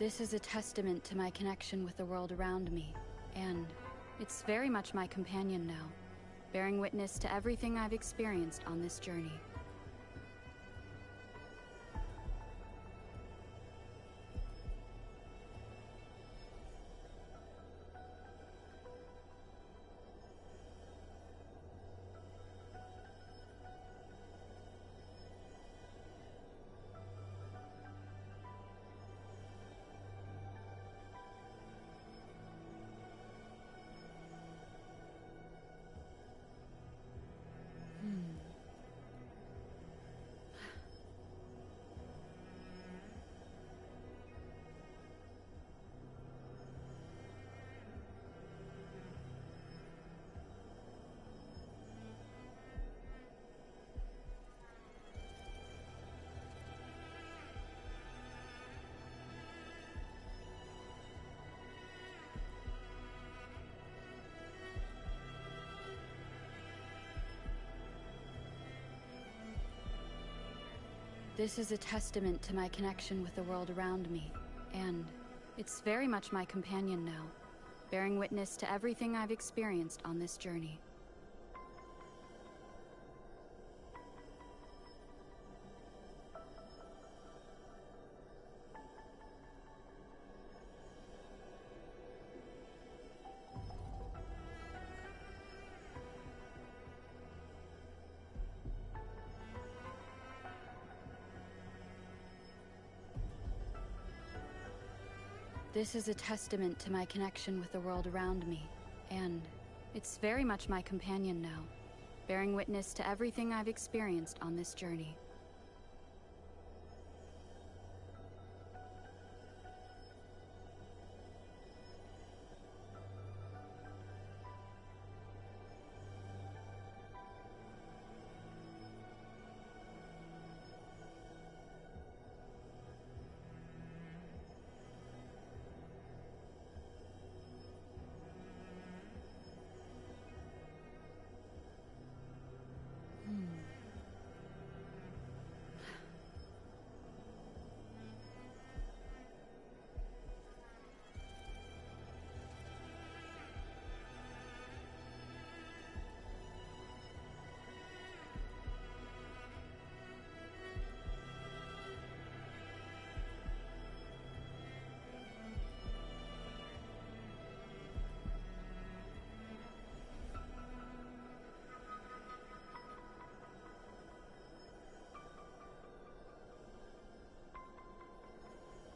This is a testament to my connection with the world around me, and it's very much my companion now, bearing witness to everything I've experienced on this journey. This is a testament to my connection with the world around me, and it's very much my companion now, bearing witness to everything I've experienced on this journey. This is a testament to my connection with the world around me, and it's very much my companion now, bearing witness to everything I've experienced on this journey.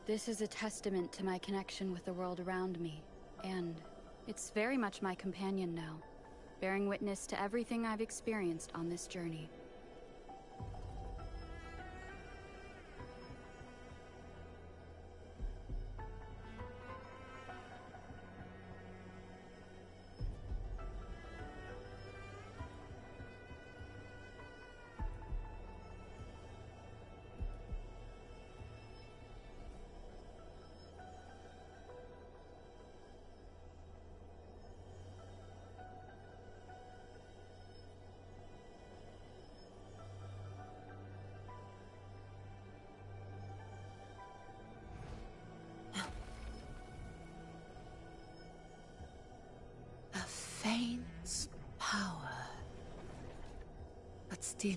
This is a testament to my connection with the world around me, and it's very much my companion now, bearing witness to everything I've experienced on this journey. Faint power, but still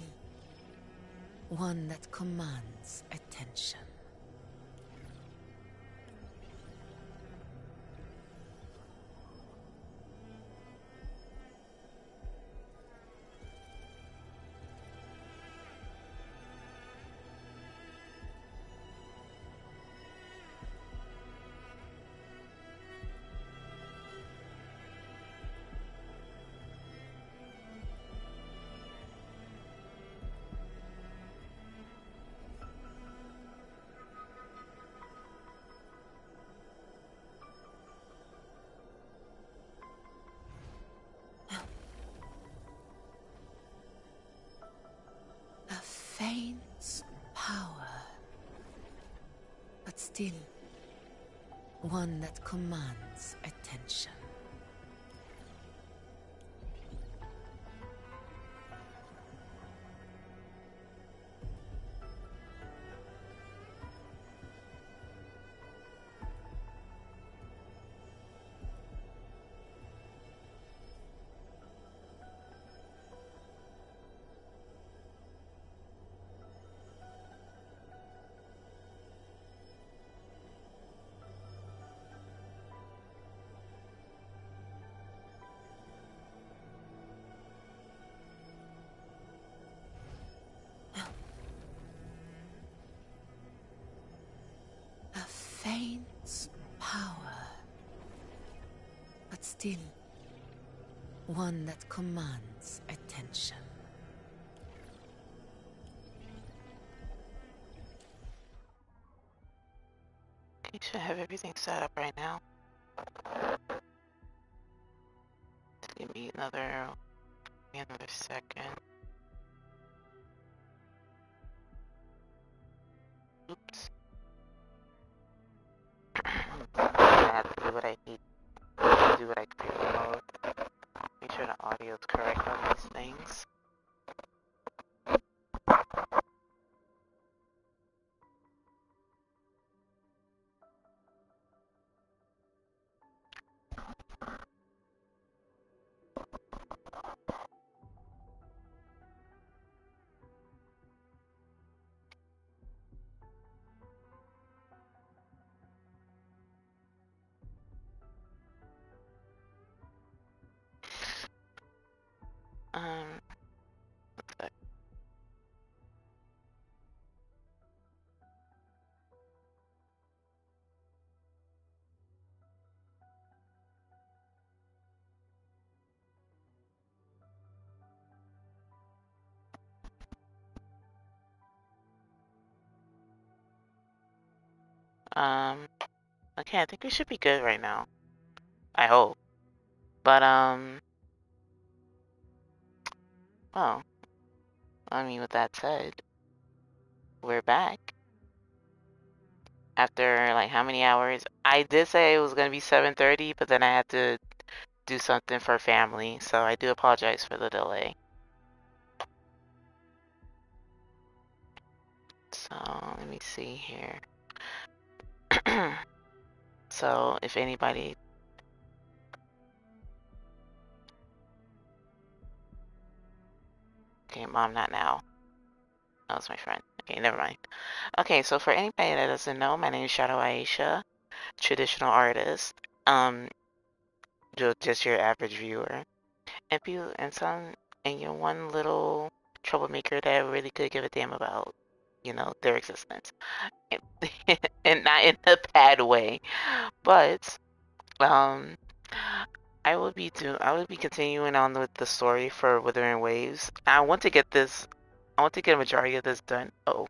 one that commands attention. Faint power, but still one that commands attention. still. One that commands attention. You should have everything set up right now. Give me another second. Oops. I have to do what I need to do what I create mode. Make sure the audio is correct on these things. Um, okay, I think we should be good right now. I hope. But, well, I mean, with that said, we're back. After, like, how many hours? I did say it was going to be 7:30, but then I had to do something for family, so I do apologize for the delay. So, let me see here. So, if anybody... Okay, Mom, not now. That was my friend. Okay, never mind. Okay, so for anybody that doesn't know, my name is Shadow Aisha, traditional artist. Just your average viewer. And you're one little troublemaker that really could give a damn about, their existence. And not in a bad way. But, I will be continuing on with the story for Wuthering Waves. I want to get a majority of this done. I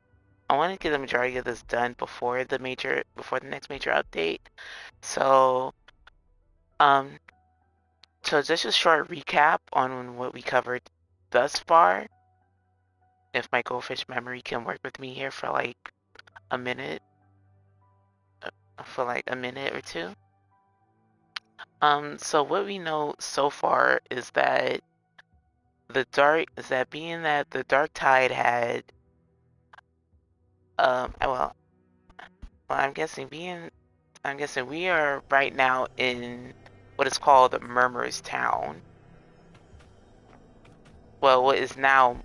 want to get the majority of this done before the next major update. So, so just a short recap on what we covered thus far. If my goldfish memory can work with me here for like a minute, or two. So what we know so far is that the dark tide had, well, I'm guessing we are right now in what is called Murmur's Town. Well, what is now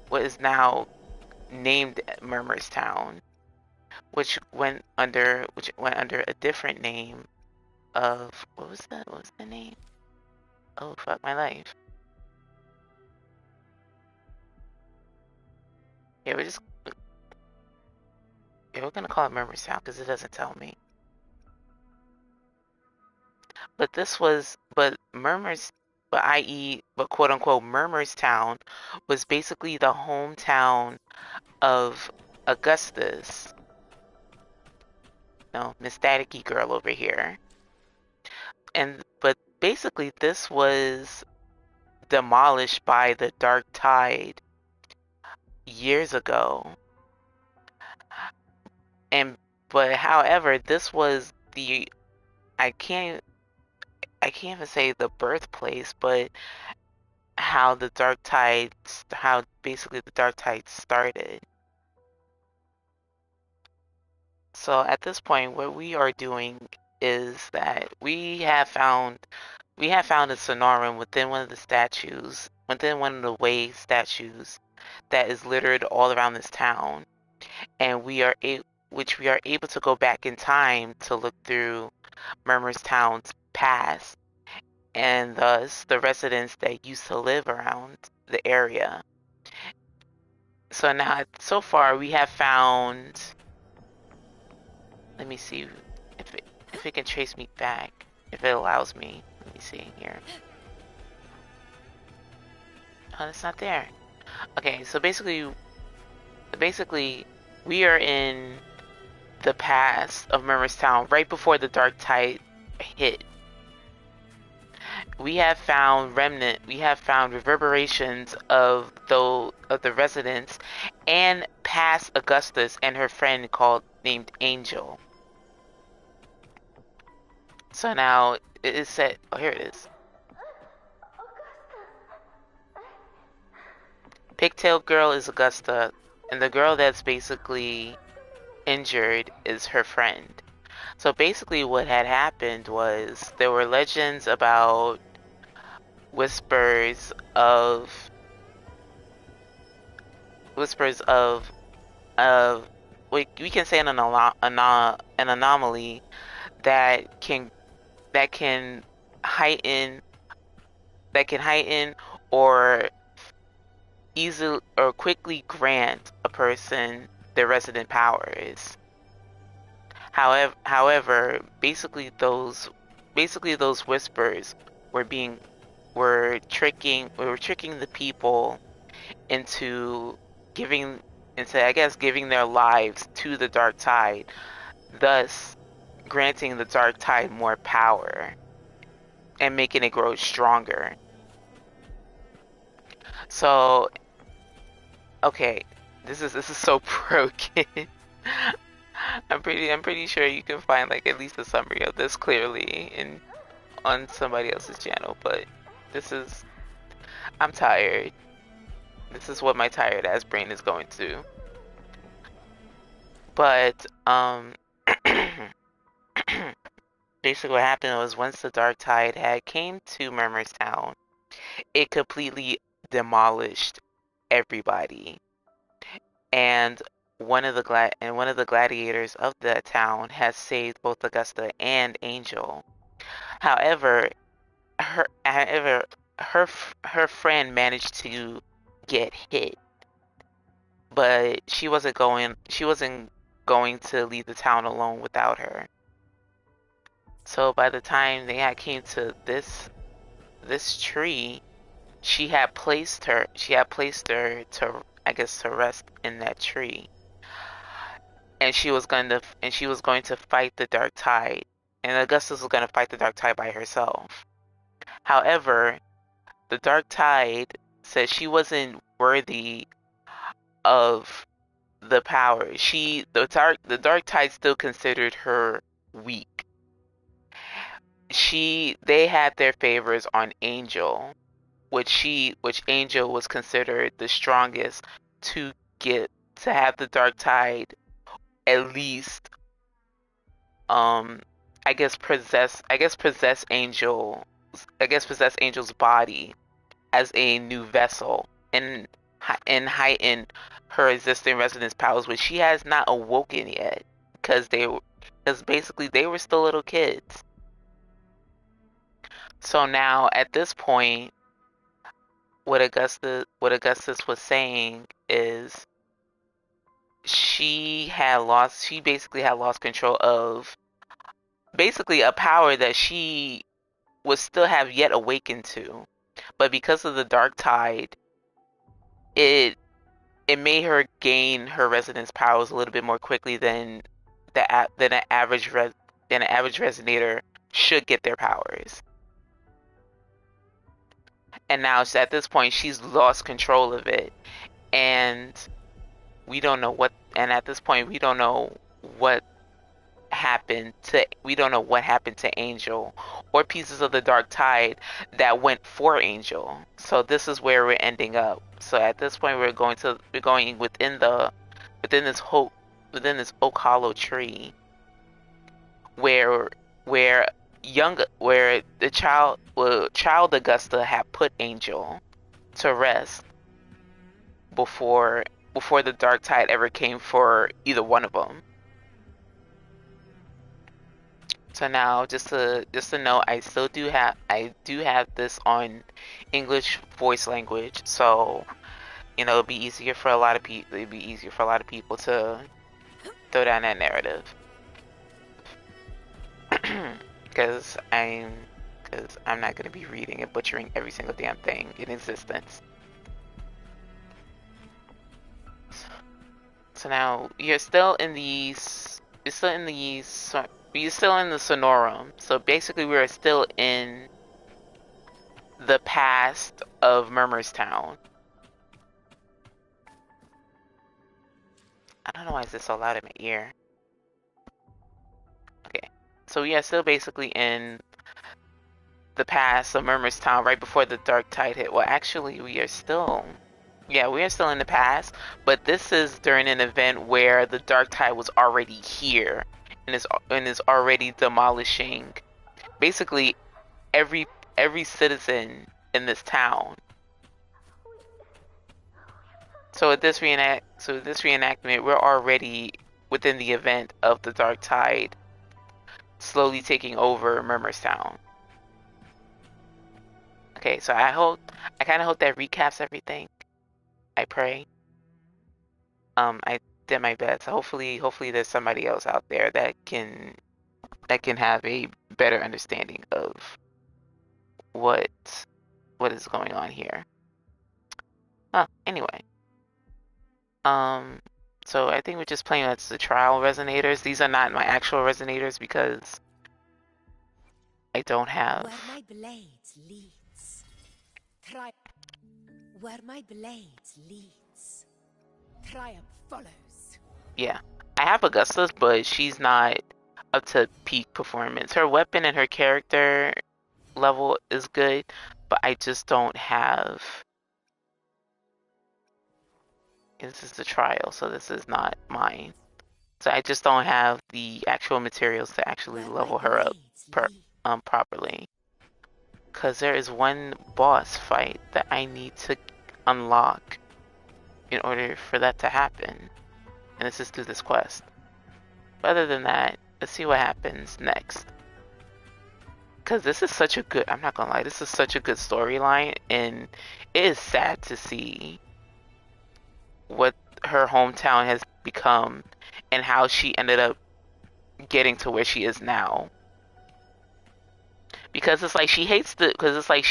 named Murmur's Town, which went under a different name of what was the name? Oh fuck my life. Yeah, we're gonna call it Murmur's Town because it doesn't tell me. But quote unquote Murmur's Town was basically the hometown of Augustus. No, Miss Staticky girl over here. But basically this was demolished by the Dark Tide years ago. But however, this was I can't even say the birthplace, but how basically the Dark Tide started. So at this point, what we are doing is that we have found a Sonoran within one of the way statues that is littered all around this town, and we are able to go back in time to look through Murmur's Town's past, and thus the residents that used to live around the area. So now, so far, we have found. Let me see if it can trace me back, if it allows me. Let me see here. Oh, it's not there. Okay, so basically, we are in the past of Murmur's Town right before the dark tide hit. We have found reverberations of the residents and past Augustus and her friend named Angel. So now it is set. Oh, here it is. Pigtail girl is Augusta, and the girl that's basically injured is her friend. So basically what had happened was there were legends about whispers of we can say an anomaly that can heighten or easily or quickly grant a person their resident powers. However, basically those whispers were tricking the people into I guess giving their lives to the dark tide, thus granting the dark tide more power and making it grow stronger. So, okay, this is so broken. I'm pretty sure you can find like at least a summary of this clearly on somebody else's channel, but I'm tired. This is what my tired ass brain is going to. But basically what happened was once the dark tide had came to Murmur's Town, it completely demolished everybody. And one of the gladiators of the town has saved both Augusta and Angel. However, her friend managed to get hit, but she wasn't going to leave the town alone without her. So by the time they had came to this tree, she had placed her to, I guess, to rest in that tree. And she was going to fight the dark tide. And Augustus was going to fight the dark tide by herself. However, the dark tide said she wasn't worthy of the power. The dark tide still considered her weak. They had their favors on Angel, which Angel was considered the strongest to have the dark tide at least I guess possess Angel's body as a new vessel and heighten her existing resonance powers, which she has not awoken yet because basically they were still little kids. So now at this point, what Augustus was saying is she basically had lost control of basically a power that she would still have yet awakened to, but because of the dark tide, it made her gain her resonance powers a little bit more quickly than an average resonator should get their powers. And now at this point she's lost control of it, and we don't know what happened to Angel or pieces of the dark tide that went for Angel. So this is where we're ending up. So at this point we're going within this oak hollow tree where the child Augusta had put Angel to rest before the dark tide ever came for either one of them. So now, just to know, I do have this on English voice language, so it'll be easier for a lot of people. It'd be easier for a lot of people to throw down that narrative, because because I'm not going to be reading and butchering every single damn thing in existence. So now you're still in the Sonorum. So basically, we're still in the past of Murmur's Town. I don't know why is this so loud in my ear. Okay, so we are still basically in the past of Murmur's Town right before the Dark Tide hit. Well, actually, we are still in the past, but this is during an event where the Dark Tide was already here and is already demolishing basically every citizen in this town. So with this reenactment, we're already within the event of the Dark Tide slowly taking over Murmur's Town. Okay, so I kind of hope that recaps everything. I pray. I did my best. Hopefully there's somebody else out there that can have a better understanding of what is going on here. Anyway. So I think we're just playing as the trial resonators. These are not my actual resonators because I don't have. Where my blades leads. Where my blades leads. Triumph follows. Yeah. I have Augustus, but she's not up to peak performance. Her weapon and her character level is good, but I just don't have. This is the trial, so this is not mine. So I just don't have the actual materials to actually level her up properly. Because there is one boss fight that I need to unlock in order for that to happen. And this is through this quest. But other than that, let's see what happens next. Because this is such a good, I'm not gonna lie, this is such a good storyline. And it is sad to see what her hometown has become and how she ended up getting to where she is now. Because it's like she hates because it's like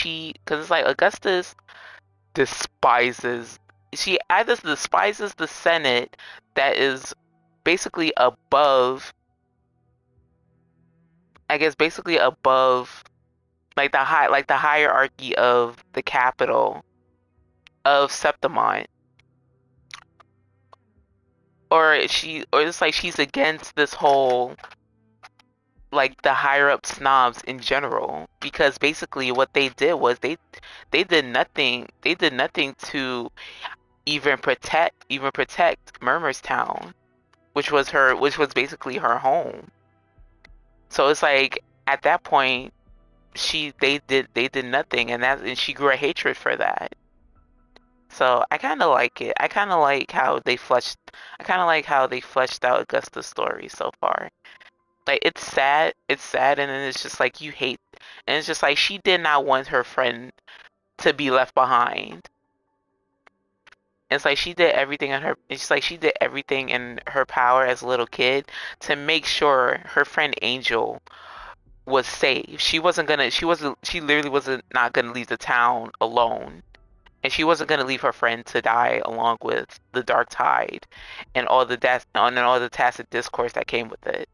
Augustus she either despises the Senate that is basically above, I guess basically above like the hierarchy of the capital of Septimont, or it's like she's against this whole like the higher up snobs in general, because basically what they did was they did nothing to even protect Murmur's Town, which was basically her home. So it's like at that point they did nothing, and she grew a hatred for that. So I kind of like it. I kind of like how they fleshed out Augusta's story so far. Like it's sad, and then it's just like you hate, and it's just like she did not want her friend to be left behind. It's like she did everything in her power as a little kid to make sure her friend Angel was safe. She literally wasn't not gonna leave the town alone. And she wasn't gonna leave her friend to die along with the Dark Tide and all the tacit discourse that came with it.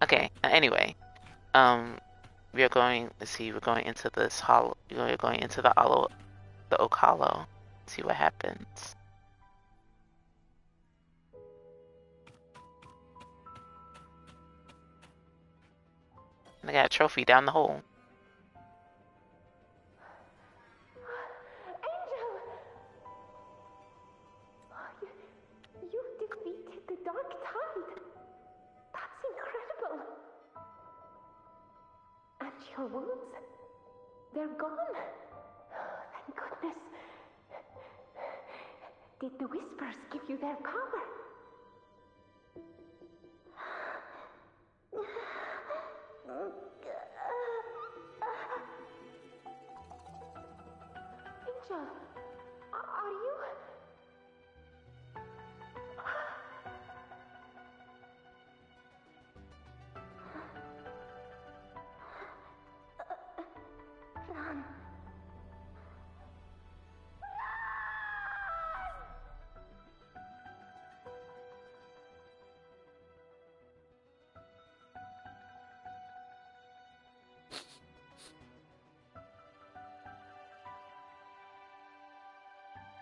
Okay, anyway. We are going, let's see, we're going into the Okalo. See what happens. And I got a trophy down the hole. Angel! You defeated the Dark Tide. That's incredible. And your wounds, they're gone. Thank goodness. Did the Whispers give you their power? Angel, are you...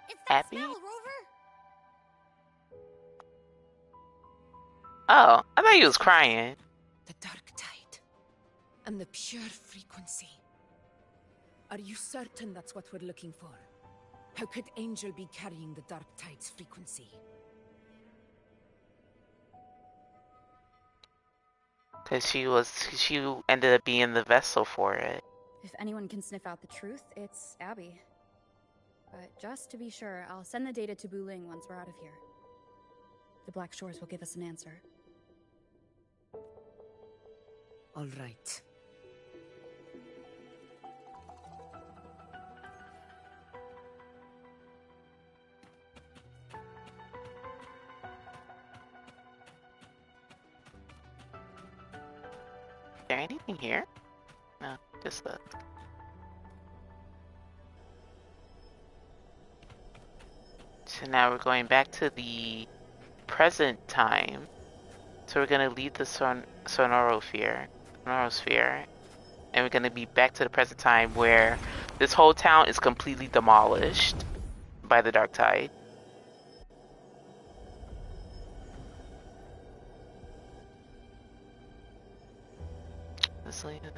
It's that Happy? smell, Rover! Oh, I thought he was crying. The dark tide. And the pure frequency. Are you certain that's what we're looking for? How could Angel be carrying the dark tide's frequency? Cause she ended up being the vessel for it. If anyone can sniff out the truth, it's Abby. But just to be sure, I'll send the data to Buling once we're out of here. The Black Shores will give us an answer. All right. Is there anything here? No, just the. So now we're going back to the present time. So we're gonna leave the sonorosphere, and we're gonna be back to the present time where this whole town is completely demolished by the dark tide. This leader,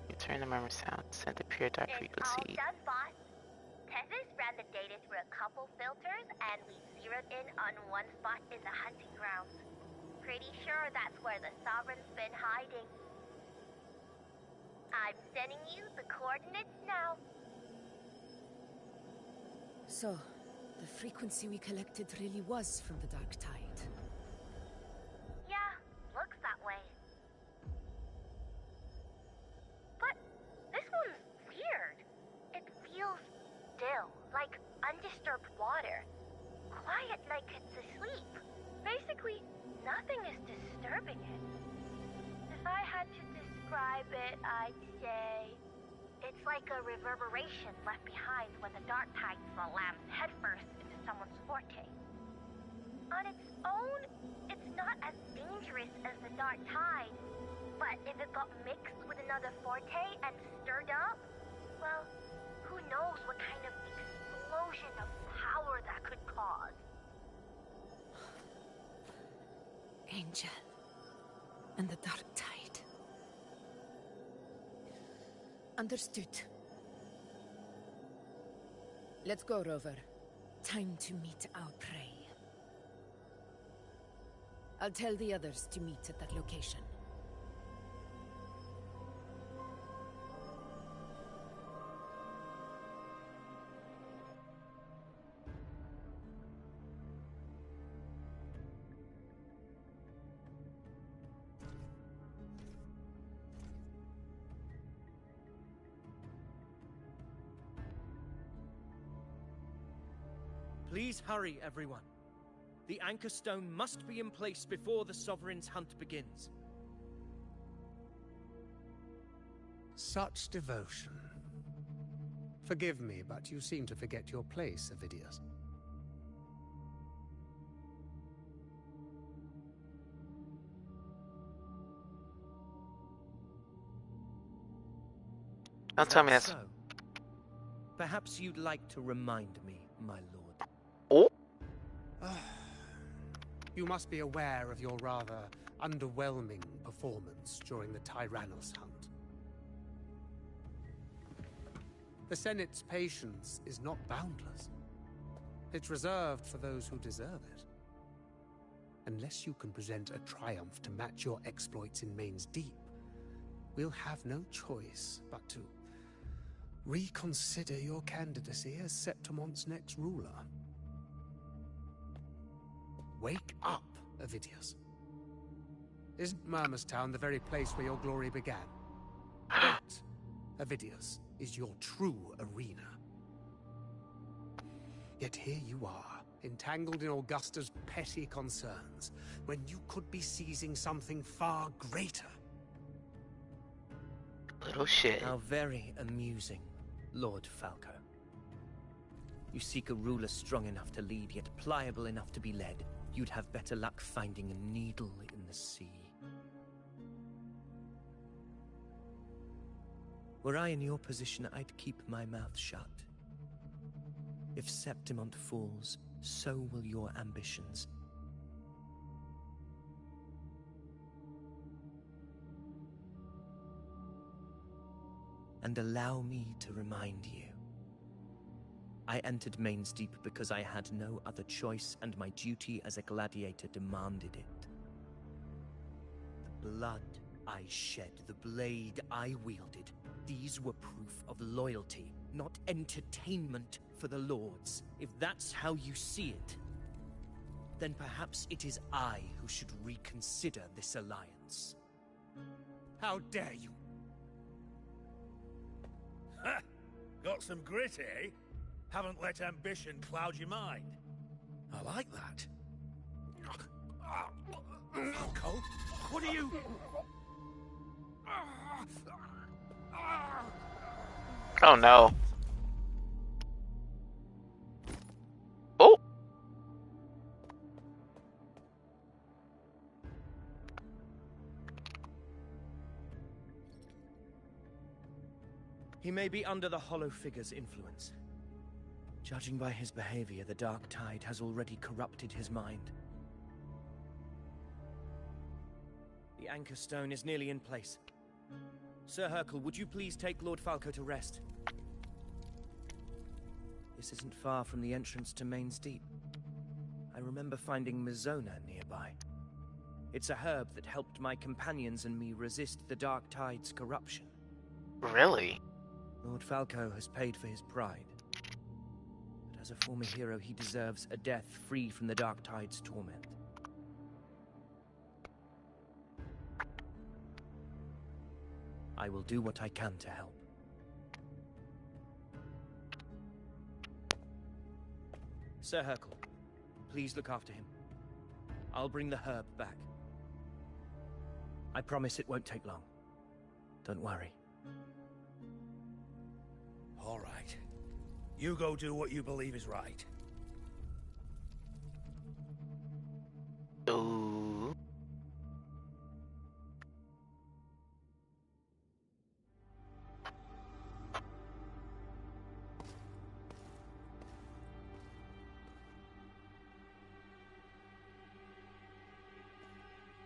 you turn the murmur sound, send the pure dark frequency. It's all done, boss. Tethys ran the data through a couple filters, and we zeroed in on one spot in the hunting grounds. Pretty sure that's where the Sovereign's been hiding. I'm sending you the coordinates now. So, the frequency we collected really was from the dark tide. Yeah, looks that way. But this one's weird. It feels still, like undisturbed water. Quiet like it's asleep. Basically, nothing is disturbing it. If I had to describe it, I'd say it's like a reverberation left behind when the dark tide slams headfirst into someone's forte. On its own, it's not as dangerous as the dark tide, but if it got mixed with another forte and stirred up, well, who knows what kind of explosion of power that could cause. Angel. And the dark tide. Understood. Let's go, Rover. Time to meet our prey. I'll tell the others to meet at that location. Please hurry, everyone. The anchor stone must be in place before the Sovereign's hunt begins. Such devotion. Forgive me, but you seem to forget your place, Avidius. Don't tell me That's that's. so. Perhaps you'd like to remind me, my lord. Oh, You must be aware of your rather underwhelming performance during the Tyrannos hunt. The Senate's patience is not boundless. It's reserved for those who deserve it. Unless you can present a triumph to match your exploits in Main's Deep, we'll have no choice but to reconsider your candidacy as Septimon's next ruler. Wake up, Avidius. Isn't Murmurstown the very place where your glory began? That, Avidius, is your true arena. Yet here you are, entangled in Augusta's petty concerns, when you could be seizing something far greater. little shit. How very amusing, Lord Falco. You seek a ruler strong enough to lead, yet pliable enough to be led. You'd have better luck finding a needle in the sea. Were I in your position, I'd keep my mouth shut. If Septimont falls, so will your ambitions. And allow me to remind you. I entered Main's Deep because I had no other choice, and my duty as a gladiator demanded it. The blood I shed, the blade I wielded, these were proof of loyalty, not entertainment for the Lords. If that's how you see it, then perhaps it is I who should reconsider this alliance. How dare you? Ha! Got some grit, eh? Haven't let ambition cloud your mind. I like that. Falco, what are you... Oh no. Oh! He may be under the Hollow Figure's influence. Judging by his behavior, the Dark Tide has already corrupted his mind. The Anchor Stone is nearly in place. Sir Hercule, would you please take Lord Falco to rest? This isn't far from the entrance to Main's Deep. I remember finding Mizona nearby. It's a herb that helped my companions and me resist the Dark Tide's corruption. Really? Lord Falco has paid for his pride. But as a former hero, he deserves a death free from the Dark Tide's torment. I will do what I can to help. Sir Hercule, please look after him. I'll bring the herb back. I promise it won't take long. Don't worry. All right. You go do what you believe is right. Ooh.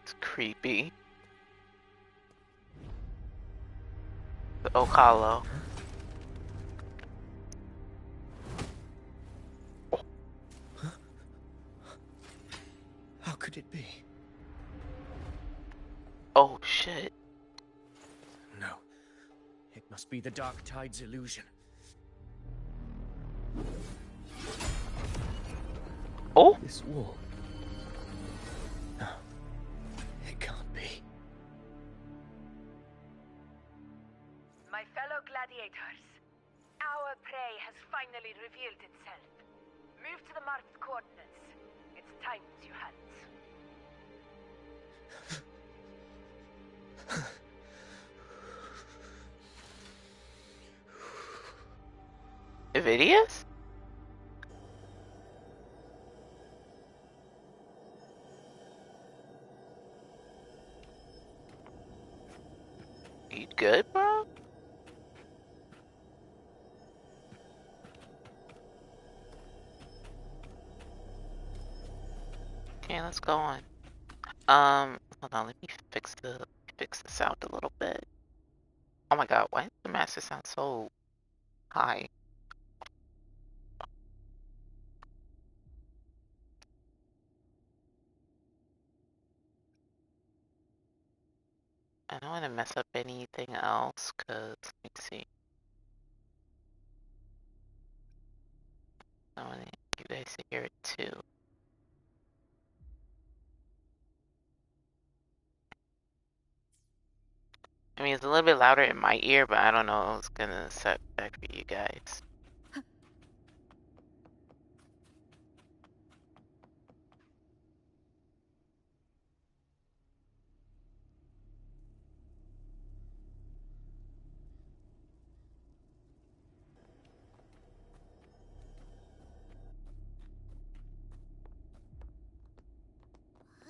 It's creepy. The Oak Hollow. How could it be? Oh shit. No. It must be the Dark Tide's illusion. Oh! This wall. No. It can't be. My fellow gladiators, our prey has finally revealed itself. Move to the marked coordinates. It's time to hunt. Evidius? You good, bro? Okay, let's go on. Hold on, let me fix the sound a little bit. Oh my god, why does the master sound so high? I don't want to mess up anything else, cause let me see. I want you guys to hear it too. I mean, it's a little bit louder in my ear, but I don't know if it's gonna set back for you guys.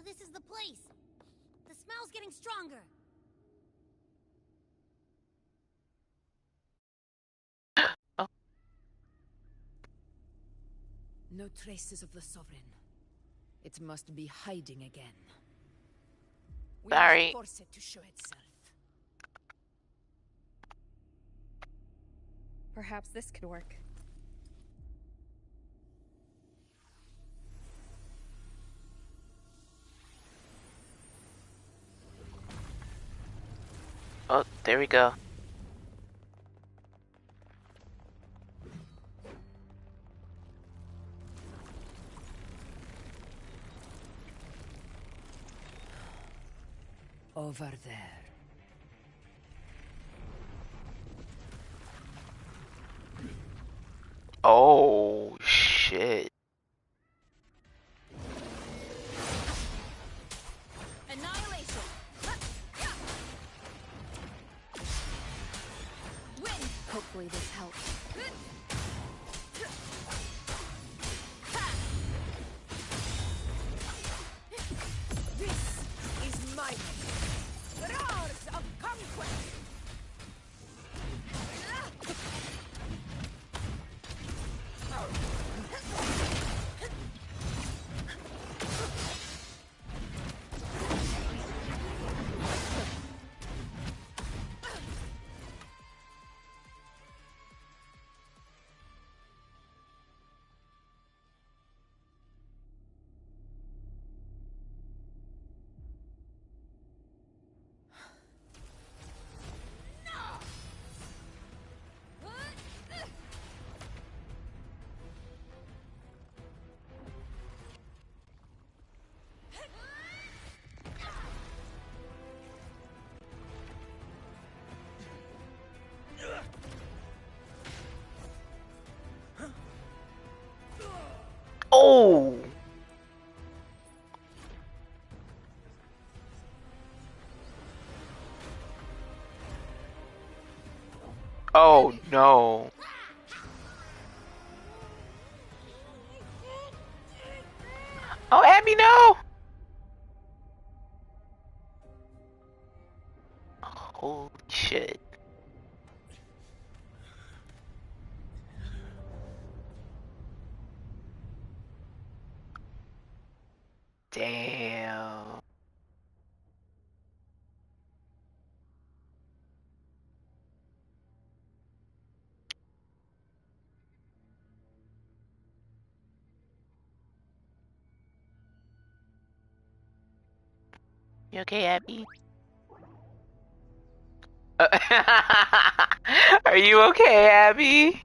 This is the place. The smell's getting stronger. Oh. no traces of the Sovereign. It must be hiding again. We Sorry. must force it to show itself. Perhaps this could work. Oh, there we go. Over there. Oh, shit. Annihilation. Win. Hopefully this helps. This is my roars of conquest. Oh! Oh no. Oh, Abby, no! Holy shit. Damn. You okay, Abby? Are you okay, Abby?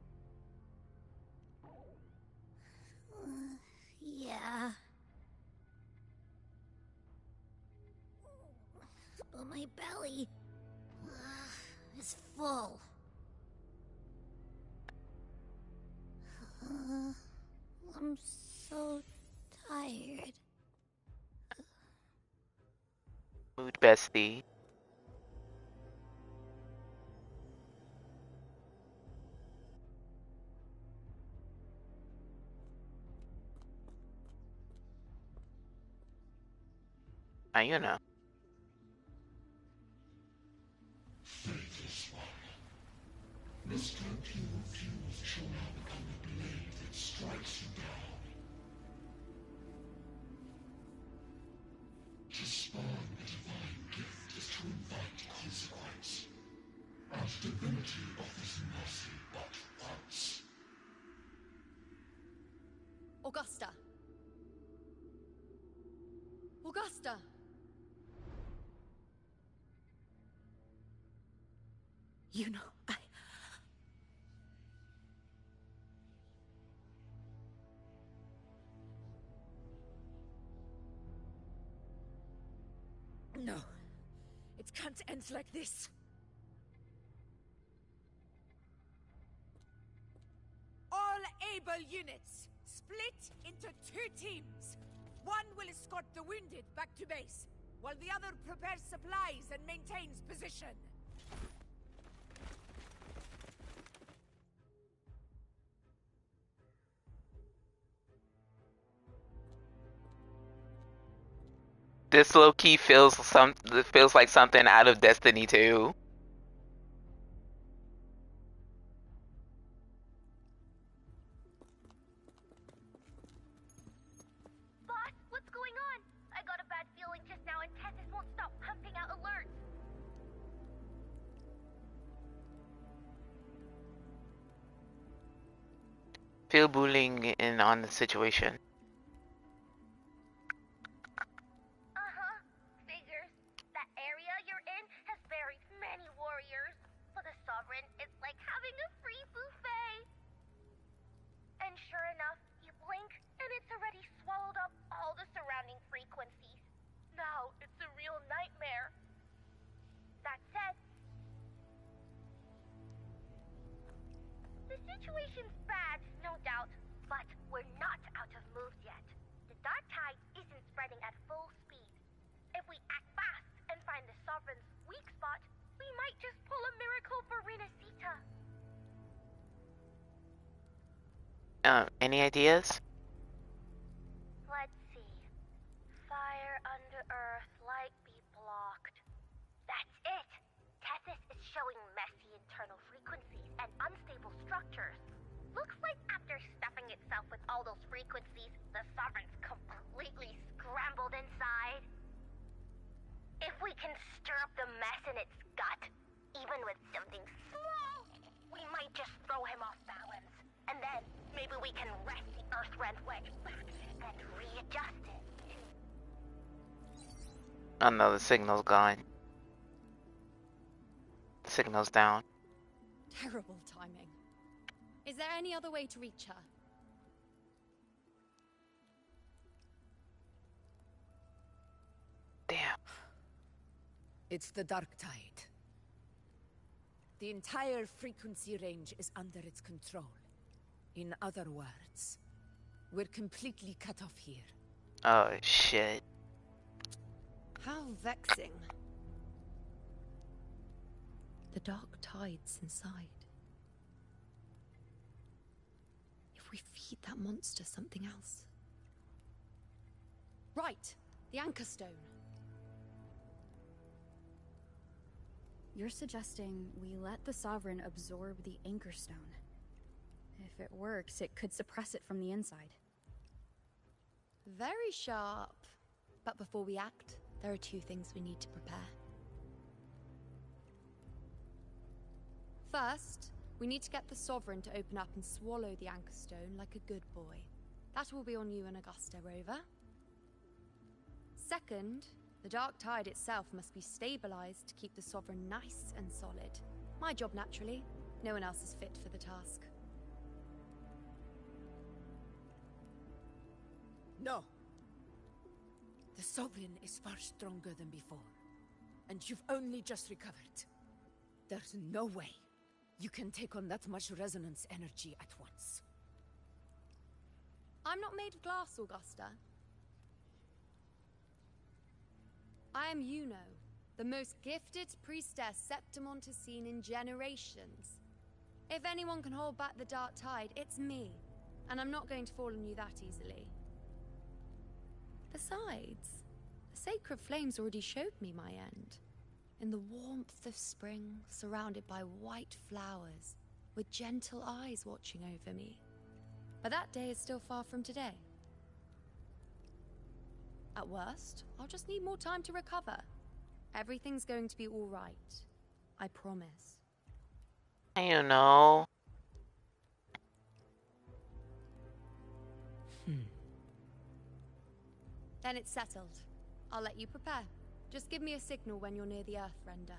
Yeah. But my belly is full. I'm so tired. Mood bestie. Now you know. Faithless one. Mr. Pure Fuse shall now become the blade that strikes you down. To spawn a divine gift is to invite consequence. And divinity offers mercy but once. Augusta. Augusta. You know, No. It can't end like this. All able units, split into 2 teams. One will escort the wounded back to base, while the other prepares supplies and maintains position. This low key feels like something out of Destiny 2. Still bullying in on the situation. Figures. That area you're in has buried many warriors. For the Sovereign, it's like having a free buffet. And sure enough, you blink, and it's already swallowed up all the surrounding frequencies. Now it's a real nightmare. That said, the situation's bad, no doubt, but we're not out of moves yet. The dark tide isn't spreading at full speed. If we act fast and find the Sovereign's weak spot, we might just pull a miracle for Renacita. Any ideas? Let's see. Fire under earth, light be blocked. That's it! Tethys is showing messy internal frequencies and unstable structures. Looks like after stuffing itself with all those frequencies, the Sovereign's completely scrambled inside. If we can stir up the mess in its gut, even with something small, we might just throw him off balance. And then, maybe we can wrest the Earth-rent wedge back and readjust it. Oh no, the signal's gone. The signal's down. Terrible timing. Is there any other way to reach her? Damn. It's the dark tide. The entire frequency range is under its control. In other words, we're completely cut off here. Oh shit. How vexing. The dark tide's inside. If we feed that monster something else. Right, the anchor stone. You're suggesting we let the Sovereign absorb the Anchor Stone. If it works, it could suppress it from the inside. Very sharp. But before we act, there are two things we need to prepare. First, we need to get the Sovereign to open up and swallow the Anchor Stone like a good boy. That will be on you and Augusta, Rover. Second, the dark tide itself must be stabilized to keep the Sovereign nice and solid. My job, naturally. No one else is fit for the task. No. The Sovereign is far stronger than before. And you've only just recovered. There's no way you can take on that much resonance energy at once. I'm not made of glass, Augusta. I am Yuno, the most gifted priestess Septimont has seen in generations. If anyone can hold back the dark tide, it's me. And I'm not going to fall on you that easily. Besides, the sacred flames already showed me my end. In the warmth of spring, surrounded by white flowers, with gentle eyes watching over me. But that day is still far from today. At worst, I'll just need more time to recover. Everything's going to be all right. I promise. You know. Then it's settled. I'll let you prepare. Just give me a signal when you're near the Earthrender.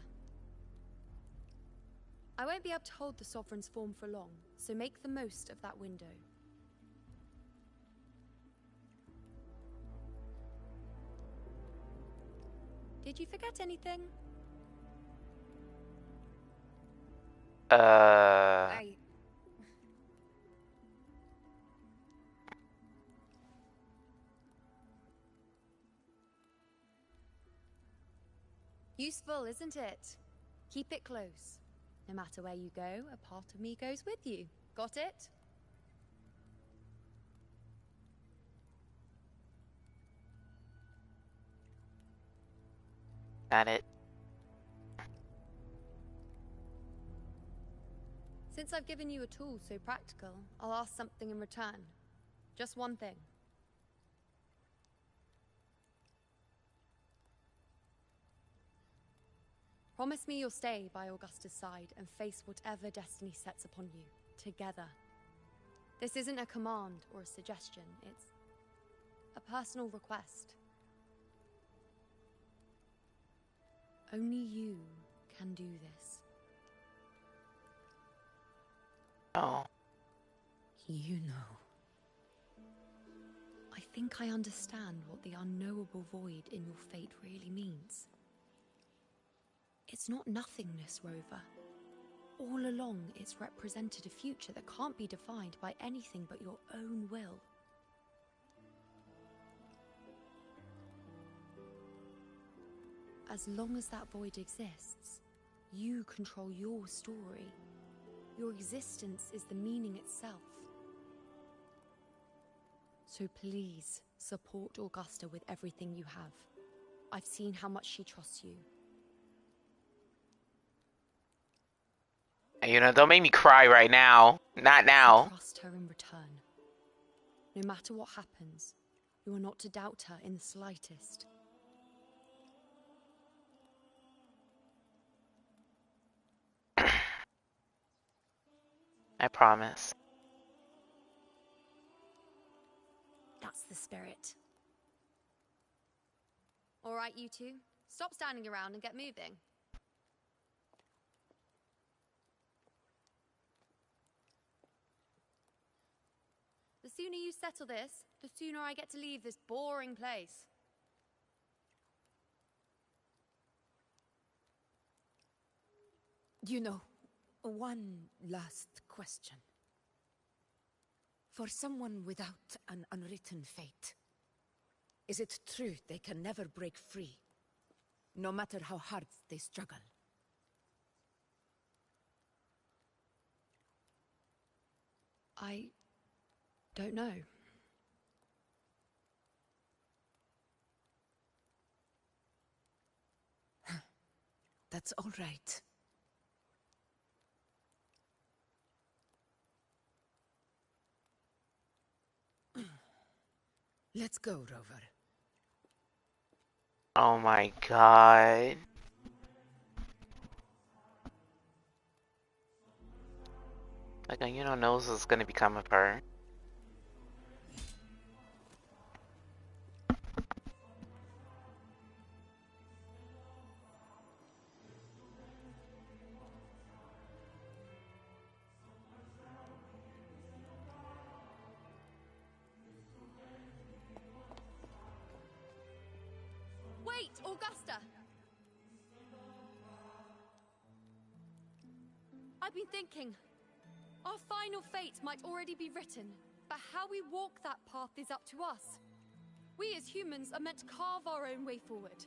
I won't be able to hold the Sovereign's form for long, so make the most of that window. Did you forget anything? Useful, isn't it? Keep it close. No matter where you go, a part of me goes with you. Got it? Got it. Since I've given you a tool so practical, I'll ask something in return. Just one thing. Promise me you'll stay by Augusta's side and face whatever destiny sets upon you, together. This isn't a command or a suggestion, it's a personal request. Only you can do this. Oh. You know. I think I understand what the unknowable void in your fate really means. It's not nothingness, Rover. All along, it's represented a future that can't be defined by anything but your own will. As long as that void exists, you control your story. Your existence is the meaning itself. So please, support Augusta with everything you have. I've seen how much she trusts you. You know, don't make me cry right now. Not now. So trust her in return. No matter what happens, you are not to doubt her in the slightest. I promise. That's the spirit. All right, you two. Stop standing around and get moving. The sooner you settle this, the sooner I get to leave this boring place. You know, one last question. For someone without an unwritten fate, is it true they can never break free, no matter how hard they struggle? I don't know. That's all right. Let's go, Rover. Oh my god. Like, you know, knows what's gonna become of her. Wait, Augusta! I've been thinking. Our final fate might already be written, but how we walk that path is up to us. We as humans are meant to carve our own way forward.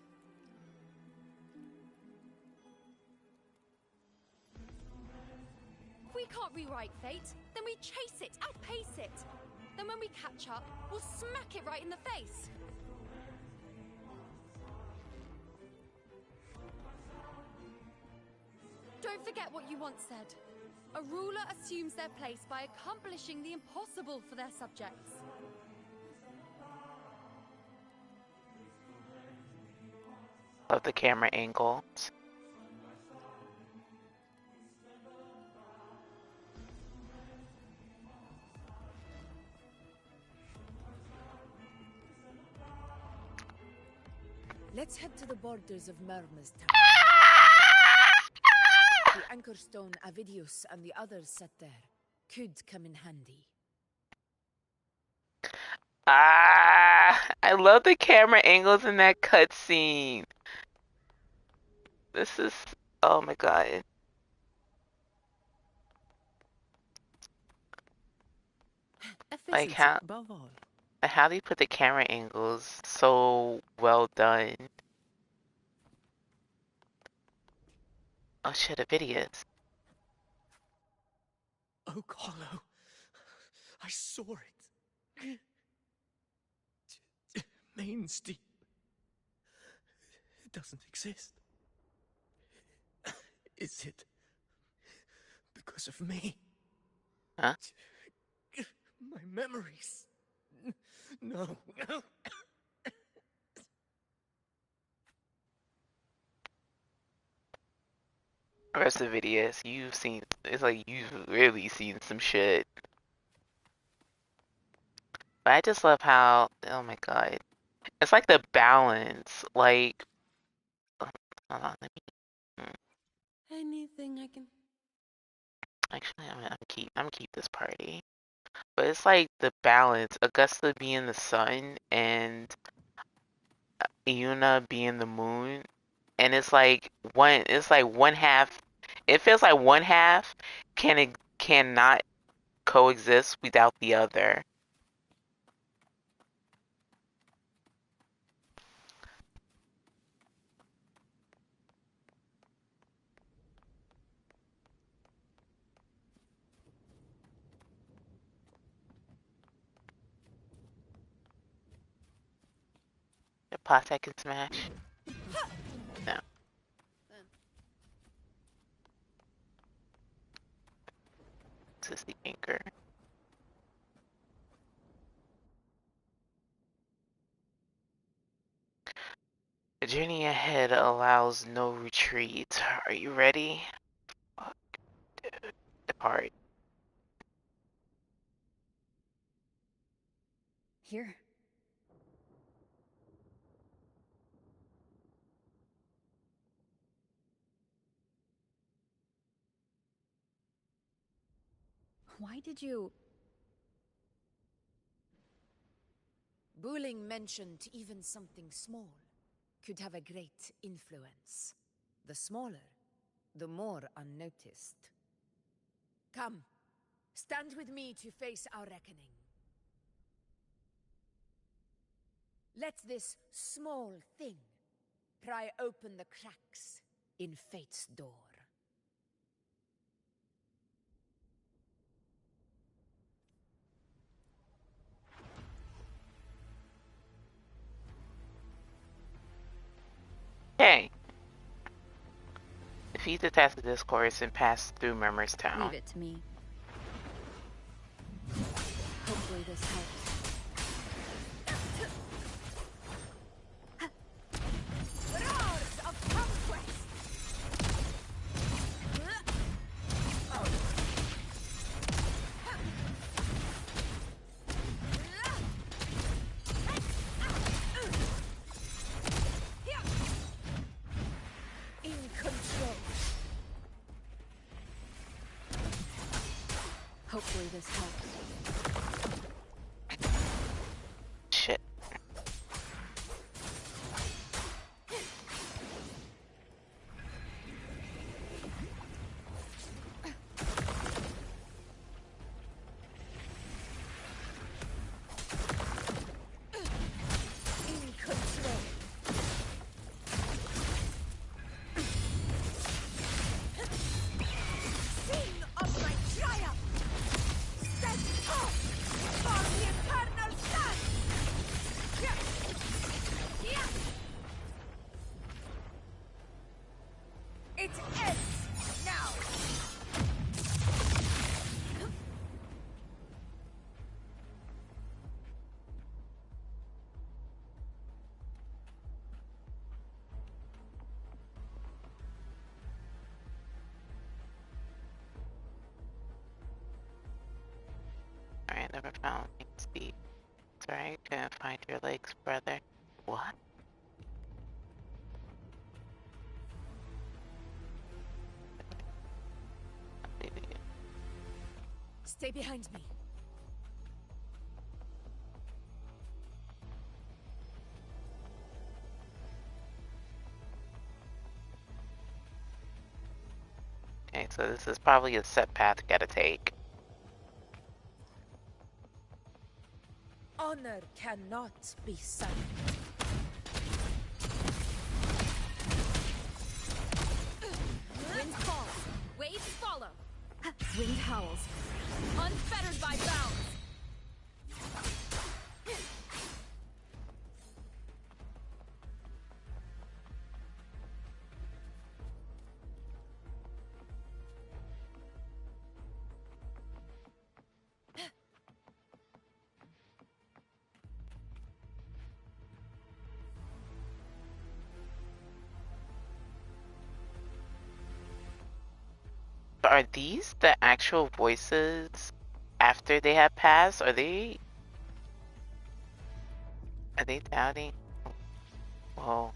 If we can't rewrite fate, then we chase it, outpace it. Then when we catch up, we'll smack it right in the face. Don't forget what you once said. A ruler assumes their place by accomplishing the impossible for their subjects. Love the camera angles. Let's head to the borders of Merma's Town. The anchor stone Avidius and the others set there could come in handy. I love the camera angles in that cutscene. This is, oh my god. Like how do you put the camera angles so well done? Oh shit, Avidius. Oh, Hollow. I saw it. Main's deep. It doesn't exist. Is it because of me? Huh? My memories. No. Rest of Avidius, you've seen, it's like you've really seen some shit. But I just love how, oh my god, it's like the balance. Like, hold on, let me. Anything I can. Actually, I'm gonna keep this party. But it's like the balance. Augusta being the sun and Yuna being the moon, and it's like one. It's like one half. It feels like one half cannot coexist without the other. The pot I can smash. No, this is the anchor. The journey ahead allows no retreat. Are you ready? Fuck, dude. Depart. Here. Why did you... Buling mentioned even something small could have a great influence. The smaller, the more unnoticed. Come, stand with me to face our reckoning. Let this small thing pry open the cracks in fate's door. Okay. Defeat the task of discourse and pass through Murmur's town. Leave it to me. Hopefully this helps. Roars of conquest! In control. Hopefully this helps. Shit. In control. Sing of my triumph! Stand tall for the eternal sun! It ends now! Alright, never found things deep. Sorry, couldn't find your legs, brother. What? Stay behind me. Okay, so this is probably a set path we gotta take. Honor cannot be silent. Wind calls, waves follow. Wind howls, unfettered by bounds. Are these the actual voices after they have passed? Are they Are they doubting? Whoa.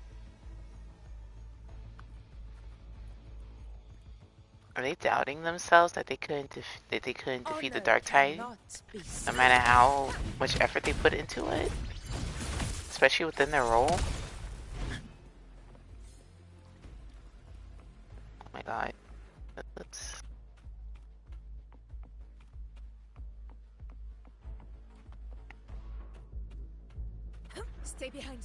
Are they doubting themselves that they couldn't defeat the Dark Tide? No matter how much effort they put into it? Especially within their role? Oh my god. That's... Stay behind me.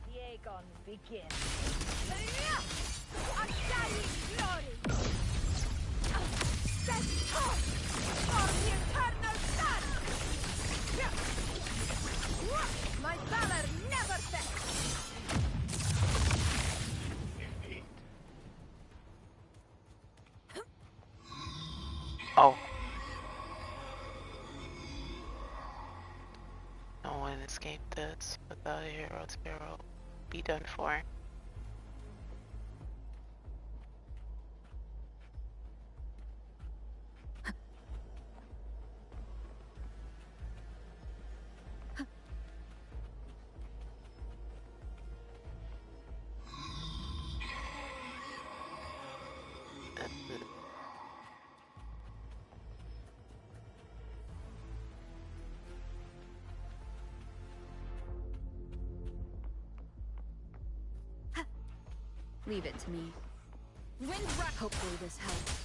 The Aegon begins. Undying glory! Set forth for the eternal sun! My valor never fails! Oh. No one escaped this without a hero's hero. Be done for. Leave it to me. Hopefully this helps.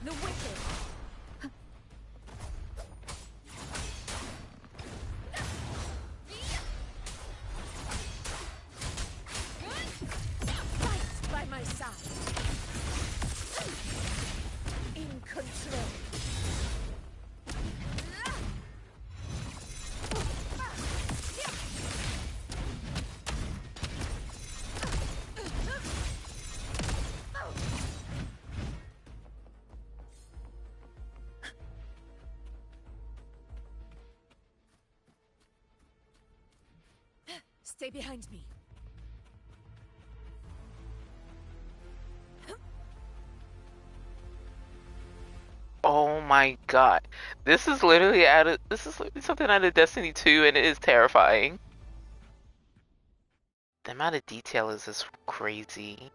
The wicked! Fight by my side! In control! Stay behind me. Oh my god. This is literally something out of Destiny 2 and it is terrifying. The amount of detail is just crazy.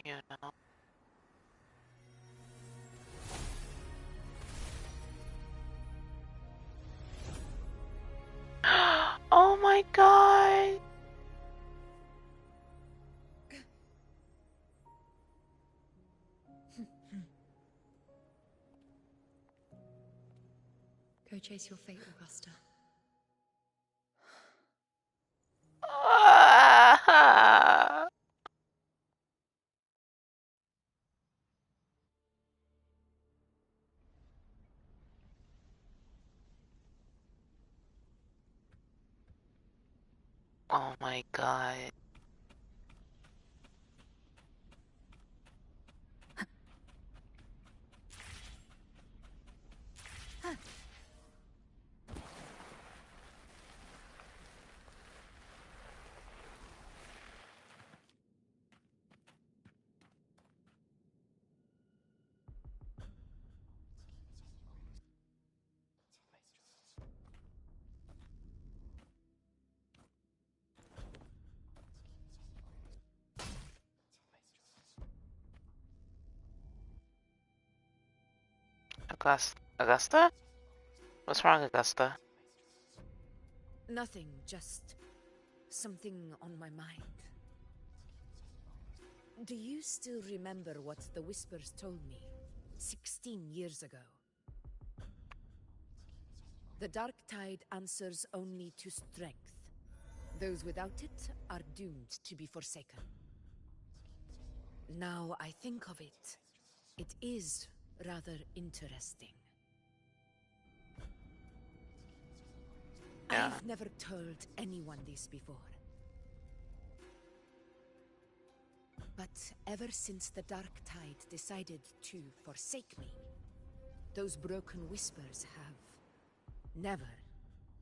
You know. Oh my god. Go chase your fate, Augusta. Oh my god. Augusta? What's wrong, Augusta? Nothing, just something on my mind. Do you still remember what the Whispers told me? 16 years ago. The dark tide answers only to strength. Those without it are doomed to be forsaken. Now I think of it, it is rather interesting. Yeah. I've never told anyone this before. But ever since the dark tide decided to forsake me, those broken whispers have never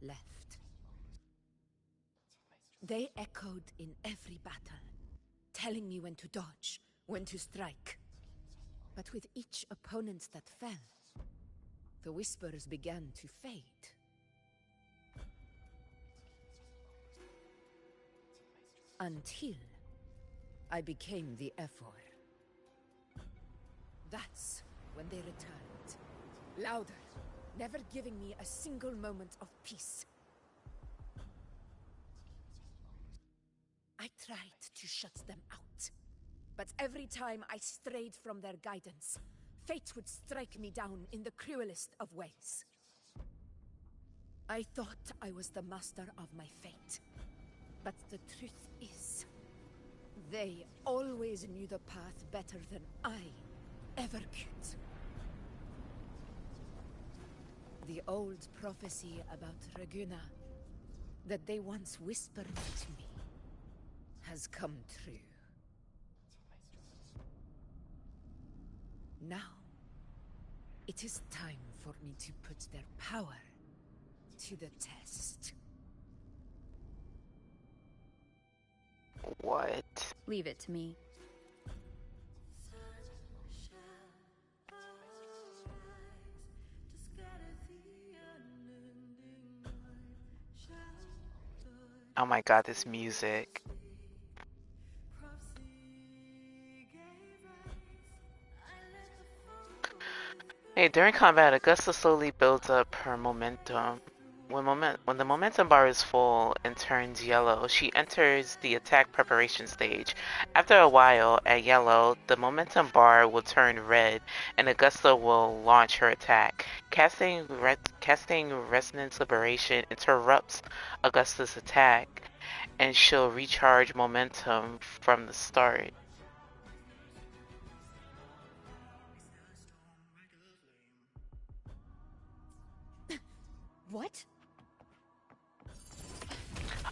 left. They echoed in every battle, telling me when to dodge, when to strike. But with each opponent that fell, the whispers began to fade. Until I became the Ephor. That's when they returned. Louder, never giving me a single moment of peace. I tried to shut them out, but every time I strayed from their guidance, fate would strike me down in the cruelest of ways. I thought I was the master of my fate, but the truth is, they always knew the path better than I ever could. The old prophecy about Raguna that they once whispered to me has come true. Now, it is time for me to put their power to the test. What? Leave it to me. Oh my god, this music. Hey, during combat, Augusta slowly builds up her momentum. When the momentum bar is full and turns yellow, she enters the attack preparation stage. After a while, at yellow, the momentum bar will turn red, and Augusta will launch her attack. Casting Resonance Liberation interrupts Augusta's attack, and she'll recharge momentum from the start. What?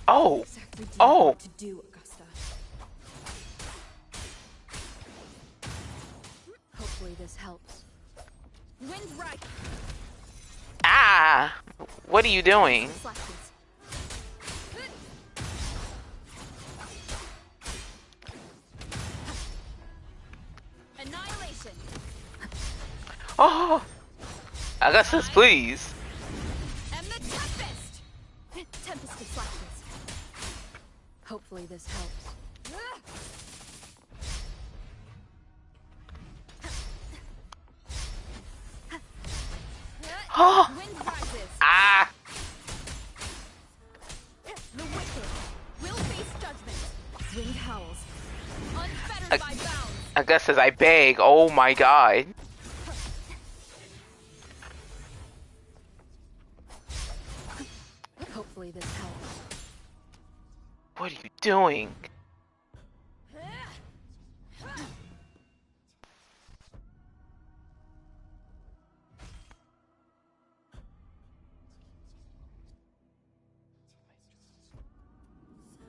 Oh! What exactly do you Oh! want to do, Augusta? Hopefully this helps. Wind right. Ah! What are you doing? Flashes. Annihilation. Oh! Augustus, please! And the Tempest! Tempest of flashes. Hopefully this helps. Oh! Wind rises. Ah! The wicked will face judgment. Wind howls. Unfettered by bounds. Augustus, I beg. Oh my god. Hopefully this helps. What are you doing?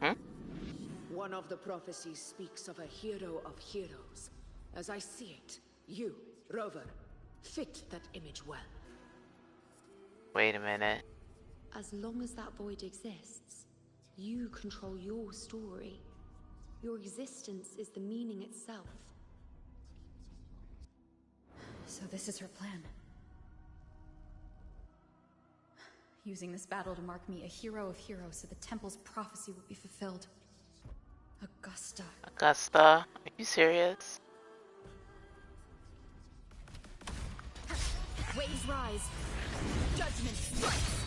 Hmm? One of the prophecies speaks of a hero of heroes. As I see it, you, Rover, fit that image well. Wait a minute. As long as that void exists, you control your story. Your existence is the meaning itself. So this is her plan. Using this battle to mark me a hero of heroes so the temple's prophecy will be fulfilled. Augusta. Augusta, are you serious? Waves rise. Judgment strikes.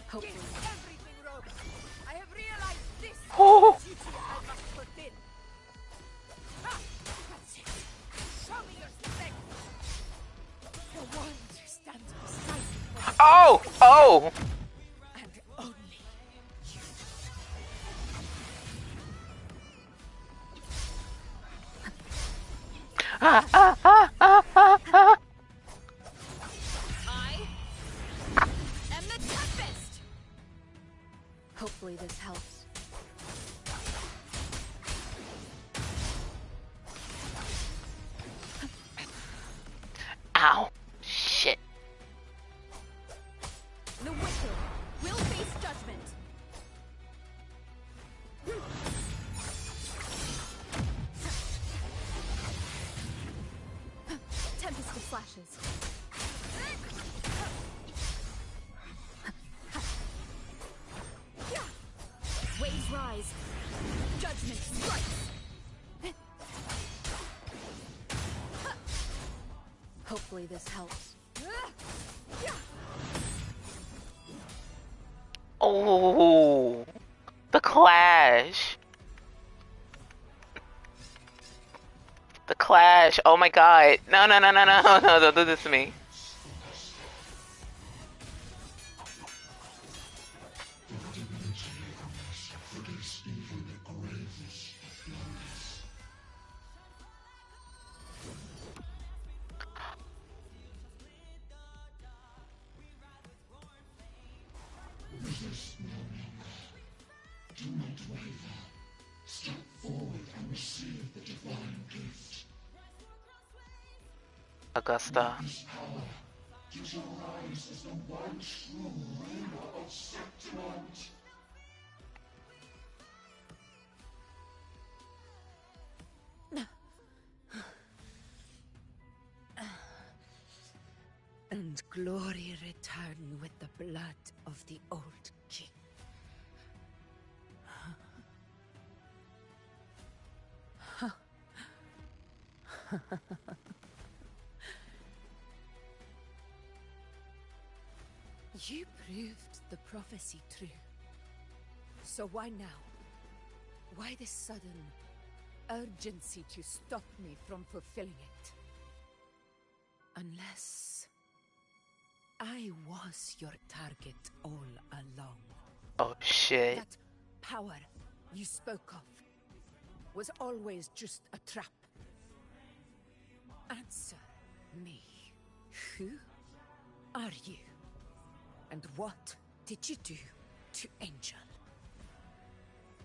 Hopefully. Everything, Rover. I have realized this Oh! duty I must fulfill. No! And only you. I am the toughest. Hopefully this helps. Ow. Shit. The wicked will face judgment. Tempest of flashes. Waves rise. Judgment strikes. Hopefully this helps. Oh, the clash. The clash. Oh my god. No, no, no, no, no, no, don't do this to me. Do not waver. Step forward and receive the divine gift. Augusta. This power, did you rise as the one true ruler of Septimont? And glory return with the blood of the old king. You proved the prophecy true. So why now? Why this sudden urgency to stop me from fulfilling it? Unless I was your target all along. Oh shit. That power you spoke of was always just a trap. Answer me. Who are you? And what did you do to Angel?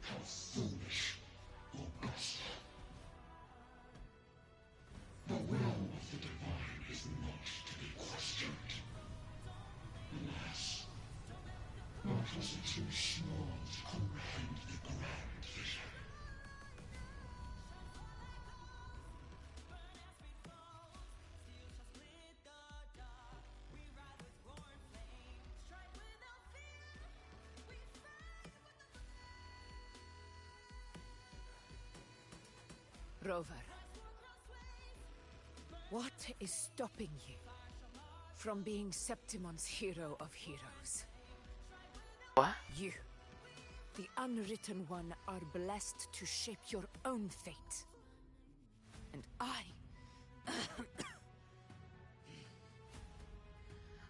How foolish, Augusta. The will of the divine is not to be questioned. Alas, not was it too small to comprehend the grand vision. Rover, what is stopping you from being Septimon's hero of heroes? What? You, the unwritten one, are blessed to shape your own fate. And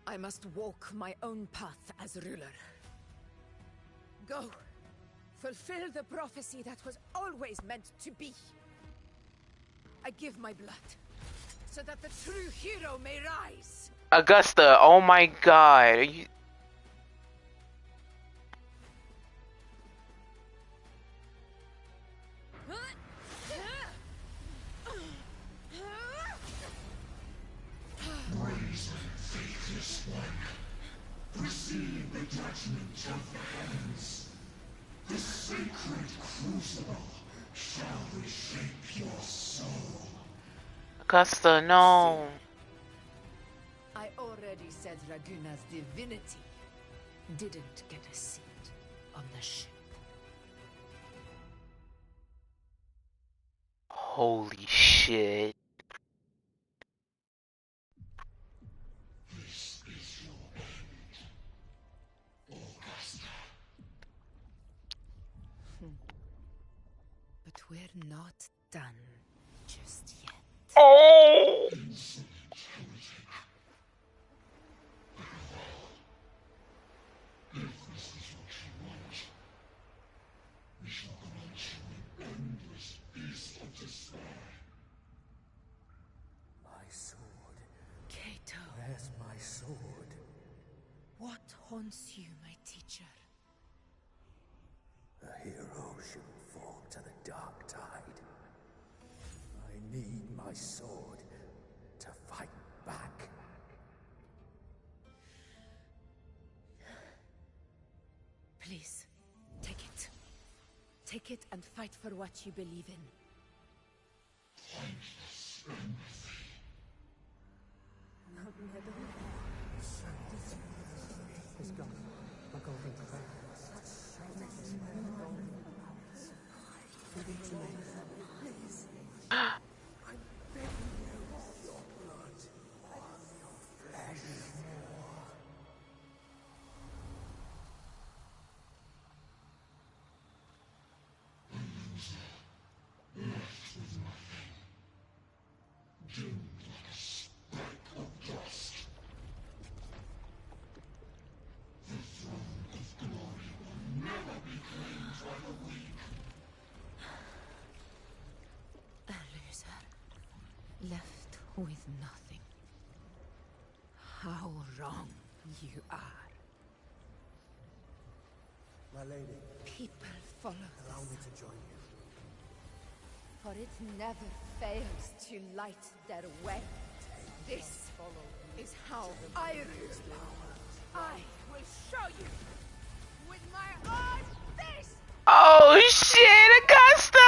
I must walk my own path as ruler. Go, fulfill the prophecy that was always meant to be. I give my blood, so that the true hero may rise. Augusta, oh my god. Are you... Brazen, faithless one, receive the judgment of the heavens. The sacred crucible shall reshape your soul. Augusta, no. I already said Raguna's divinity didn't get a seat on the ship. Holy shit. This is your end, Augusta. But we're not done just yet. Oh! Insolent heretic. haunts you, my teacher? A hero shouldn't fall to the dark tide. I need my sword to fight back. Please, take it. Take it and fight for what you believe in. It's gone. My golden thread. Left with nothing. How wrong you are. My lady, People follow allow this, me to join you. for it never fails to light their way. This is how I rule. I will show you with my own fist! Oh shit, Augusta!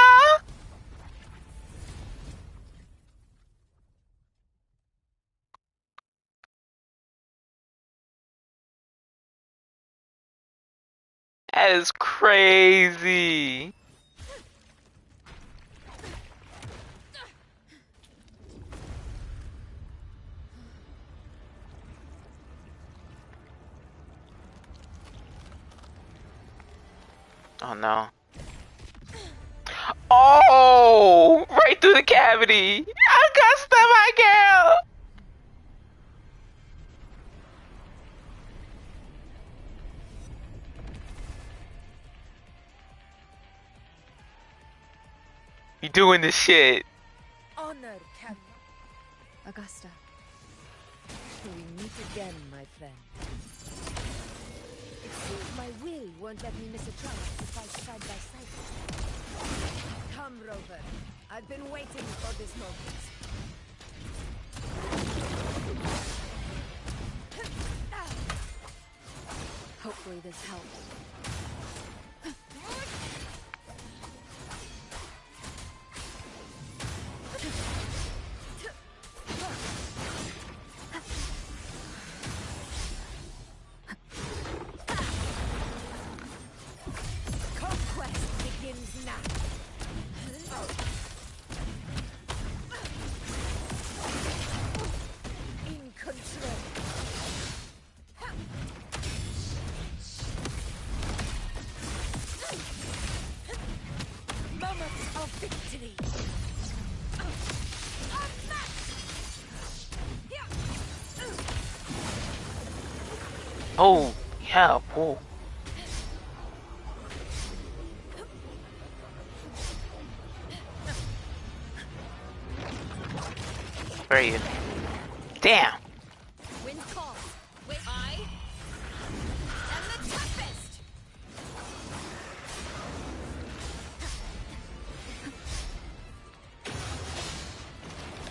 That is crazy. Oh no. Oh! Right through the cavity! Augusta, my girl! You doing this shit. Honor, Captain. Augusta. We meet again, my friend. It seems my will won't let me miss a chance to fight side by side. Come, Rover. I've been waiting for this moment. Hopefully this helps. Conquest begins now. In control. Moment of victory. Oh, yeah, whoa. Where are you? Damn! Wind calls. Wait, I am the toughest.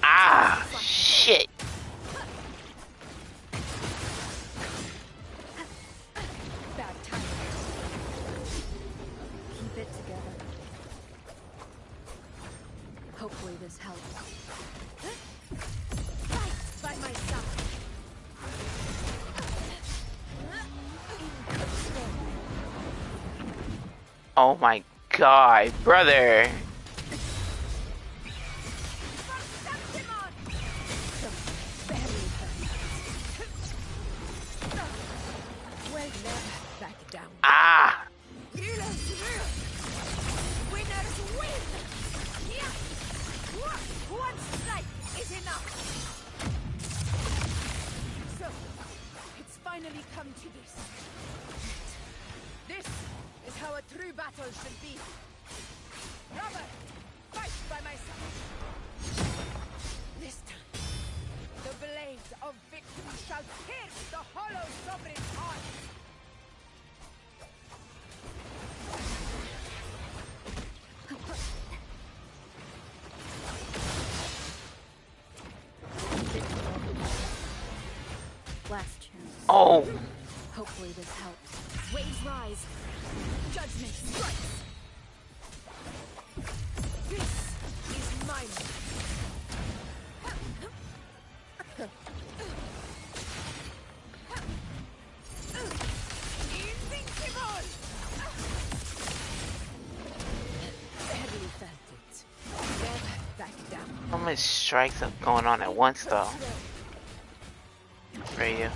Ah, shit! Bad timing. Keep it together. Hopefully this helps. Fight by my side. In control. Oh my god, brother! Well, never back down. Ah! Heroes rule. Winners win. Yeah. One strike is enough. So, it's finally come to this. This is how a true battle should be. Brother, fight by my side. This time, the blade of victory shall pierce the hollow sovereign's heart. Last chance. Oh! Hopefully this helps. Waves rise. Judgment strikes. This is mine. Invincible! Barely felt it. Never back down. How many strikes are going on at once, though? For you.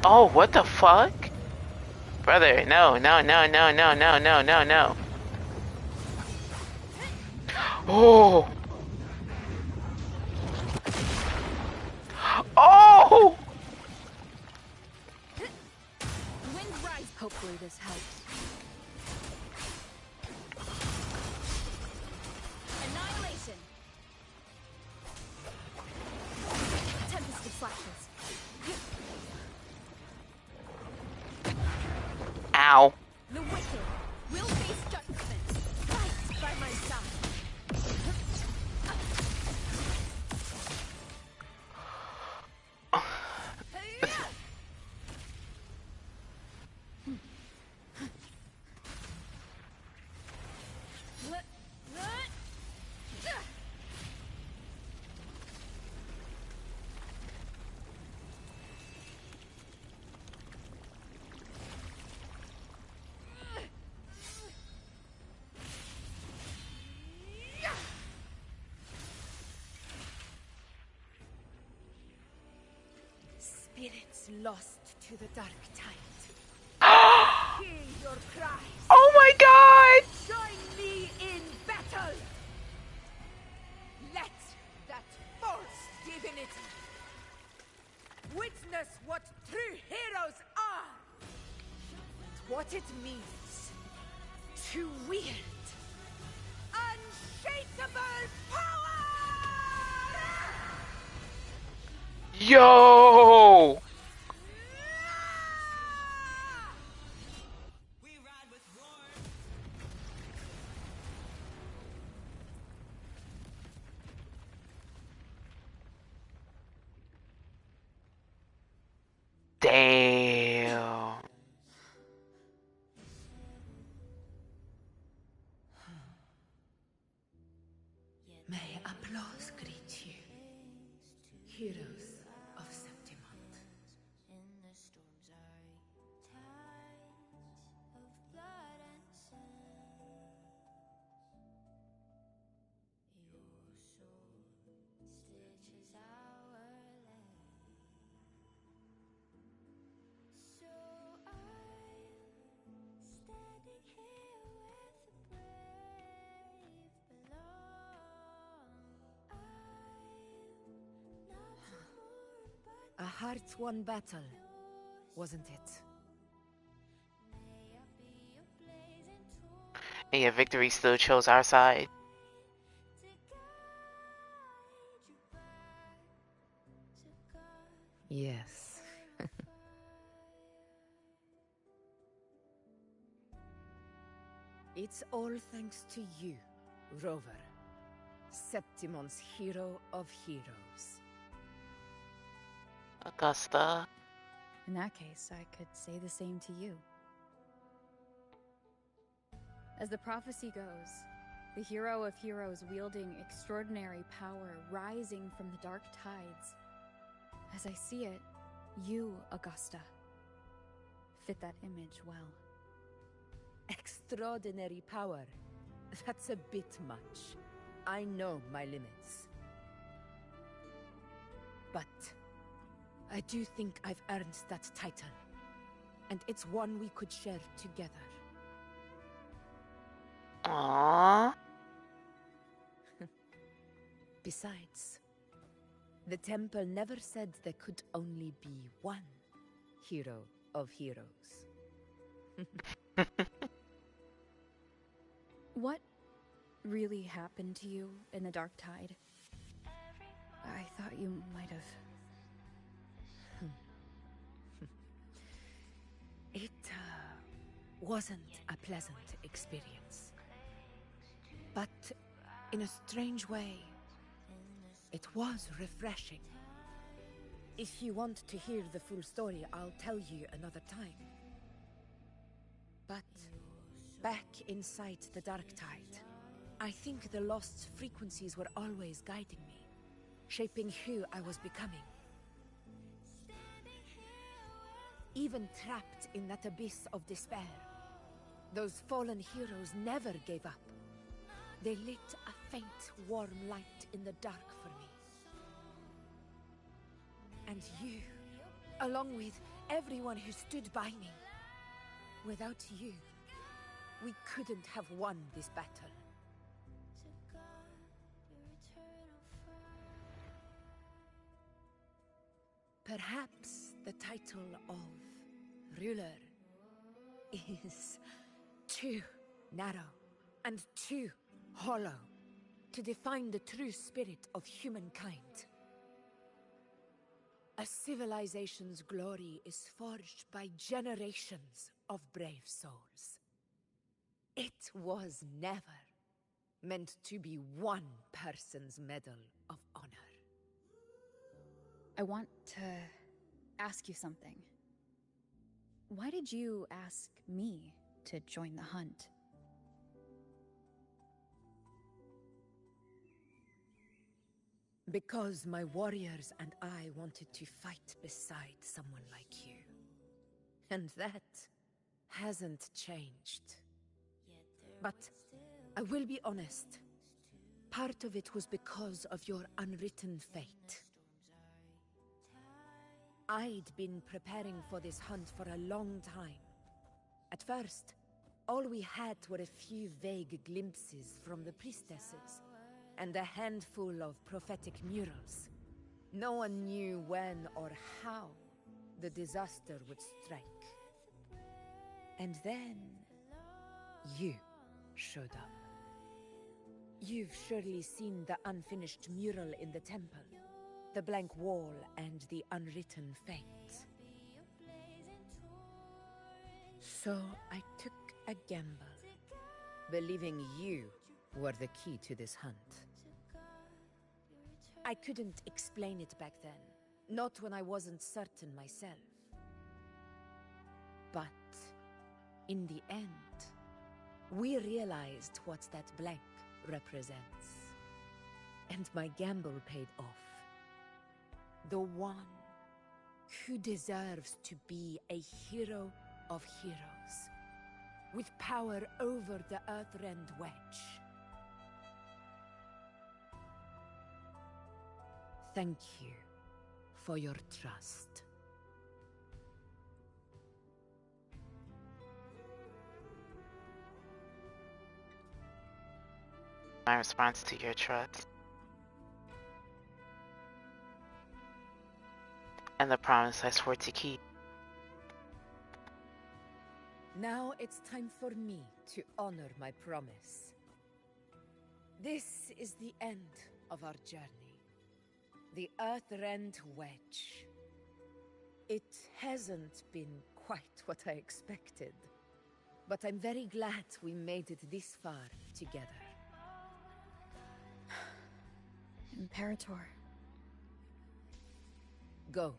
Oh, what the fuck? Brother, no, no, no, no, no, no, no, no, no. Oh! Oh! Wind rise. Hopefully this helps. Annihilation. Tempest of flashes. Ow. The wicked will face judgment. Fight by my side. Spirits lost to the dark tide. Hear your cries. Oh my god! Join me in battle. Let that false divinity witness what true heroes are and what it means to wield unshakable power! Yo! Damn. May applause greet you, heroes of Septimont. A hard-won battle, wasn't it? And yeah, victory still chose our side. Yes. It's all thanks to you, Rover. Septimon's hero of heroes. Augusta. In that case, I could say the same to you. As the prophecy goes, the hero of heroes wielding extraordinary power rising from the dark tides. As I see it, you, Augusta, fit that image well. Extraordinary power. That's a bit much. I know my limits. But I do think I've earned that title. And it's one we could share together. Aww. Besides, the temple never said there could only be one hero of heroes. What really happened to you in the Dark Tide? I thought you might have... It wasn't a pleasant experience. But in a strange way, It was refreshing. If you want to hear the full story, I'll tell you another time. But back inside the Dark Tide, I think the lost frequencies were always guiding me, shaping who I was becoming. Even trapped in that abyss of despair, those fallen heroes never gave up. They lit a faint, warm light in the dark for me. And you, along with everyone who stood by me. Without you, we couldn't have won this battle. Perhaps the title of ruler is too narrow and too hollow to define the true spirit of humankind. A civilization's glory is forged by generations of brave souls. It was never meant to be one person's medal of honor. I want to ask you something. Why did you ask me to join the hunt? Because my warriors and I wanted to fight beside someone like you. And that hasn't changed. But I will be honest. Part of it was because of your unwritten fate. I'd been preparing for this hunt for a long time. At first, all we had were a few vague glimpses from the priestesses, and a handful of prophetic murals. No one knew when or how the disaster would strike. And then, you showed up. You've surely seen the unfinished mural in the temple, the blank wall and the unwritten fate. So I took a gamble, believing you were the key to this hunt. I couldn't explain it back then, not when I wasn't certain myself. But in the end, we realized what that blank represents. And my gamble paid off. The one who deserves to be a hero of heroes, with power over the Earthrend Wedge. Thank you for your trust. My response to your trust. And the promise I swore to keep. Now it's time for me to honor my promise. This is the end of our journey. The Earthrend Wedge. It hasn't been quite what I expected, but I'm very glad we made it this far together. Imperator. Go.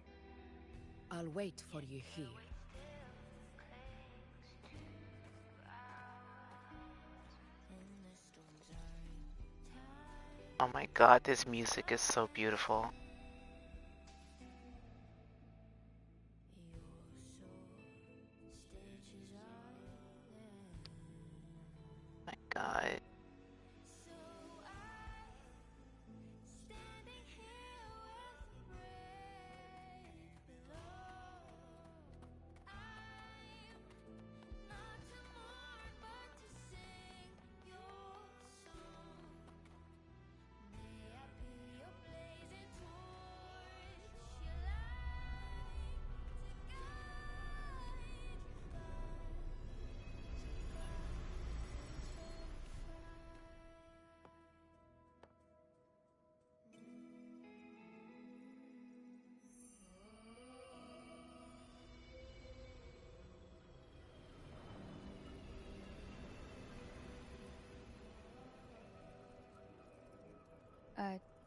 I'll wait for you here. Oh my god, this music is so beautiful. My god.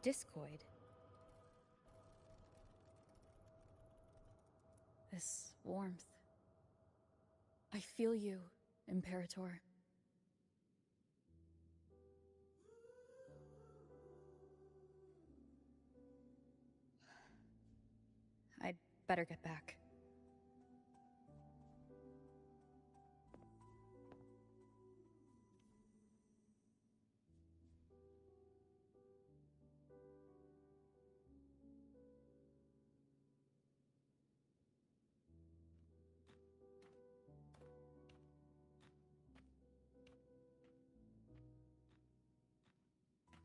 Discoid. This warmth. I feel you, Imperator. I'd better get back.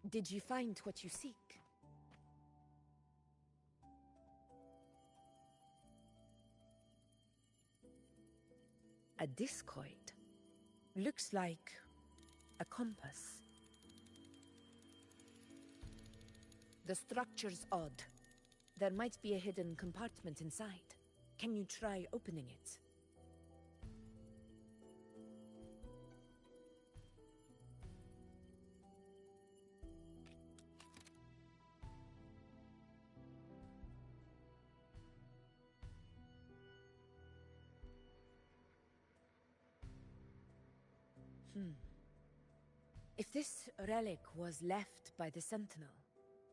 Did you find what you seek? A discoid. Looks like a compass. The structure's odd. There might be a hidden compartment inside. Can you try opening it? If this relic was left by the Sentinel,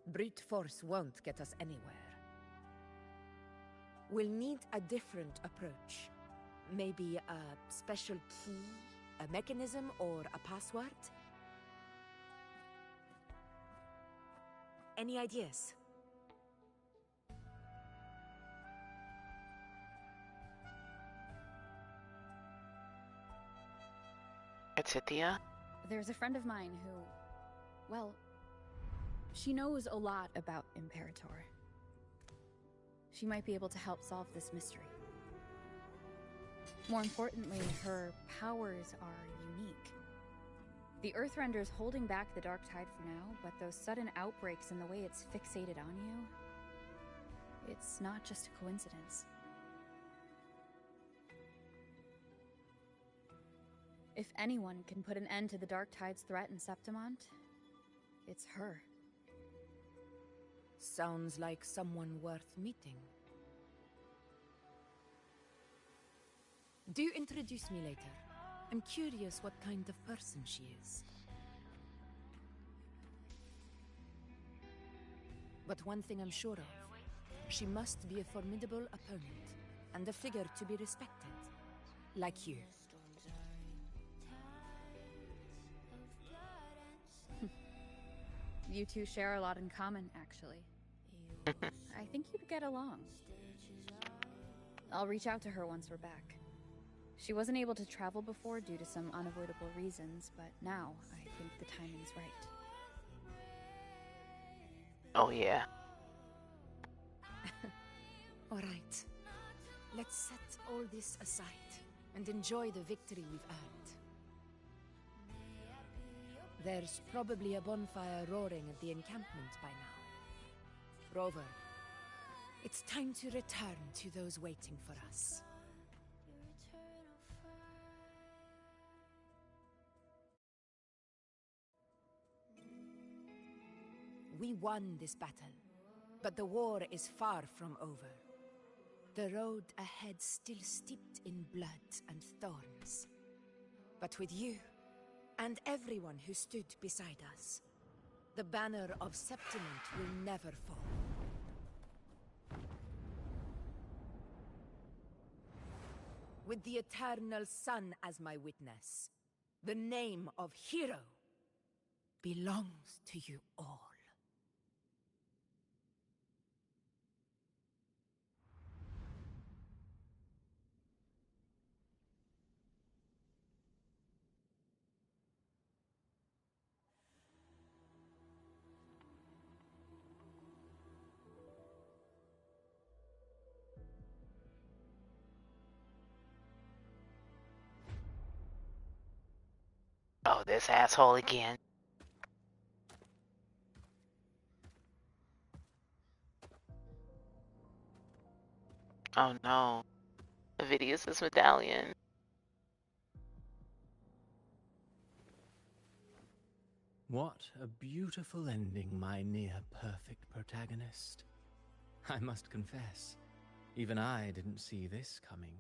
brute force won't get us anywhere. We'll need a different approach. Maybe a special key, a mechanism, or a password? Any ideas? Atithia? There's a friend of mine who, well, she knows a lot about Imperator. She might be able to help solve this mystery. More importantly, her powers are unique. The Earthrender's holding back the Dark Tide for now, but those sudden outbreaks and the way it's fixated on you, it's not just a coincidence. If anyone can put an end to the Dark Tide's threat in Septimont, it's her. Sounds like someone worth meeting. Do introduce me later. I'm curious what kind of person she is. But one thing I'm sure of, she must be a formidable opponent, and a figure to be respected. Like you. You two share a lot in common, actually. I think you'd get along. I'll reach out to her once we're back. She wasn't able to travel before due to some unavoidable reasons, but now I think the timing's right. Oh, yeah. All right. Let's set all this aside and enjoy the victory we've earned. There's probably a bonfire roaring at the encampment by now. Rover, it's time to return to those waiting for us. We won this battle, but the war is far from over. The road ahead still steeped in blood and thorns. But with you, and everyone who stood beside us, the banner of Septimont will never fall. With the eternal sun as my witness, the name of hero belongs to you all. Oh, this asshole again. Oh no. Avidius's medallion. What a beautiful ending, my near-perfect protagonist. I must confess, Even I didn't see this coming.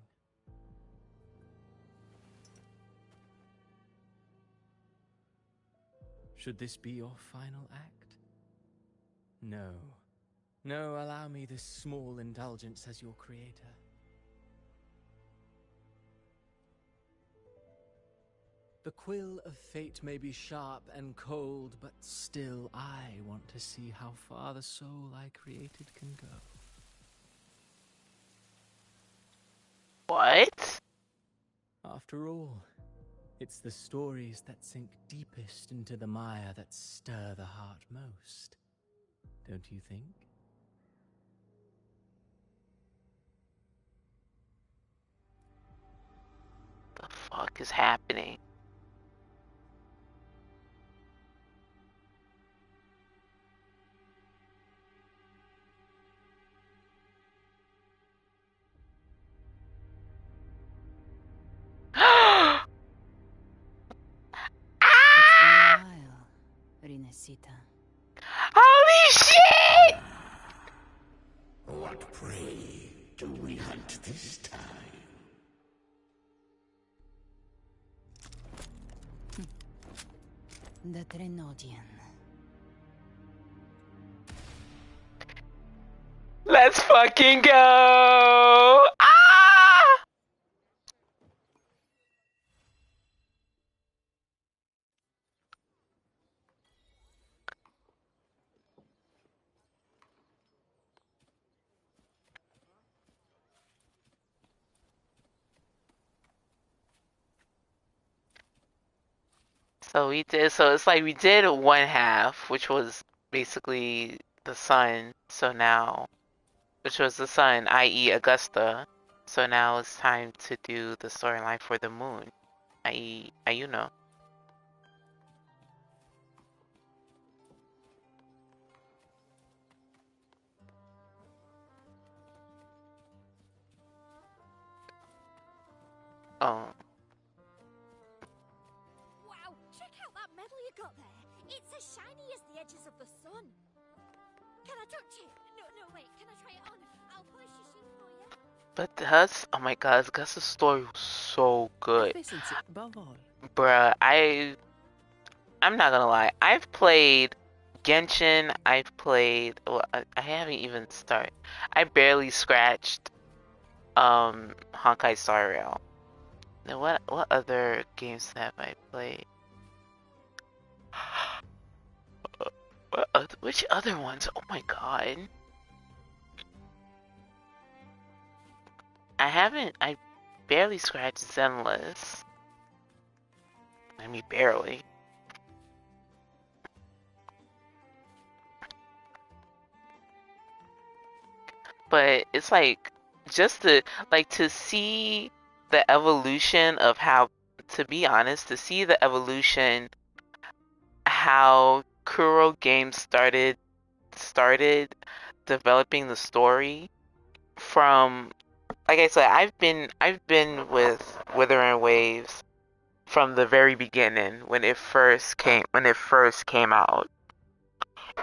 Should this be your final act? No. No, allow me this small indulgence as your creator. The quill of fate may be sharp and cold, but still I want to see how far the soul I created can go. What? After all, it's the stories that sink deepest into the mire that stir the heart most. Don't you think? The fuck is happening? It's been a while, Rinesita. Holy shit! What prey do we hunt this time? The Trenodian. Let's fucking go! Ah! So we did, so it's like we did one half, which was basically the sun. So now, which was the sun, i.e. Augusta. So now it's time to do the storyline for the moon, i.e. Ayuno. Oh. Wow, check out that medal you got there. It's as shiny as the edges of the sun. Can I touch it? No, wait. Can I try it on? I'll polish your shoes for you. But Gus, oh my god, Gus's story was so good. Efficiency above all. Bruh, I'm not gonna lie. I've played Genshin, I've played, well, I haven't even started. I barely scratched Honkai Star Rail. Now what other games have I played? Which other ones? Oh my god. I barely scratched Zenless. I mean, barely. But it's like, just to see the evolution of how, to be honest, to see the evolution, how Kuro Games started developing the story from, like I said, I've been with Wuthering Waves from the very beginning when it first came out,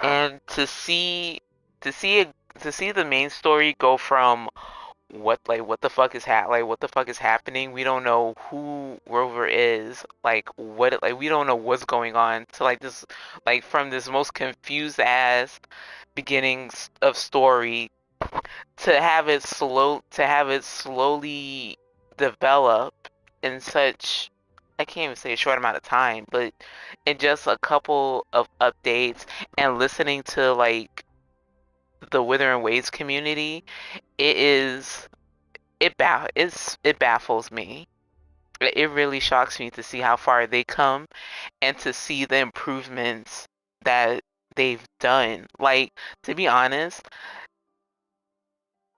and to see the main story go from what the fuck is happening, we don't know who Rover is, we don't know what's going on, to this, from this most confused ass beginnings of story, to have it slowly develop in such, I can't even say a short amount of time, but in just a couple of updates, and listening to the Wuthering Waves community, it baffles me. It really shocks me to see how far they come, and to see the improvements that they've done. To be honest,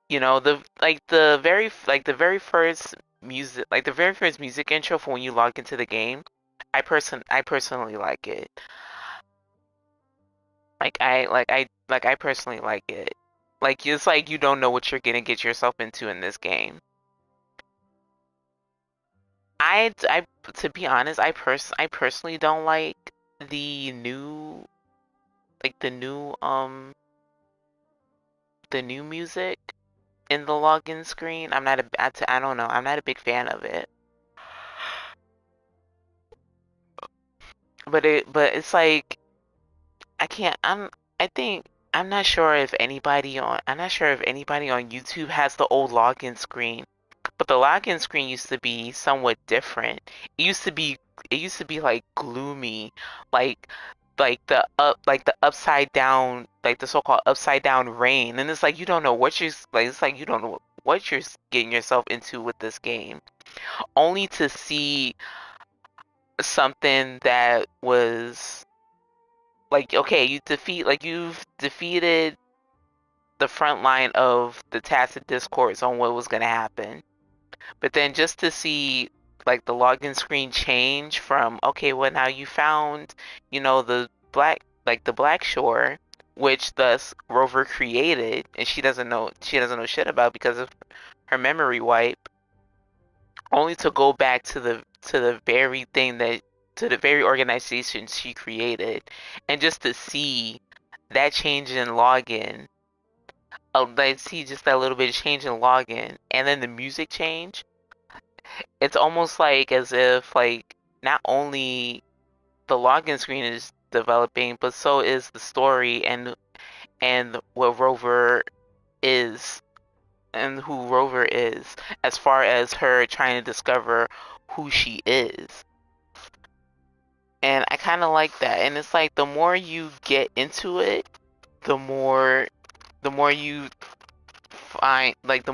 the very first music intro for when you log into the game, I personally like it. I personally like it. It's like you don't know what you're gonna get yourself into in this game. To be honest, I personally don't like the new, the new music in the login screen. I'm not a I don't know. I'm not a big fan of it. But it's like I can't. I think I'm not sure if anybody on YouTube has the old login screen. But the login screen used to be somewhat different. It used to be like gloomy, like the upside down, like the so-called upside down rain. And it's like you don't know what you're like. It's like you don't know what you're getting yourself into with this game, only to see something that was like, okay, you've defeated the front line of the tacit discourse on what was gonna happen. But then just to see like the login screen change from, okay, well now you found, the Black Shore, which thus Rover created, and she doesn't know shit about because of her memory wipe, only to go back to the very thing that to the very organization she created, and just to see that change in login. Like see just that little bit of change in login, and then the music change. It's almost like as if like not only the login screen is developing, but so is the story and what Rover is and who Rover is, as far as her trying to discover who she is. And I kind of like that. And it's like the more you get into it, the more you find like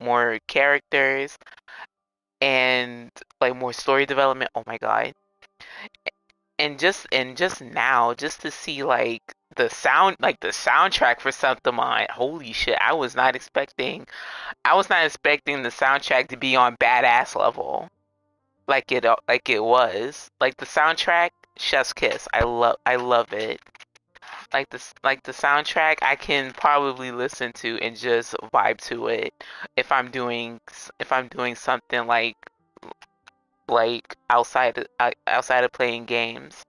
more characters and like more story development. Oh my god. And just now, just to see like the soundtrack for Septimine. Holy shit! I was not expecting the soundtrack to be on badass level, like it was. Like the soundtrack, Chef's Kiss. I love it. Like the soundtrack, I can probably listen to and just vibe to it if I'm doing something like outside of playing games.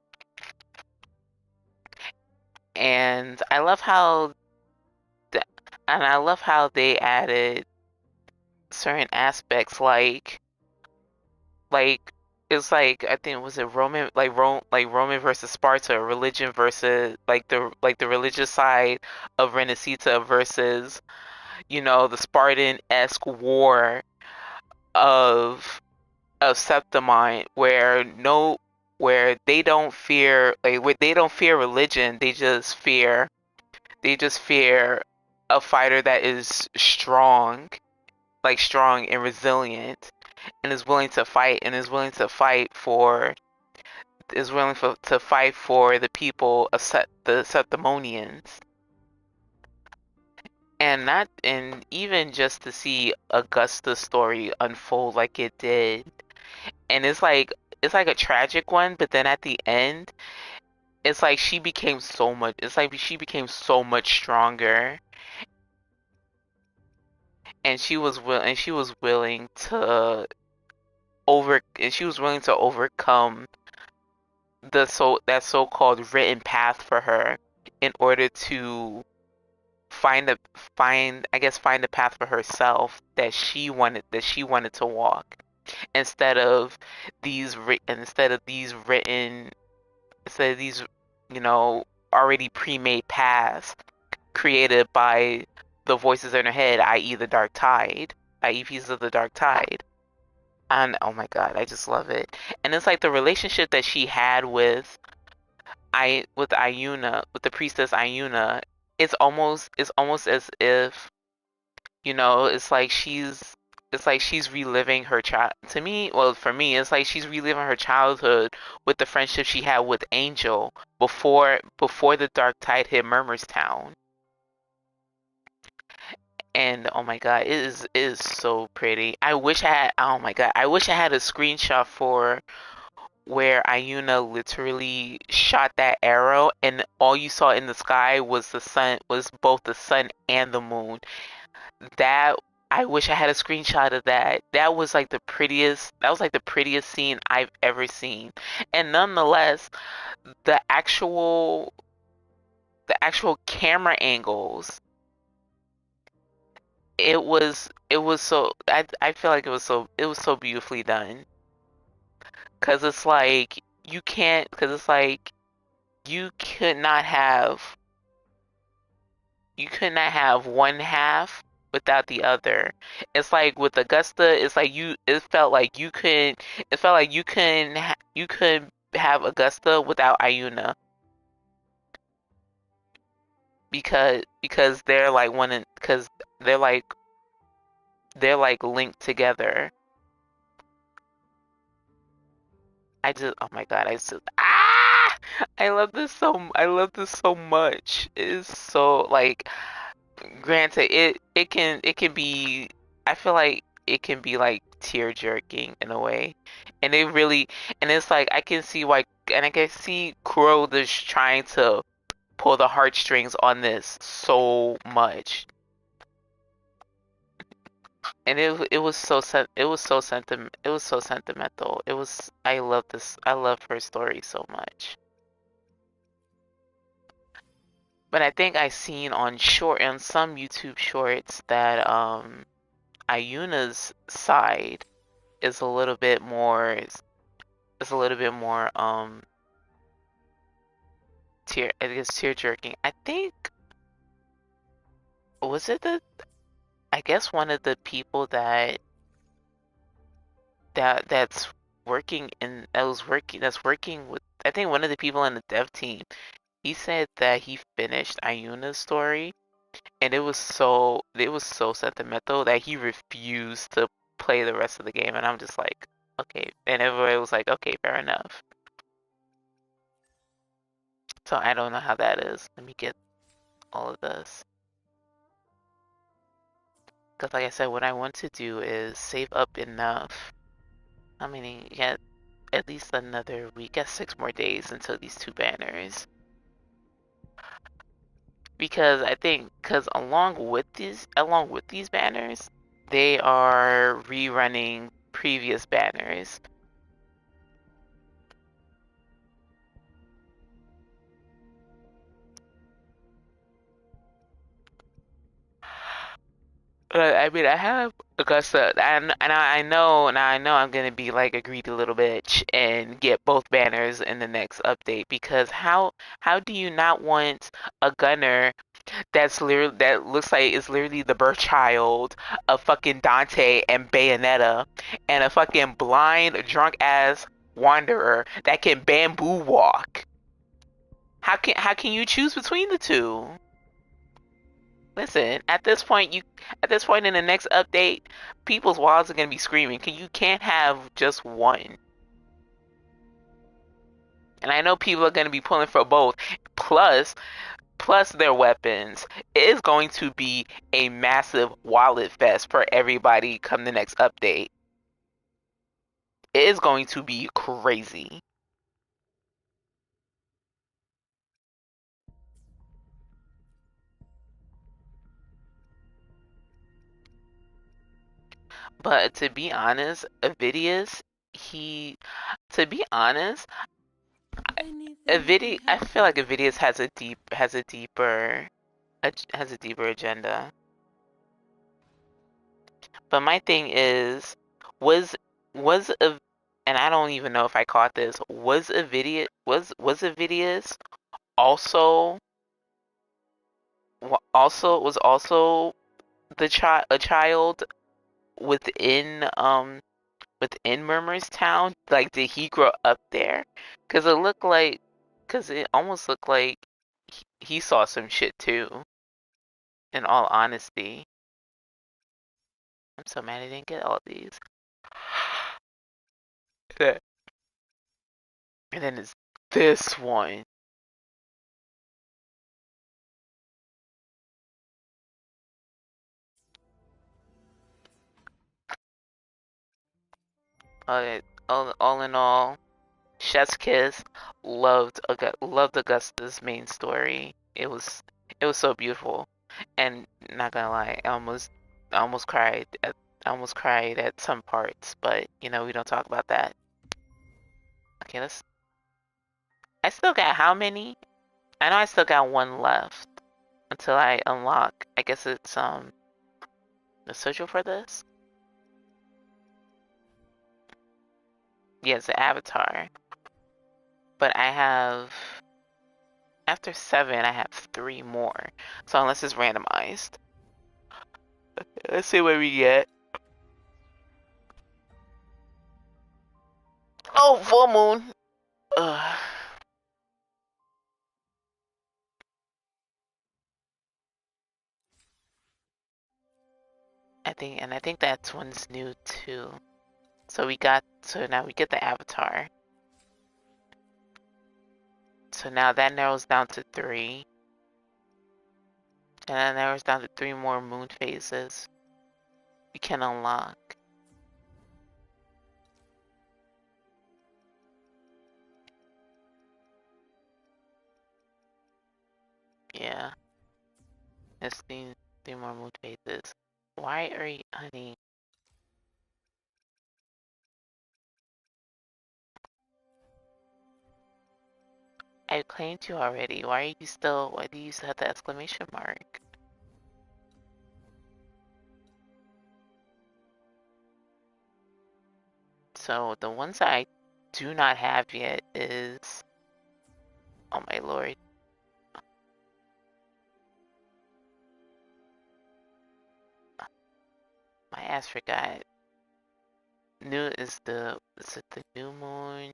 And th- I love how they added certain aspects like it's like I think was it Roman versus Sparta, religion versus like the religious side of Renesita versus the Spartan-esque war of Septimine, where they don't fear religion, they just fear a fighter that is strong and resilient, and is willing to fight for the people of the Septimonians. And even just to see Augusta's story unfold like it did, and it's like a tragic one, but then at the end, she became so much stronger, and she was willing to overcome that so-called written path for her in order to find a find a path for herself that she wanted to walk, instead of these written instead of these already pre-made paths created by the voices in her head, i.e. the Dark Tide, i.e. pieces of the Dark Tide. And oh my god, I just love it. And it's like the relationship that she had with Iuna, with the priestess Iuna, it's almost as if, it's like she's reliving her child. To me, well, for me, it's like she's reliving her childhood with the friendship she had with Angel before the Dark Tide hit Murmur's Town. And oh my god, it is so pretty. Oh my god, I wish I had a screenshot for where Iuna literally shot that arrow and all you saw in the sky was both the sun and the moon. That I wish I had a screenshot of that. That was like the prettiest scene I've ever seen. And nonetheless, the actual camera angles it was so I feel like it was so beautifully done. Cause it's like you can't, cause it's like you could not have one half without the other. It's like with Augusta, it's like it felt like you couldn't have Augusta without Iuna, because they're like because they're like they're like linked together. Oh my god, I love this so much. It's so like, granted, it can be, I feel like it can be like tear jerking in a way, and it really, and it's like I can see Kuro just trying to pull the heartstrings on this so much, and it was so sentimental. I love her story so much. But I think I seen on some YouTube shorts that Ayuna's side is a little bit more tear jerking. I think, was it the I guess one of the people that's that's working with, I think one of the people in the dev team, he said that he finished Ayuna's story, and it was so sentimental that he refused to play the rest of the game, and I'm just like, okay, and everybody was like, okay, fair enough. So I don't know how that is. Let me get all of this, because like I said, what I want to do is save up enough. How many? Yeah, at least another week. Got 6 more days until these 2 banners. Because I think, along with these banners, they are rerunning previous banners. I mean, I have Augusta, and I know I'm gonna be like a greedy little bitch and get both banners in the next update, because how do you not want a gunner that looks like it's literally the birth child of fucking Dante and Bayonetta, and a fucking blind drunk ass wanderer that can bamboo walk? How can you choose between the two? Listen, at this point in the next update, people's walls are gonna be screaming. You can't have just one. And I know people are gonna be pulling for both. Plus their weapons. It is going to be a massive wallet fest for everybody come the next update. It is going to be crazy. But to be honest, Avidius, he to be honest, I feel like Avidius has a deeper agenda. But my thing is, was was a and I don't even know if I caught this. Was Avidius also was also a child within within Murmur's town? Like, did he grow up there? Because it almost looked like he saw some shit too. In all honesty, I'm so mad I didn't get all these. And then it's this one. All in all, Chef's Kiss, loved Augusta's main story. It was so beautiful, and not gonna lie, I almost cried at some parts, but we don't talk about that. Okay, I still got how many? I know I still got one left until I unlock. I guess it's The social for this? Yes, the avatar. But I have, after 7, I have 3 more. So unless it's randomized. Let's see what we get. Oh, full moon. Ugh. I think that one's new too. So now we get the avatar. So now that narrows down to 3. And that narrows down to 3 more moon phases we can unlock. Yeah. It's 3 more moon phases. Why are you, honey? I claimed you already. Why do you still have the exclamation mark? So the ones that I do not have yet is, oh my lord. My ass forgot. New is it the new moon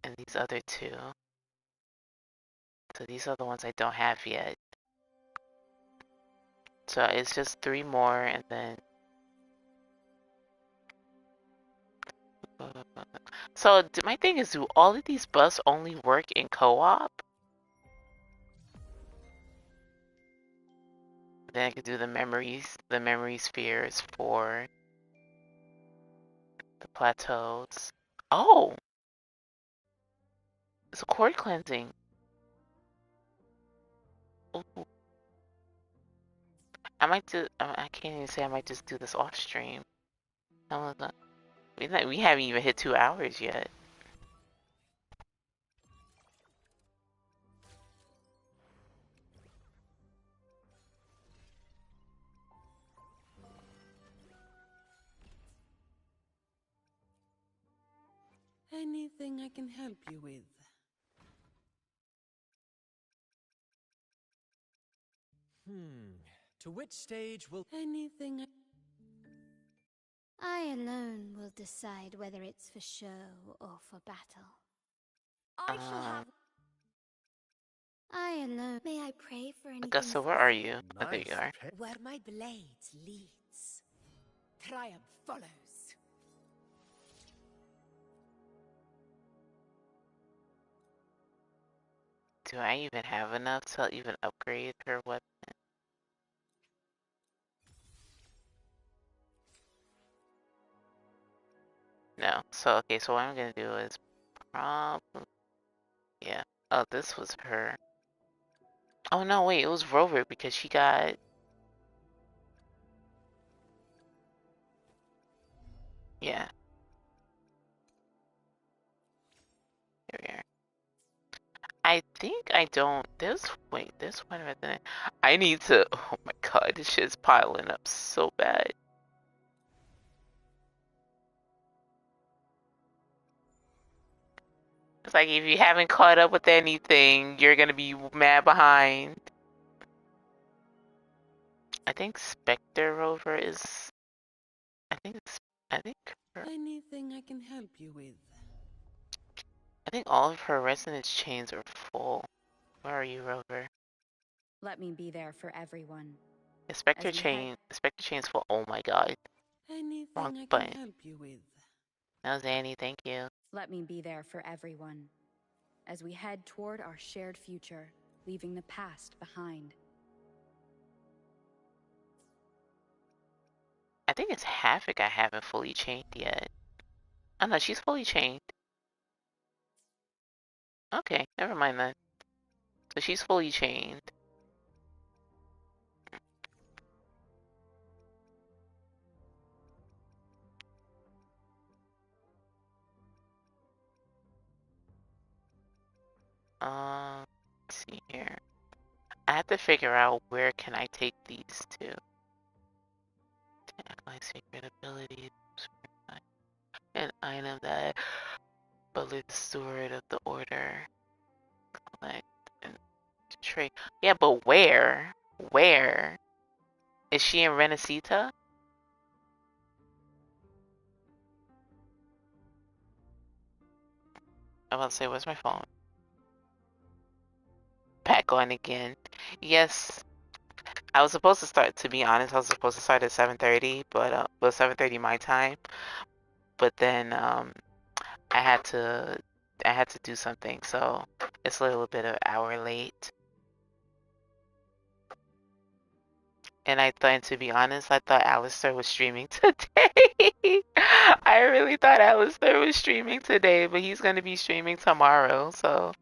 and these other 2. So these are the ones I don't have yet. So it's just 3 more and then so my thing is, do all of these buffs only work in co-op? Then I could do the memory spheres for the plateaus. Oh, it's a cord cleansing. Ooh. I can't even say I might just do this off stream. We haven't even hit 2 hours yet. Anything I can help you with? To which stage will... Anything I alone will decide whether it's for show or for battle. I shall have. I alone. May I pray for anything? Augusta, where are you? Oh, there you are. where my blades leads. Triumph follows. Do I even have enough to even upgrade her weapon? No. So, okay, so what I'm gonna do is probably... Yeah. Oh, this was her. Oh, no, wait, it was Rover because she got... Yeah. Here we are. I think I don't... Wait, this one right there. I need to... Oh my god, this shit's piling up so bad. It's like if you haven't caught up with anything, you're gonna be mad behind. I think Spectre Rover is... I think Anything I can help you with? I think all of her resonance chains are full. Where are you, Rover? Let me be there for everyone. The Spectre chain's full. Oh my god. Anything Wrong I can button. help you with? No, Zanny, thank you. Let me be there for everyone. As we head toward our shared future, leaving the past behind. I think it's Havoc I haven't fully chained yet. Oh no, she's fully chained. Okay, never mind then. So she's fully chained. Let's see here. I have to figure out where can I take these to. My secret ability. An item that Butler, the steward of the order. Collect and trade. Yeah, but where? Where? Is she in Renacita? I'm about to say, where's my phone? Back on again. Yes. I was supposed to start, to be honest, I was supposed to start at 7:30, but 7:30 my time. But then I had to do something, so it's a little bit of an hour late. And to be honest, I thought Alistair was streaming today. I really thought Alistair was streaming today, but he's gonna be streaming tomorrow, so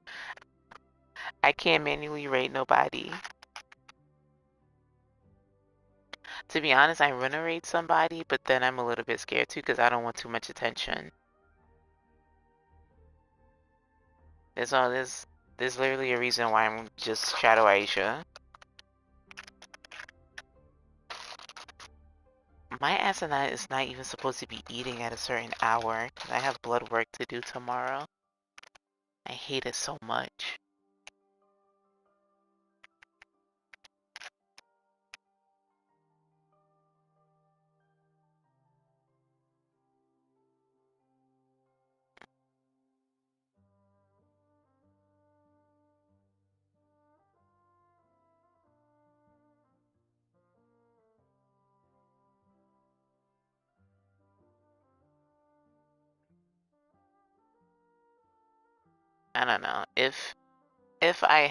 I can't manually rate nobody. To be honest, I wanna rate somebody, but then I'm a little bit scared too because I don't want too much attention. There's literally a reason why I'm just Shadow Aisha. My asinine is not even supposed to be eating at a certain hour because I have blood work to do tomorrow. I hate it so much. I don't know. If I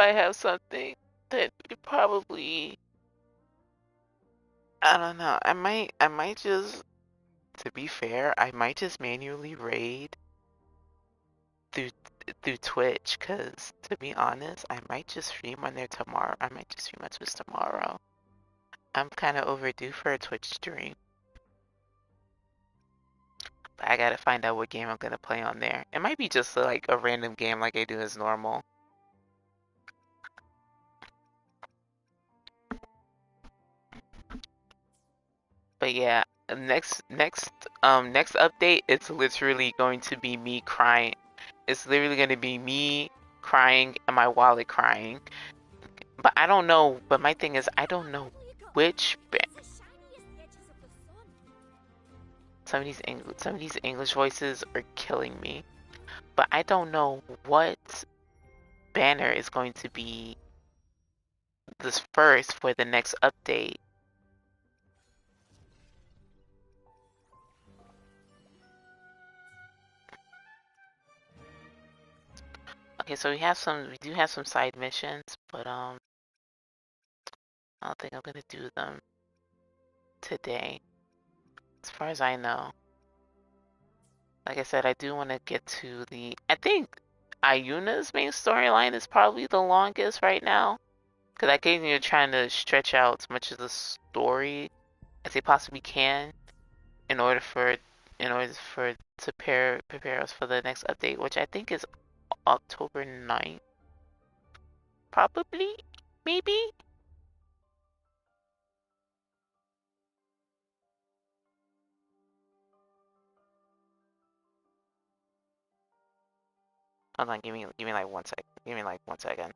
have something that probably, I don't know. I might just, to be fair, I might just manually raid through Twitch, cause to be honest, I might just stream on there tomorrow. I might just stream on Twitch tomorrow. I'm kind of overdue for a Twitch stream. But I gotta find out what game I'm gonna play on there. It might be just like a random game like I do as normal. But yeah, next update, it's literally going to be me crying. It's literally going to be me crying and my wallet crying. But I don't know. But my thing is, I don't know which. Some of these English voices are killing me. But I don't know what banner is going to be this first for the next update. Okay, so we do have some side missions, but I don't think I'm gonna do them today, as far as I know. Like I said, I do want to get to I think Ayuna's main storyline is probably the longest right now, because I think you're trying to stretch out as much of the story as they possibly can in order for to prepare us for the next update, which I think is October 9th. Probably, maybe. Hold on, give me like 1 second. Give me like 1 second.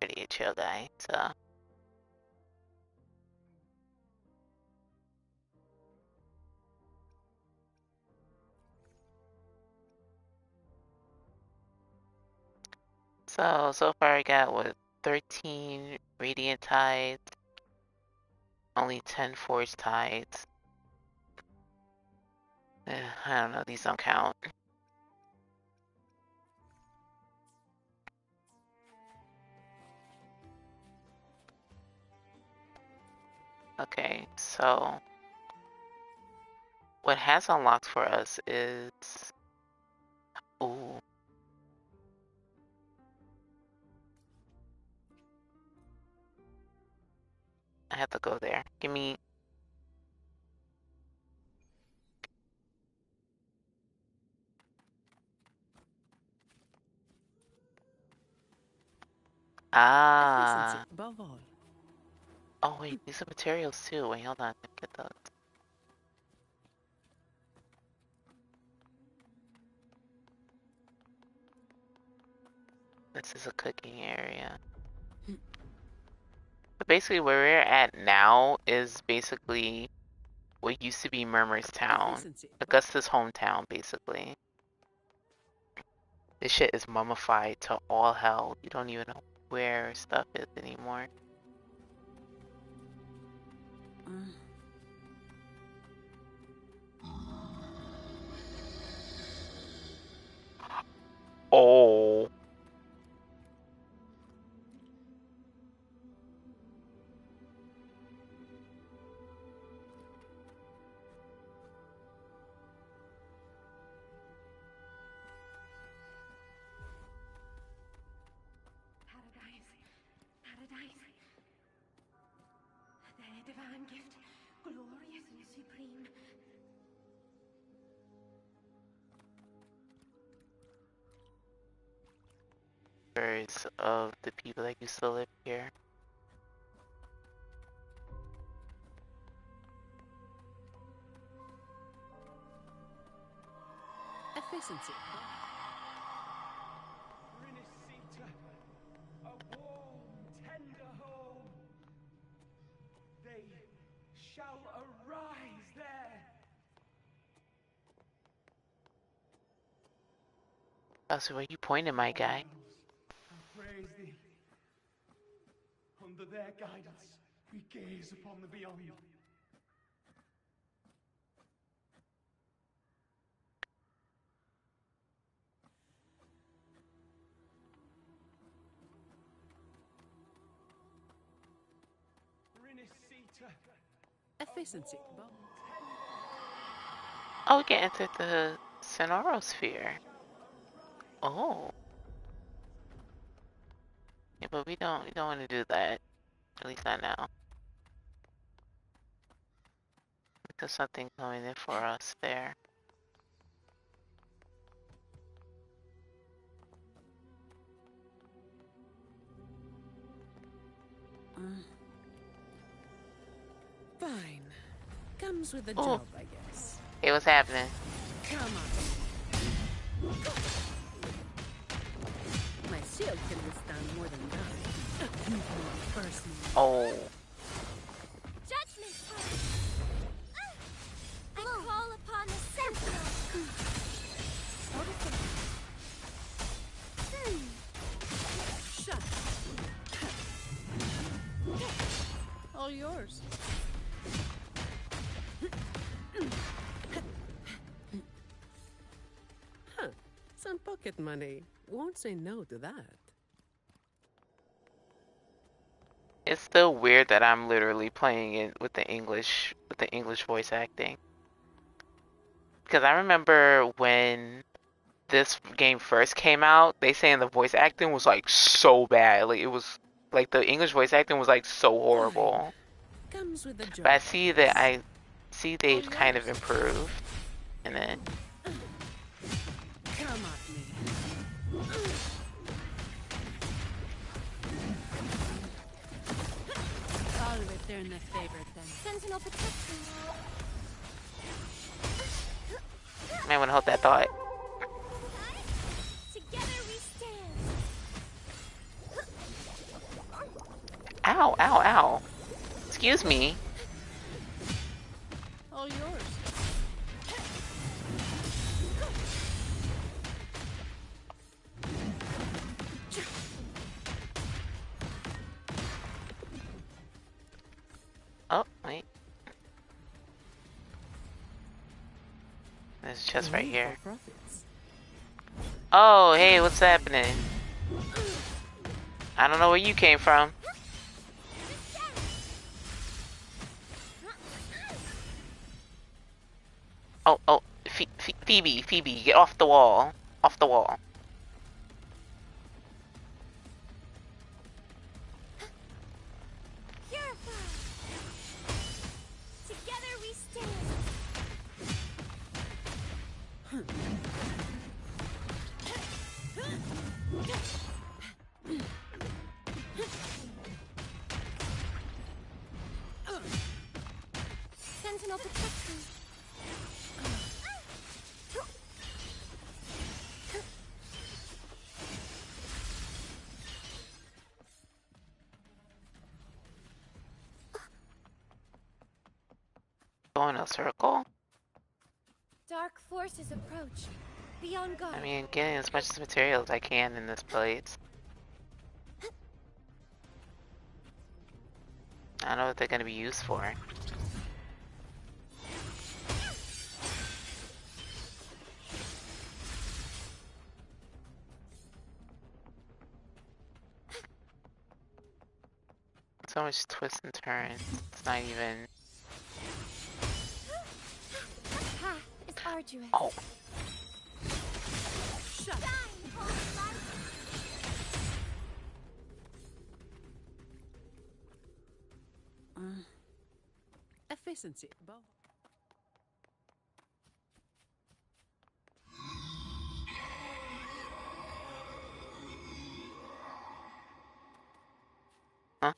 Pretty a chill guy, so. So far I got, what, 13 Radiant Tides, only 10 Forged Tides. I don't know, these don't count. Okay, so what has unlocked for us is... Ooh. I have to go there. Give me... Ah. Above all. Oh wait, these are materials too. Wait, hold on. Let me get those. This is a cooking area. But basically where we're at now is basically what used to be Murmur's town. Augusta's hometown, basically. This shit is mummified to all hell. You don't even know where stuff is anymore. Oh. Paradise. The divine gift, glorious and supreme. Stories of the people that used to live here. Efficiency. A warm, tender home. They shall arise there. That's where you pointed, my guy. Praise thee. Under their guidance, we gaze upon the beyond. Efficiency. Oh, we can enter the Sonorosphere. Oh. Yeah, but we don't want to do that. At least not now. There's something coming in for us there. Fine. Comes with the job, I guess. Hey, what's happening? Come on. My shield can withstand more than that. More personal. Oh. Judgment! I call upon the sentinel. Shut. All yours. Huh. Some pocket money. Won't say no to that. It's still weird that I'm literally playing it with the English voice acting. Because I remember when this game first came out, they saying the voice acting was like so bad. Like it was like the English voice acting was like so horrible. Comes with the job. But I see they've kind of improved. And then come at me. I'll return the favor then. Sentinel protection. might want to hold that thought. Together we stand. Ow, ow, ow. Excuse me. All yours. Oh, wait. There's a chest right here. Oh, hey, what's happening? I don't know where you came from. Oh, Phoebe, get off the wall. Off the wall. Together we stand. Sentinel protection. Go in a circle? Dark forces approach. Be on guard. I mean, getting as much material as I can in this place. I don't know what they're gonna be used for. So much twists and turns. It's not even. Path is arduous. Oh. Efficiency. Bon. Huh?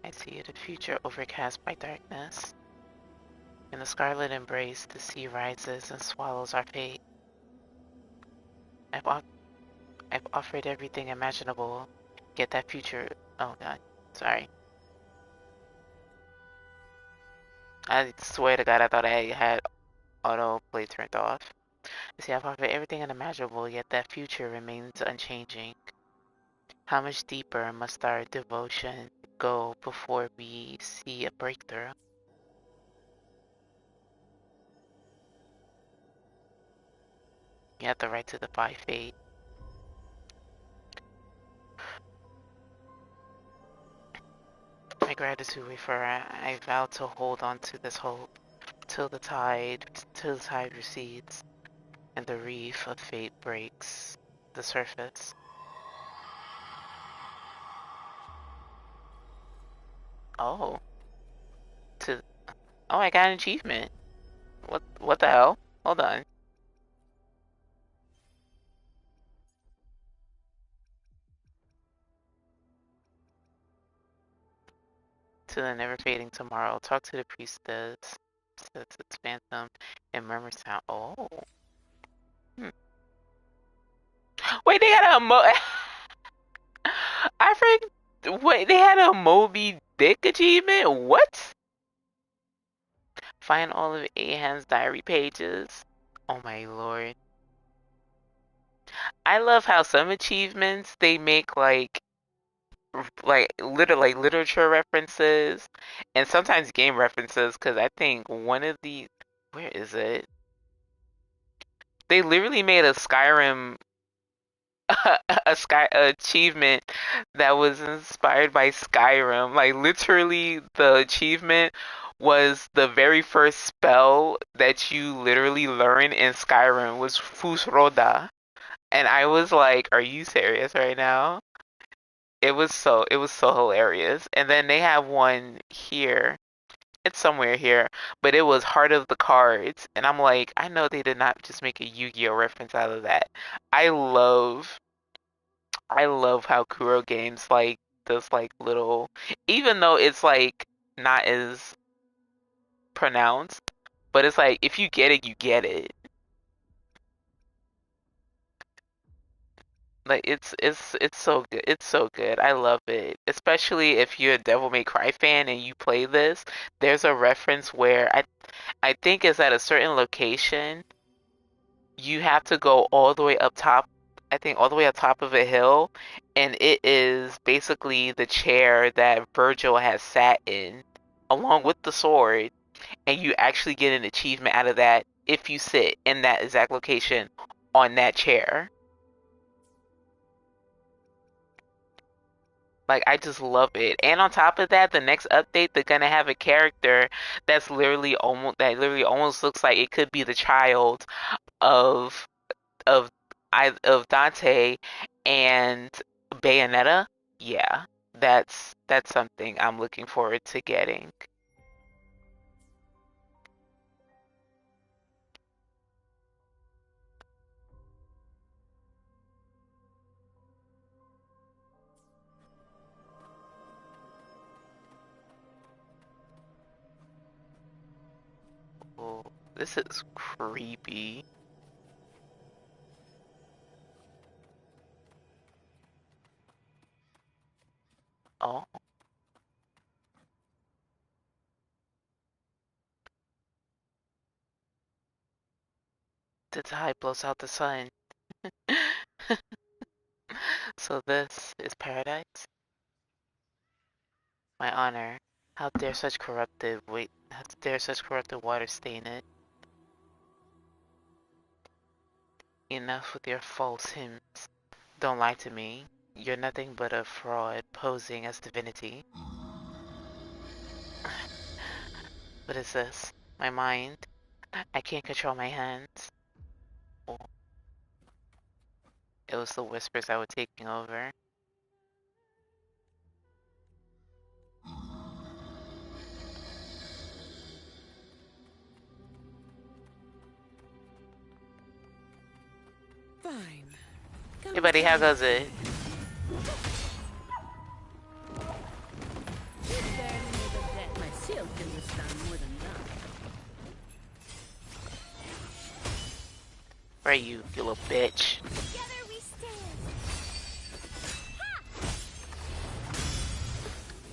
I see the future overcast by darkness. In the scarlet embrace, the sea rises and swallows our fate. I've offered everything imaginable, yet that future. Oh god, sorry. I swear to God, I thought I had autoplay turned off. See, I've offered everything unimaginable, yet that future remains unchanging. How much deeper must our devotion go before we see a breakthrough? You have the right to defy fate. My gratitude for I vow to hold on to this hope till the tide recedes and the reef of fate breaks the surface. Oh, I got an achievement. What the hell? Hold on. To the never fading tomorrow. Talk to the priestess. Sets its phantom and murmurs sound. Oh. Wait, they had a I forget. Wait, they had a Moby Dick achievement? What? Find all of Ahan's diary pages. Oh my lord. I love how some achievements they make like literature references and sometimes game references, because I think one of the where is it? They literally made a Skyrim a sky achievement that was inspired by Skyrim. Like literally the achievement was the very first spell that you literally learn in Skyrim was Fusroda. And I was like, are you serious right now? It was so hilarious. And then they have one here. It's somewhere here, but it was Heart of the Cards. And I'm like, I know they did not just make a Yu-Gi-Oh reference out of that. I love how Kuro Games like does like little, even though it's like not as pronounced, but it's like if you get it, you get it. Like it's so good. It's so good. I love it. Especially if you're a Devil May Cry fan and you play this. There's a reference where I think it's at a certain location. You have to go all the way up top. I think all the way up top of a hill, and it is basically the chair that Virgil has sat in, along with the sword, and you actually get an achievement out of that if you sit in that exact location on that chair. Like, I just love it. And on top of that, the next update, they're gonna have a character that's literally almost looks like it could be the child of of of Dante and Bayonetta. Yeah, that's something I'm looking forward to getting. Oh, this is creepy. Oh. The tide blows out the sun. So this is paradise? My honor. How dare such corrupted water stain it? Enough with your false hymns. Don't lie to me. You're nothing but a fraud posing as divinity. What is this? My mind? I can't control my hands. Oh, it was the whispers that were taking over. Fine. Hey buddy, how goes it? My shield can withstand more than that. Where are you little bitch? Together we stand.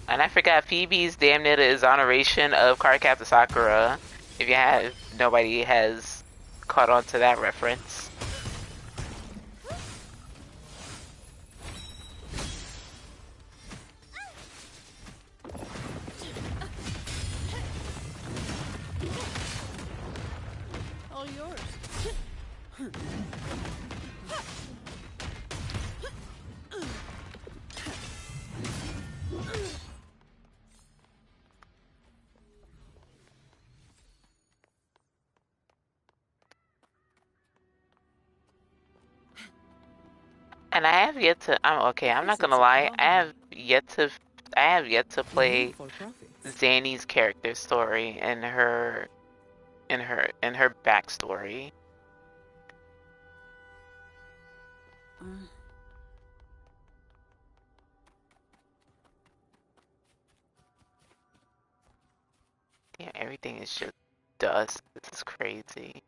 And I forgot Phoebe's damn near exoneration of Cardcaptor Sakura. If nobody has caught on to that reference. All yours. And I have yet to. I'm not gonna lie. I have yet to play Zanny's character story and her backstory. Yeah, everything is just dust. This is crazy.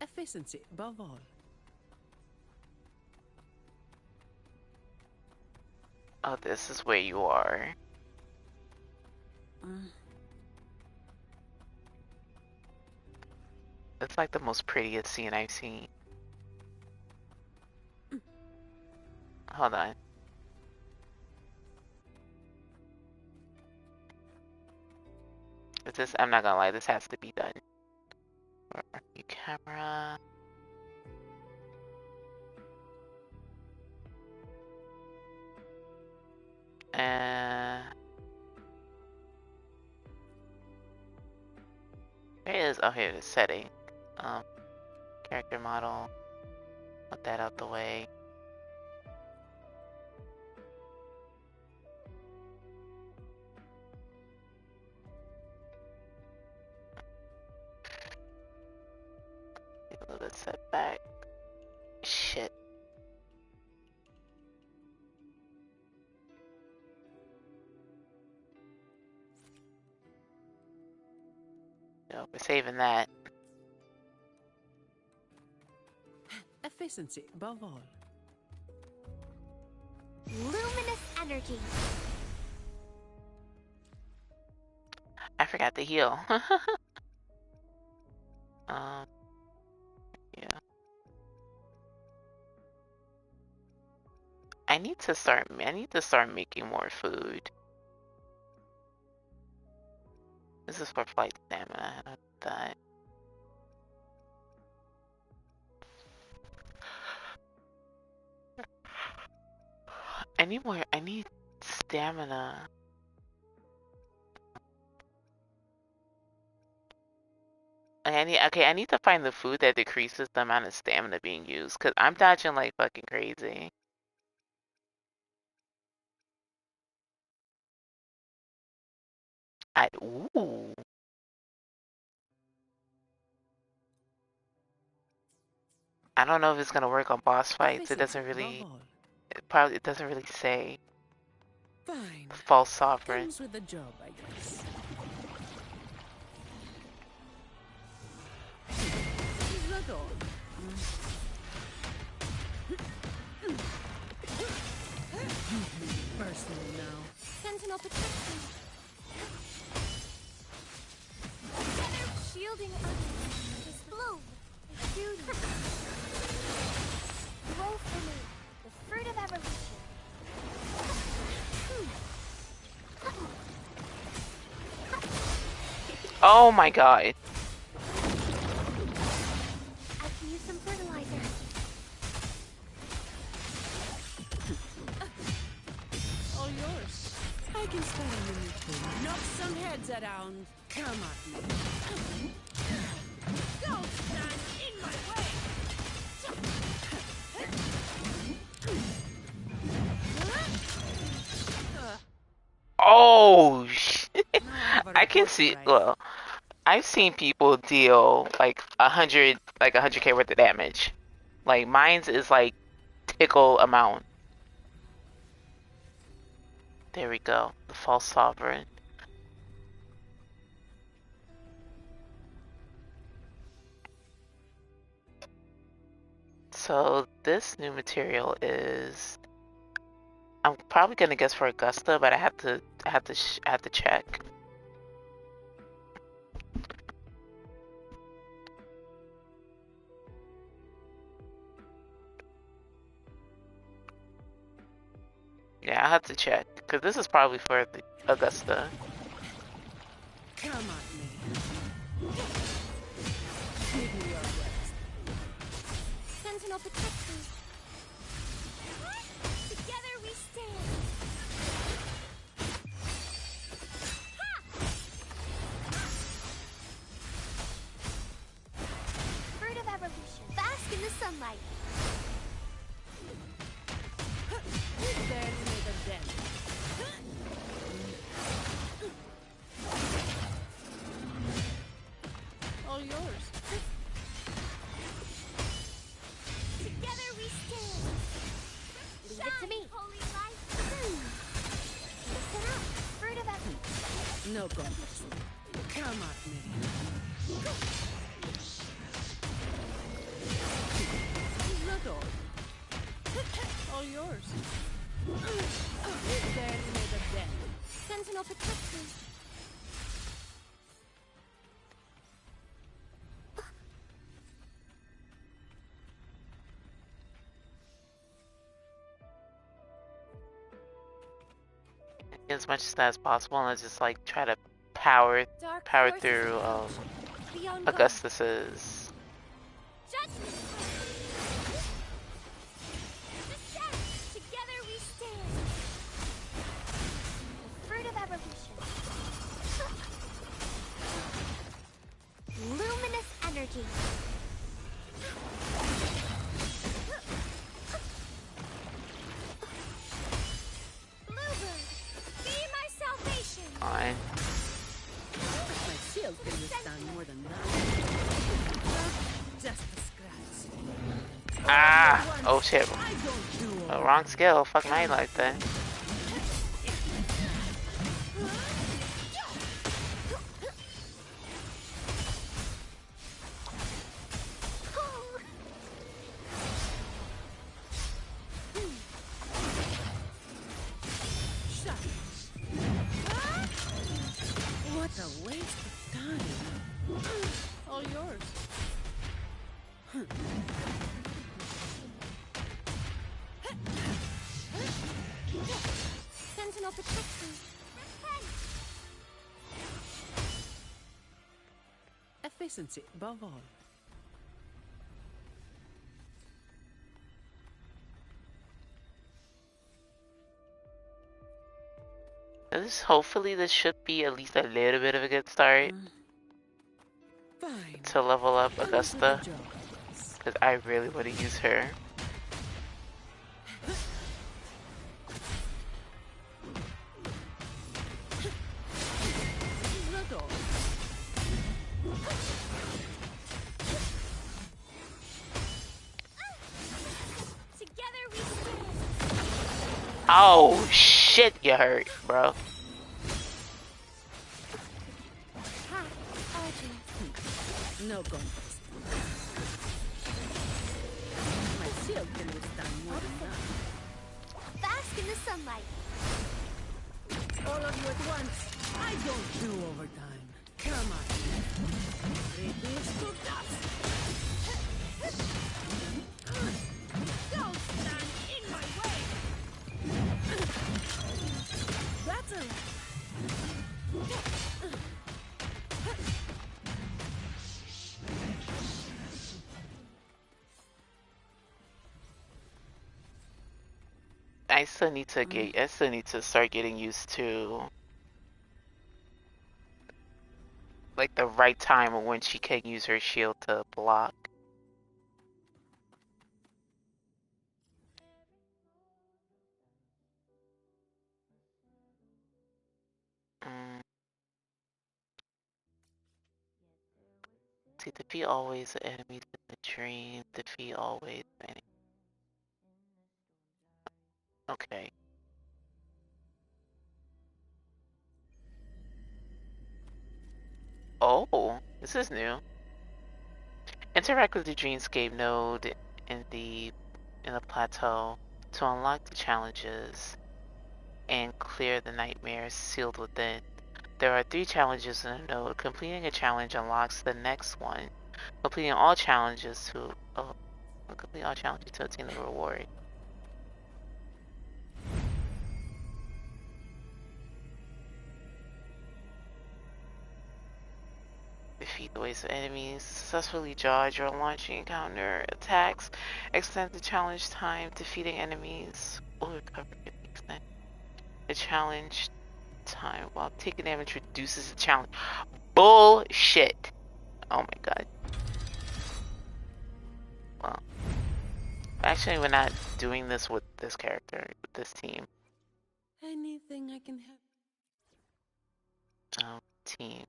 Efficiency above all. Oh, this is where you are. It's like the most prettiest scene I've seen. Hold on. I'm not gonna lie, this has to be done. Where are you, camera? Where is, oh here it is, setting. Character model. Put that out the way. A little bit set back. Shit. No, we're saving that. Efficiency above all. Luminous energy. I forgot to heal. Yeah. I need to start making more food. This is for flight stamina. I don't need that. I need more. I need stamina. I need to find the food that decreases the amount of stamina being used, because I'm dodging like fucking crazy. Ooh. I don't know if it's gonna work on boss fights. It doesn't really. It doesn't really say. Fine. False sovereign. Comes with the job, I guess. Is that all? Personally now. Sentinel protection. Together, shielding others is bloom. Duty. Grow for me. The fruit of evolution. Oh my god. I can use some fertilizer. All yours. I can spare a minute to knock some heads around. Come at me. Don't stand in my way. Oh shit. I can see. Well, I've seen people deal like 100K worth of damage. Like mine's is like tickle amount. There we go. The false sovereign. So this new material is. I'm probably gonna guess for Augusta, but I have to check. Yeah, I have to check because this is probably for the Augusta. Come at me. Give me your best. Sentinel protection. Together we stand. Fruit of evolution. Bask in the sunlight. There made a dent. All yours. Together we stand. Leave it to me. Holy light. Listen up. Fruit of evolution. No goodness. Come at me. Is that all? All yours. There made a dent. Sentinel protection. As much as that as possible, and let's just like try to power through Augustus's. Judgment. Together we stand. The fruit of evolution. Luminous energy. Bluebird, be my salvation. Fine. My shield can withstand more than that. Just a scratch. Ah! Oh shit. Oh, wrong skill. Fuck my like that. What a waste of time. All yours. Sentinel protection. Efficiency above all. Hopefully this should be at least a little bit of a good start Fine. to level up On to the Augusta, job. because I really want to use her. The door. Together we stand. Oh shit, you hurt, bro. Ha, No contest. My shield can withstand more than that. bask in the sunlight. All of you at once. I don't do overtime. Come on. Reduce to dust. Don't stand in my way. That's a I still need to start getting used to like the right time of when she can use her shield to block. See, defeat always the enemies in the dream. Defeat always any. Okay. Oh, this is new. Interact with the Dreamscape node in the plateau to unlock the challenges and clear the nightmares sealed within. There are 3 challenges in the node. Completing a challenge unlocks the next one. Completing all challenges to obtain the reward. Defeat the waves of enemies. Successfully dodge or launching counter attacks. Extend the challenge time. Defeating enemies will recover the challenge time while taking damage reduces the challenge. Bullshit. Oh my god. Well, actually, we're not doing this with this character, with this team. anything I can help. Team.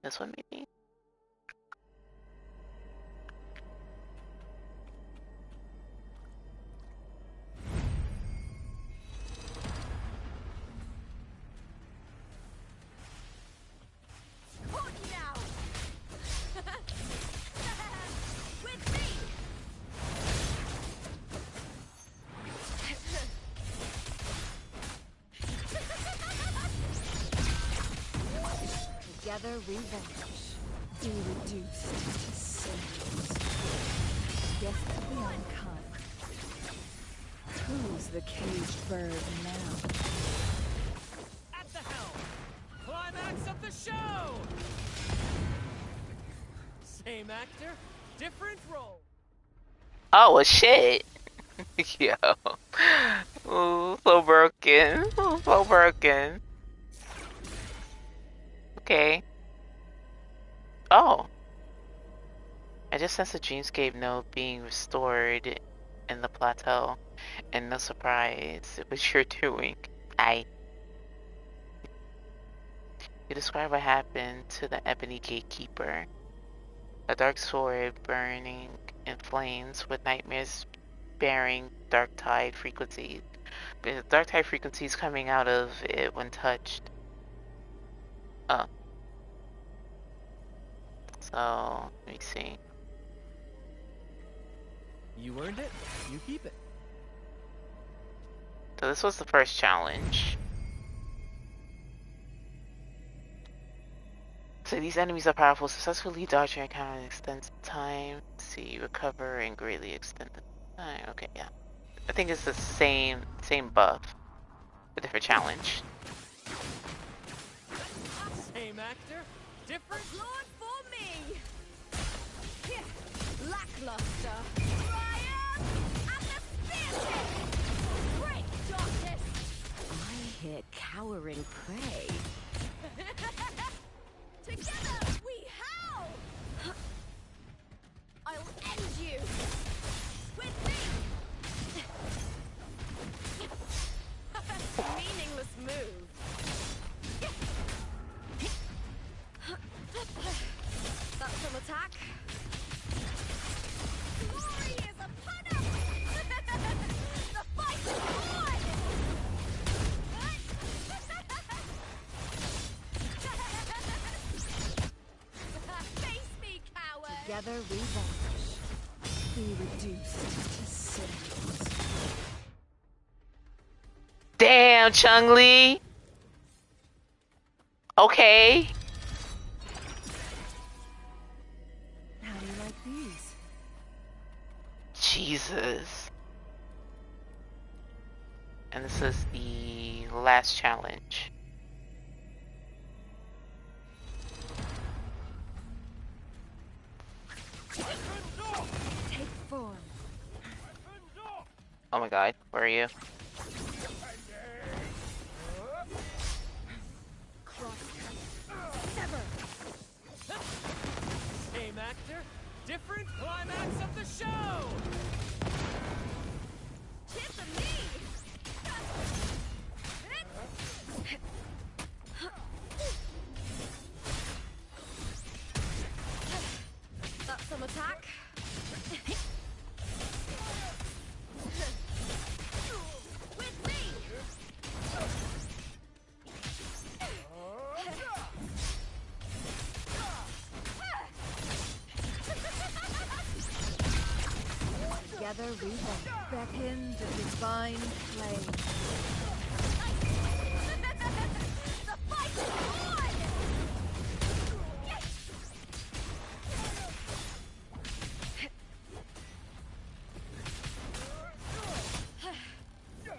This one maybe? now. With me. Together we vanquish. Be reduced to cinders. Guess that we unkind. Who's the caged bird now? At the helm! Climax of the show! Same actor, different role. Oh, well, shit. Yo. Ooh, so broken. Ooh, so broken. Okay. Oh. I just sensed a dreamscape node being restored in the plateau. And no surprise, what you're doing. You describe what happened to the Ebony Gatekeeper. A dark sword burning in flames with nightmares bearing dark tide frequencies. Dark tide frequencies coming out of it when touched. Oh. So, let me see. You earned it, you keep it. So this was the first challenge. So these enemies are powerful. Successfully dodge your encounter extends time. See, recover and greatly extend the time. Okay, yeah. I think it's the same buff. A different challenge. Same actor, different Lord for me. Lackluster. Triumph and the spear tip. Break darkness. I hear cowering prey. Together we howl. I'll end you. With me. Meaningless move. That's some attack. Glory is upon us! The fight is on! Face me, coward! Together we vanquish. Be reduced to cinders. Damn, Chung-Li. Okay. How do you like these? Jesus. And this is the last challenge. Take form. Oh my god, where are you? Same actor, different climax of the show! Tip of me! That's some attack. With me! Together we vanquish. Beckon to divine flame. The fight is on!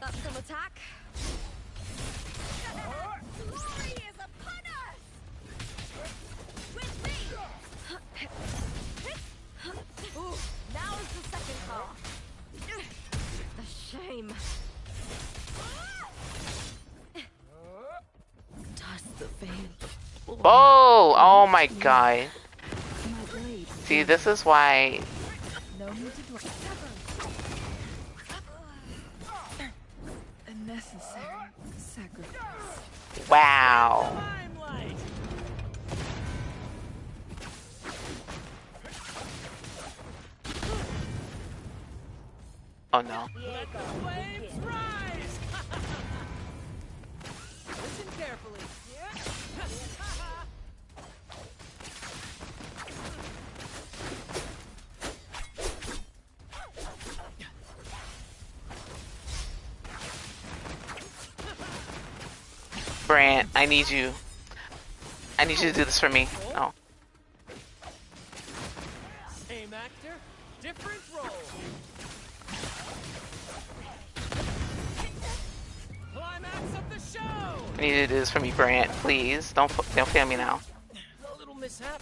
That's some attack. Glory is upon us! With me! Ooh, now is the second half. The shame. Toss the veil. Oh! Oh my god. My blade. See, this is why... No need to dwell. A necessary sacrifice. Wow. Limelight! Oh no. Let the flames rise! Listen carefully. Brant, I need you. I need you to do this for me. Oh. Same actor, different role. Climax of the show! I need you to do this for me, Brant. Please. Don't fail me now. A little mishap.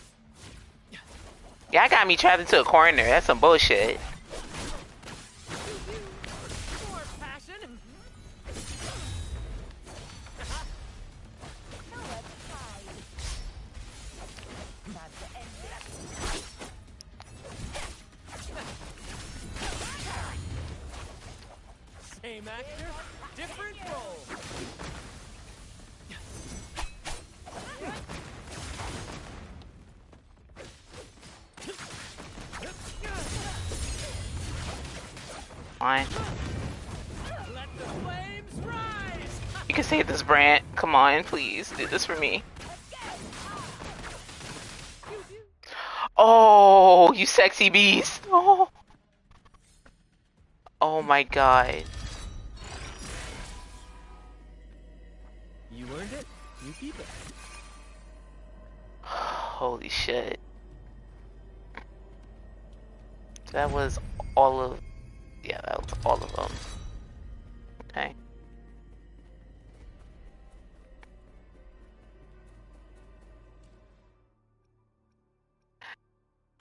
Y'all got me trapped into a corner. That's some bullshit. More passion. Same actor, different role. Fine. Let the flames rise! You can save this, Brant. Come on, please. Do this for me. Oh, you sexy beast. Oh. Oh my god. You earned it. You keep it. Holy shit. That was all of... Yeah, that was all of them. Okay.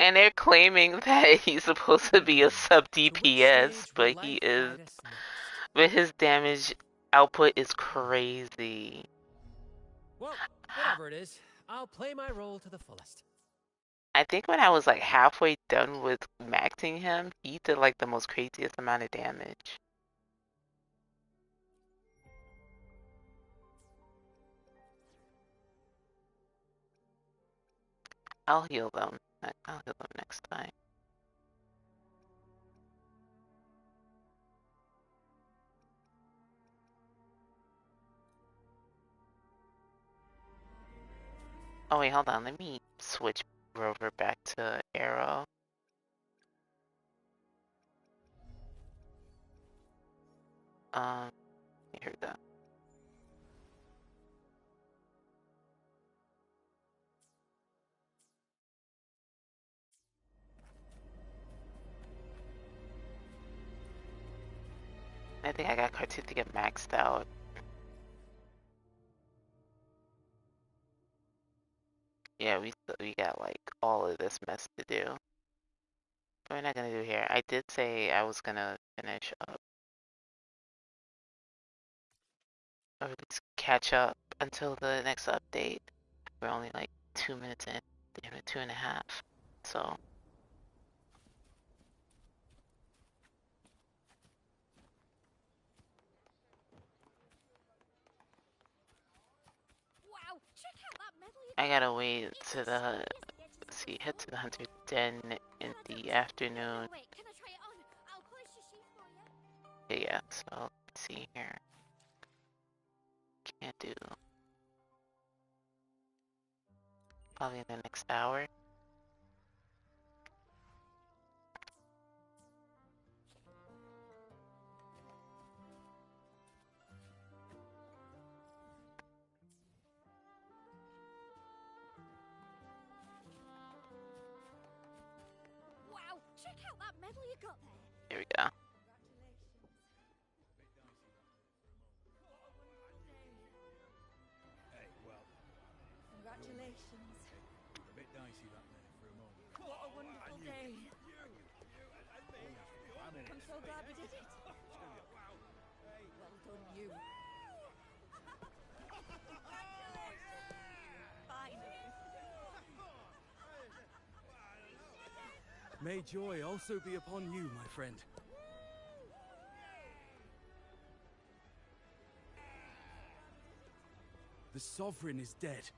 And they're claiming that he's supposed to be a sub DPS, but he is. But his damage output is crazy. Well, whatever it is, I'll play my role to the fullest. I think when I was like halfway done with maxing him, he did like the most craziest amount of damage. I'll heal them. I'll heal them next time. Oh wait, hold on. Let me switch Rover back to Arrow. Here we go. I think I got Cartoon to get maxed out. Yeah, we got like all of this mess to do. What we're not gonna do here. I did say I was gonna finish up, or at least catch up until the next update. We're only like 2 minutes in, 2.5. So. Wow, check out that medal you I got. gotta wait to the, let's see, head to the Hunter's Den in the afternoon. Wait, can I try it on? I'll polish your sheath for you. Yeah, so let's see here. Can't do. Probably in the next hour. Wow, check out that medal you got there. Here we go. Congratulations. A bit dicey that there for a moment. What a wonderful day. I'm so glad we did it. Well done, you. Finally. May joy also be upon you, my friend. The Sovereign is dead.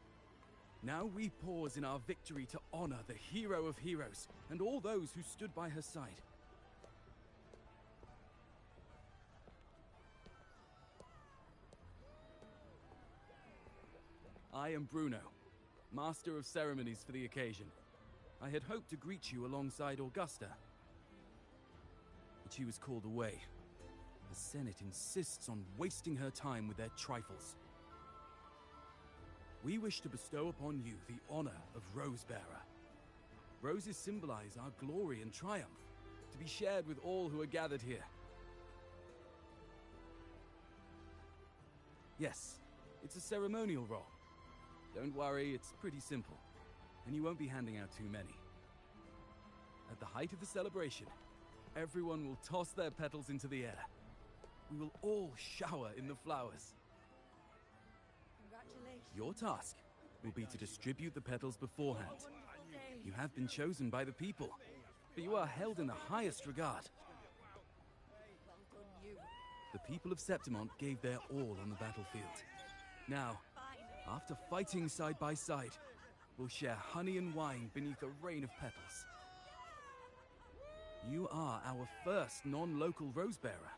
Now we pause in our victory to honor the hero of heroes and all those who stood by her side. I am Bruno, Master of Ceremonies for the occasion. I had hoped to greet you alongside Augusta, but she was called away. The Senate insists on wasting her time with their trifles. We wish to bestow upon you the honor of Rosebearer. Roses symbolize our glory and triumph, to be shared with all who are gathered here. Yes, it's a ceremonial role. Don't worry, it's pretty simple, and you won't be handing out too many. At the height of the celebration, everyone will toss their petals into the air. We will all shower in the flowers. Your task will be to distribute the petals beforehand. You have been chosen by the people, but you are held in the highest regard. The people of Septimont gave their all on the battlefield. Now, after fighting side by side, we'll share honey and wine beneath a rain of petals. You are our first non-local Rosebearer,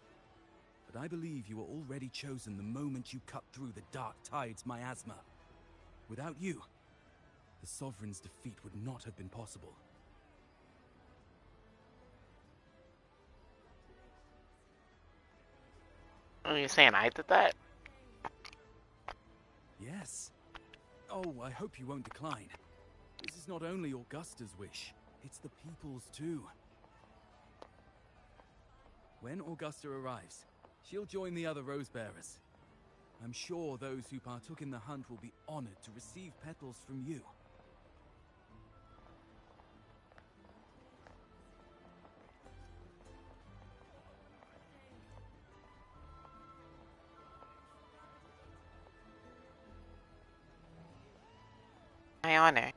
but I believe you were already chosen the moment you cut through the Dark Tide's miasma. Without you, the Sovereign's defeat would not have been possible. Are you saying I did that? Yes. Oh, I hope you won't decline. This is not only Augusta's wish, it's the people's too. When Augusta arrives, she'll join the other Rosebearers. I'm sure those who partook in the hunt will be honored to receive petals from you. my honor.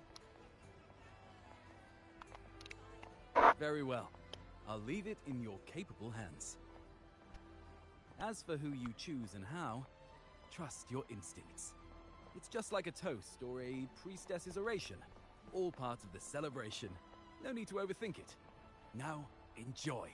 Very well. I'll leave it in your capable hands. As for who you choose and how, trust your instincts. It's just like a toast or a priestess's oration. All part of the celebration. No need to overthink it. Now, enjoy.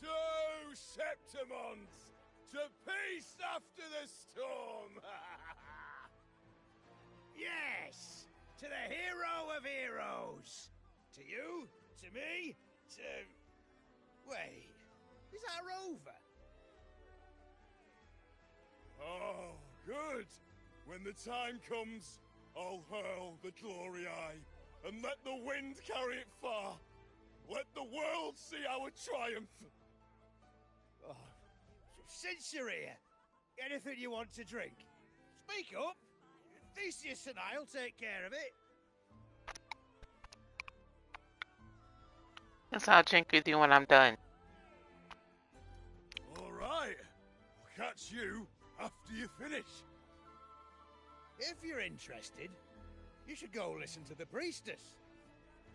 To Septimons! To peace after the storm! Yes! To the hero of heroes! To you, to me, to... Wait, is that a rover? Oh, good! When the time comes, I'll hurl the glory eye, and let the wind carry it far. Let the world see our triumph! Oh, since you're here, anything you want to drink? Speak up! Theseus and I'll take care of it. Yes, I'll drink with you when I'm done. All right, I'll catch you after you finish. If you're interested, you should go listen to the priestess.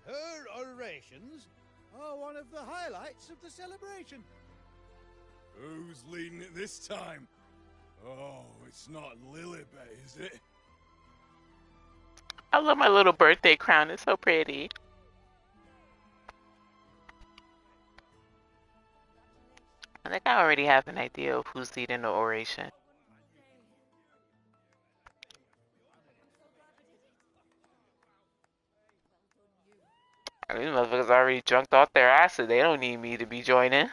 Her orations are one of the highlights of the celebration. Who's leading it this time? Oh, it's not Lilibet, is it? I love my little birthday crown. It's so pretty. I think I already have an idea of who's leading the oration. These motherfuckers already drunked off their acid. They don't need me to be joining.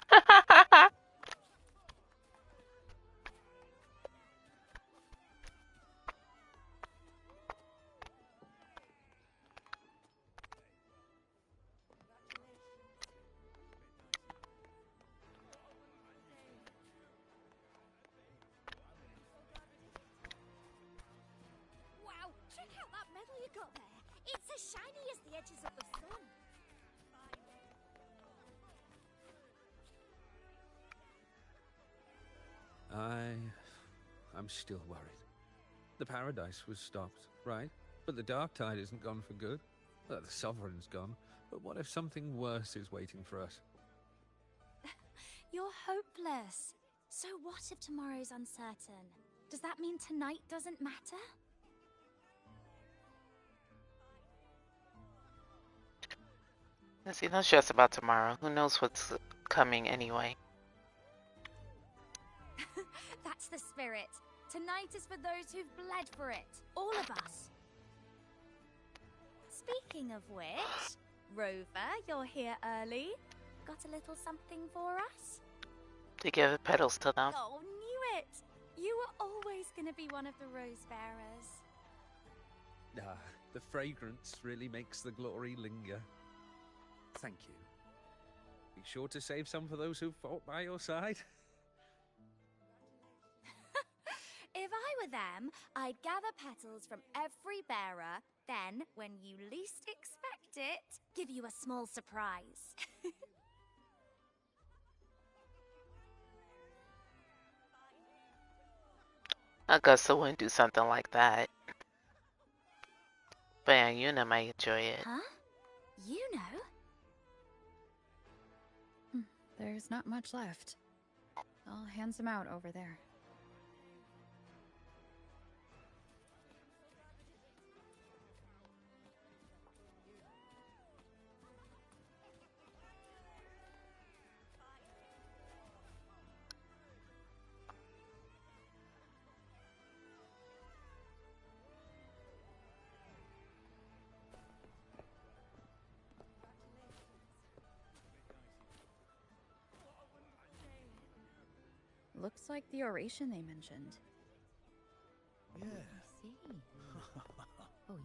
Wow, check out that medal you got there. It's as shiny as the edges of the sun. I'm still worried. The paradise was stopped, right? But the dark tide isn't gone for good. The sovereign's gone. But what if something worse is waiting for us? You're hopeless. So what if tomorrow's uncertain? Does that mean tonight doesn't matter? See, don't stress about tomorrow. Who knows what's coming anyway? That's the spirit. Tonight is for those who've bled for it. All of us. Speaking of which, Rover, you're here early. Got a little something for us? To give the petals to them. Oh, knew it! You were always going to be one of the rose bearers. The fragrance really makes the glory linger. Thank you. Be sure to save some for those who fought by your side. If I were them, I'd gather petals from every bearer, then, when you least expect it, give you a small surprise. Augusta wouldn't do something like that. But yeah, Yuna might enjoy it. Huh? You know? There's not much left. I'll hand some out over there. Looks like the oration they mentioned. Yeah. I see. Oh,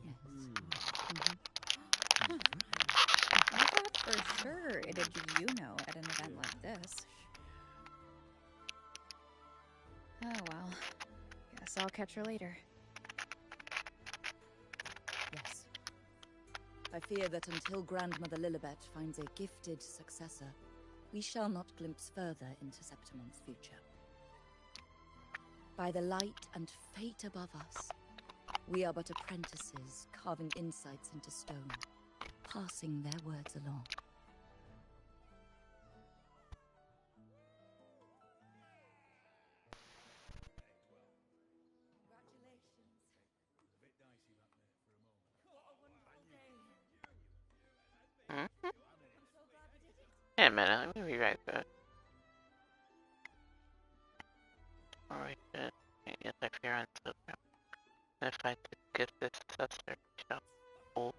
yes. For sure, it'd be Yuno at an event like this. Oh well. Guess I'll catch her later. Yes. I fear that until Grandmother Lilibet finds a gifted successor, we shall not glimpse further into Septimon's future. By the light and fate above us, we are but apprentices carving insights into stone, passing their words along. Wait a minute, let me be right back. Alright, good. Interference of if I could get this successor, oh.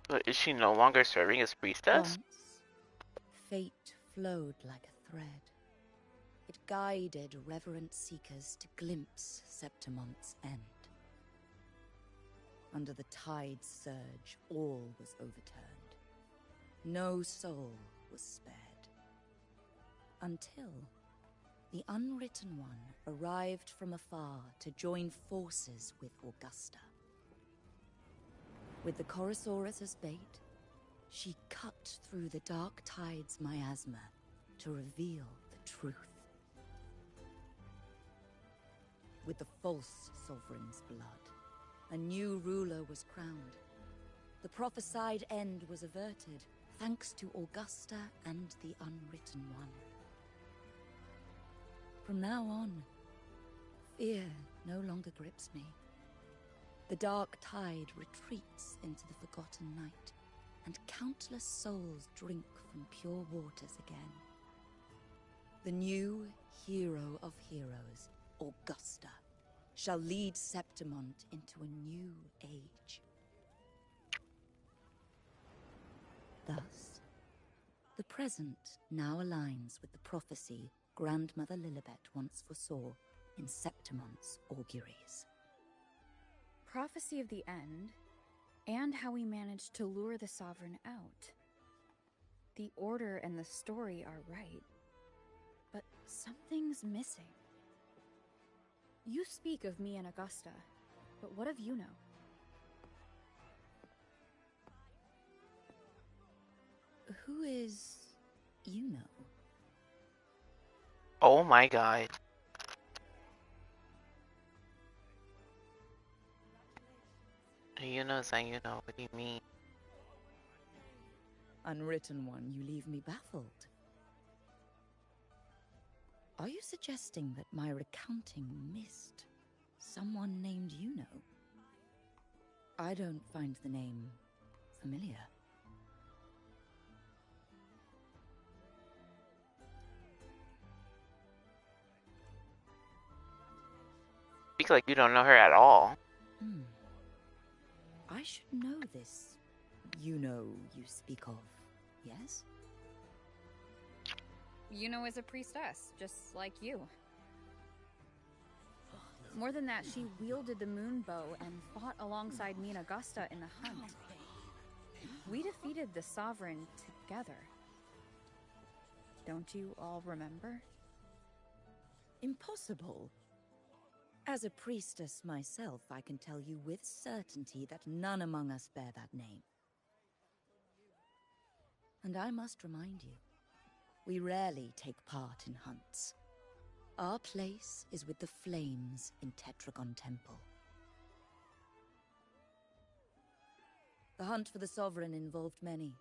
But is she no longer serving as priestess? Once, fate flowed like a thread. It guided reverent seekers to glimpse Septimon's end. Under the tide's surge, all was overturned. No soul was spared. Until the Unwritten One arrived from afar to join forces with Augusta. With the Chorosaurus as bait, she cut through the dark tide's miasma to reveal the truth. With the false sovereign's blood, a new ruler was crowned. The prophesied end was averted, thanks to Augusta and the Unwritten One. From now on, fear no longer grips me. The dark tide retreats into the forgotten night, and countless souls drink from pure waters again. The new hero of heroes, Augusta, shall lead Septimont into a new age. Thus, the present now aligns with the prophecy Grandmother Lilibet once foresaw in Septimont's auguries. Prophecy of the end, and how we managed to lure the Sovereign out. The order and the story are right, but something's missing. You speak of me and Augusta, but what of Yuno? Who is Yuno? Oh my god. Yuno's and Yuno, what do you mean? Unwritten One, you leave me baffled. Are you suggesting that my recounting missed someone named Yuno? I don't find the name familiar. Speak like you don't know her at all. I should know this Yuno you speak of, yes? Yuno is a priestess, just like you. More than that, she wielded the moon bow and fought alongside me and Augusta in the hunt. We defeated the Sovereign together. Don't you all remember? Impossible. As a priestess myself, I can tell you with certainty that none among us bear that name. And I must remind you, we rarely take part in hunts. Our place is with the flames in Tetragon Temple. The hunt for the Sovereign involved many.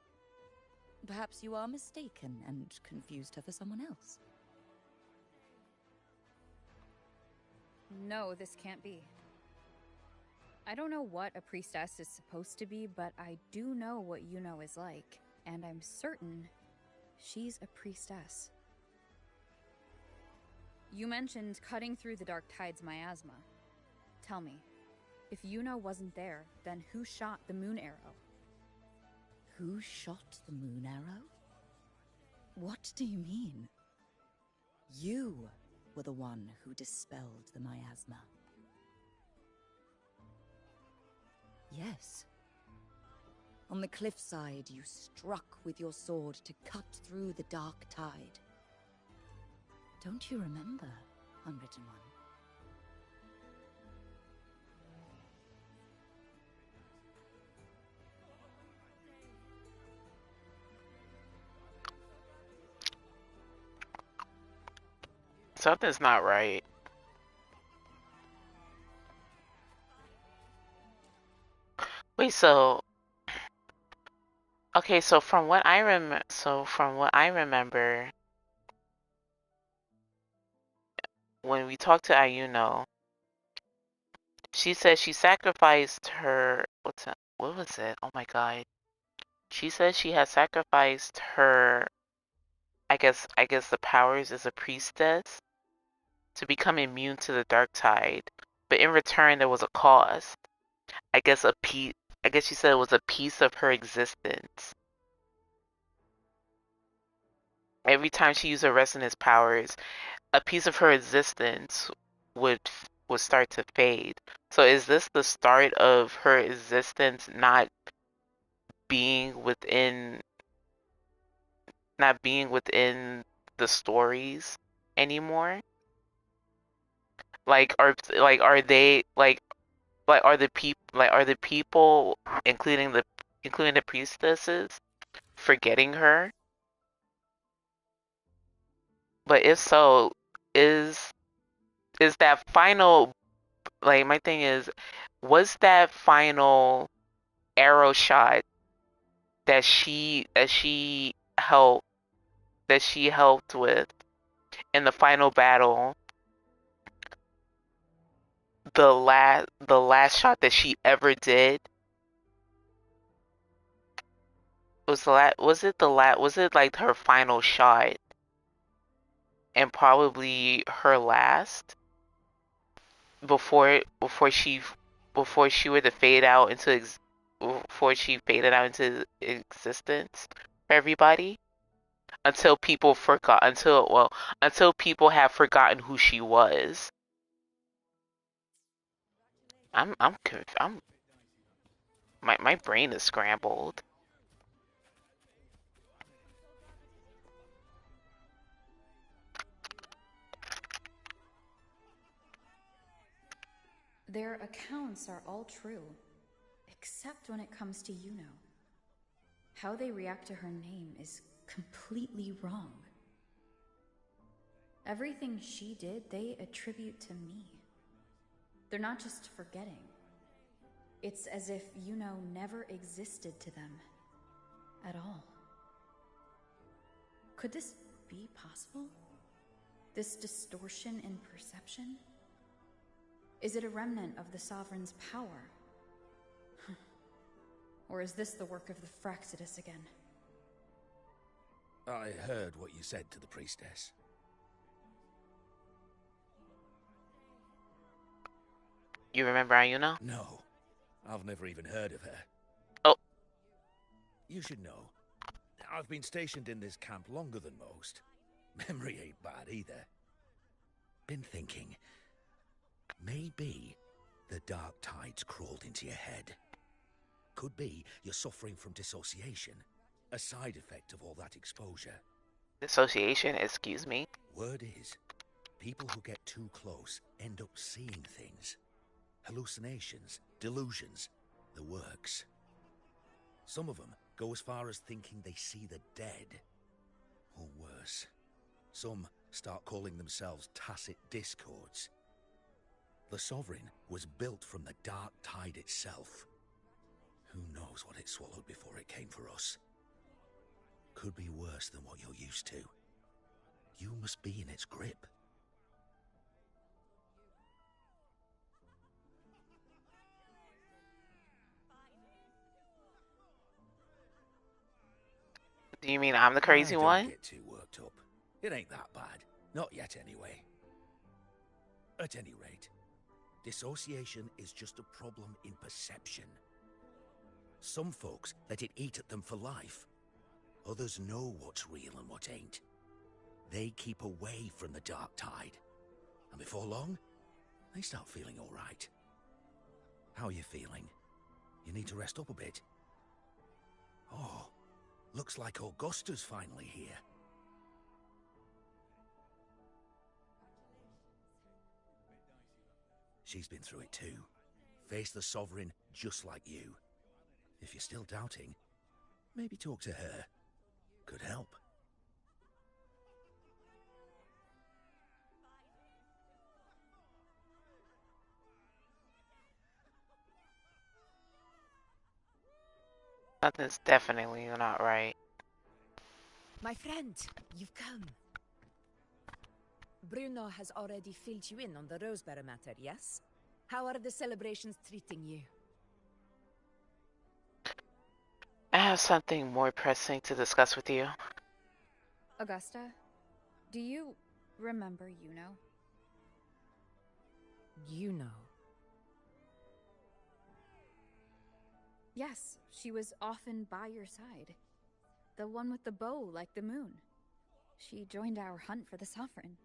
Perhaps you are mistaken and confused her for someone else. No, this can't be. I don't know what a priestess is supposed to be, but I do know what Yuno is like, and I'm certain she's a priestess. You mentioned cutting through the dark tide's miasma. Tell me, if Yuno wasn't there, then who shot the moon arrow? Who shot the moon arrow? What do you mean? You were the one who dispelled the miasma. Yes. On the cliffside, you struck with your sword to cut through the dark tide. Don't you remember, Unwritten One? Something's not right. Wait, so okay, so from what I remember, when we talked to Ayuno, she said she sacrificed her what was it? Oh my god. She said she had sacrificed her I guess the powers as a priestess to become immune to the dark tide. But in return there was a cost. I guess she said it was a piece of her existence. Every time she used her resonance powers, a piece of her existence would start to fade. So is this the start of her existence not being within the stories anymore? Like are they are the people including the priestesses forgetting her? But if so, is that final, like, my thing is, was that final arrow shot that she helped with in the final battle the last shot that she ever did? Was it like her final shot and probably her last before she were to fade out into before she faded out into existence for everybody, until people have forgotten who she was. My brain is scrambled. Their accounts are all true, except when it comes to Yuno. How they react to her name is completely wrong. Everything she did, they attribute to me. They're not just forgetting. It's as if Yuno never existed to them at all. Could this be possible? This distortion in perception? Is it a remnant of the Sovereign's power? Or is this the work of the Fraxidus again? I heard what you said to the priestess. You remember Ayuno? No, I've never even heard of her. Oh. You should know, I've been stationed in this camp longer than most. Memory ain't bad either. Been thinking, maybe the dark tides crawled into your head. Could be you're suffering from dissociation, a side effect of all that exposure. Dissociation, excuse me? Word is, people who get too close end up seeing things. Hallucinations, delusions, the works. Some of them go as far as thinking they see the dead. Or worse, some start calling themselves tacit discords. The Sovereign was built from the dark tide itself. Who knows what it swallowed before it came for us? Could be worse than what you're used to. You must be in its grip. Do you mean I'm the crazy one? Don't get too worked up. It ain't that bad. Not yet, anyway. At any rate, dissociation is just a problem in perception. Some folks let it eat at them for life. Others know what's real and what ain't. They keep away from the dark tide, And before long, they start feeling all right. How are you feeling? You need to rest up a bit. Oh, looks like Augusta's finally here. She's been through it too. Faced the Sovereign just like you. If you're still doubting, maybe talk to her. Could help. Something's definitely not right. My friend, you've come. Bruno has already filled you in on the Rosebearer matter, yes? How are the celebrations treating you? I have something more pressing to discuss with you. Augusta, do you remember Yuno? Yuno? Yes, she was often by your side. The one with the bow like the moon. She joined our hunt for the Sovereign.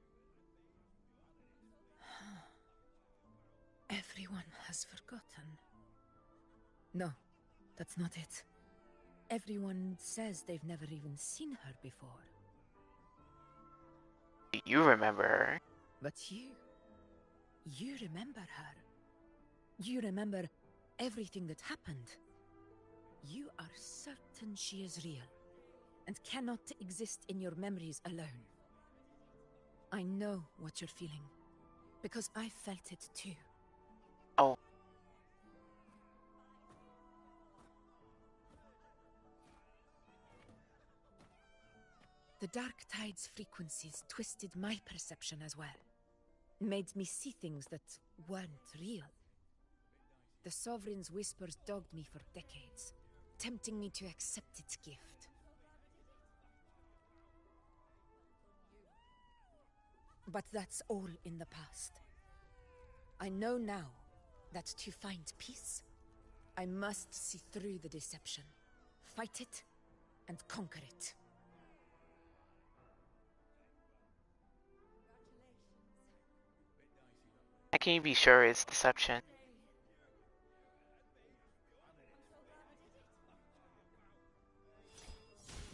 Everyone has forgotten. No, that's not it. Everyone says they've never even seen her before. You remember her. But you remember her. You remember everything that happened. You are certain she is real, and cannot exist in your memories alone. I know what you're feeling, because I felt it too. Oh. The Dark Tide's frequencies twisted my perception as well. Made me see things that weren't real. The Sovereign's whispers dogged me for decades, tempting me to accept its gift. But that's all in the past. I know now that to find peace, I must see through the deception, fight it, and conquer it. How can you be sure it's deception?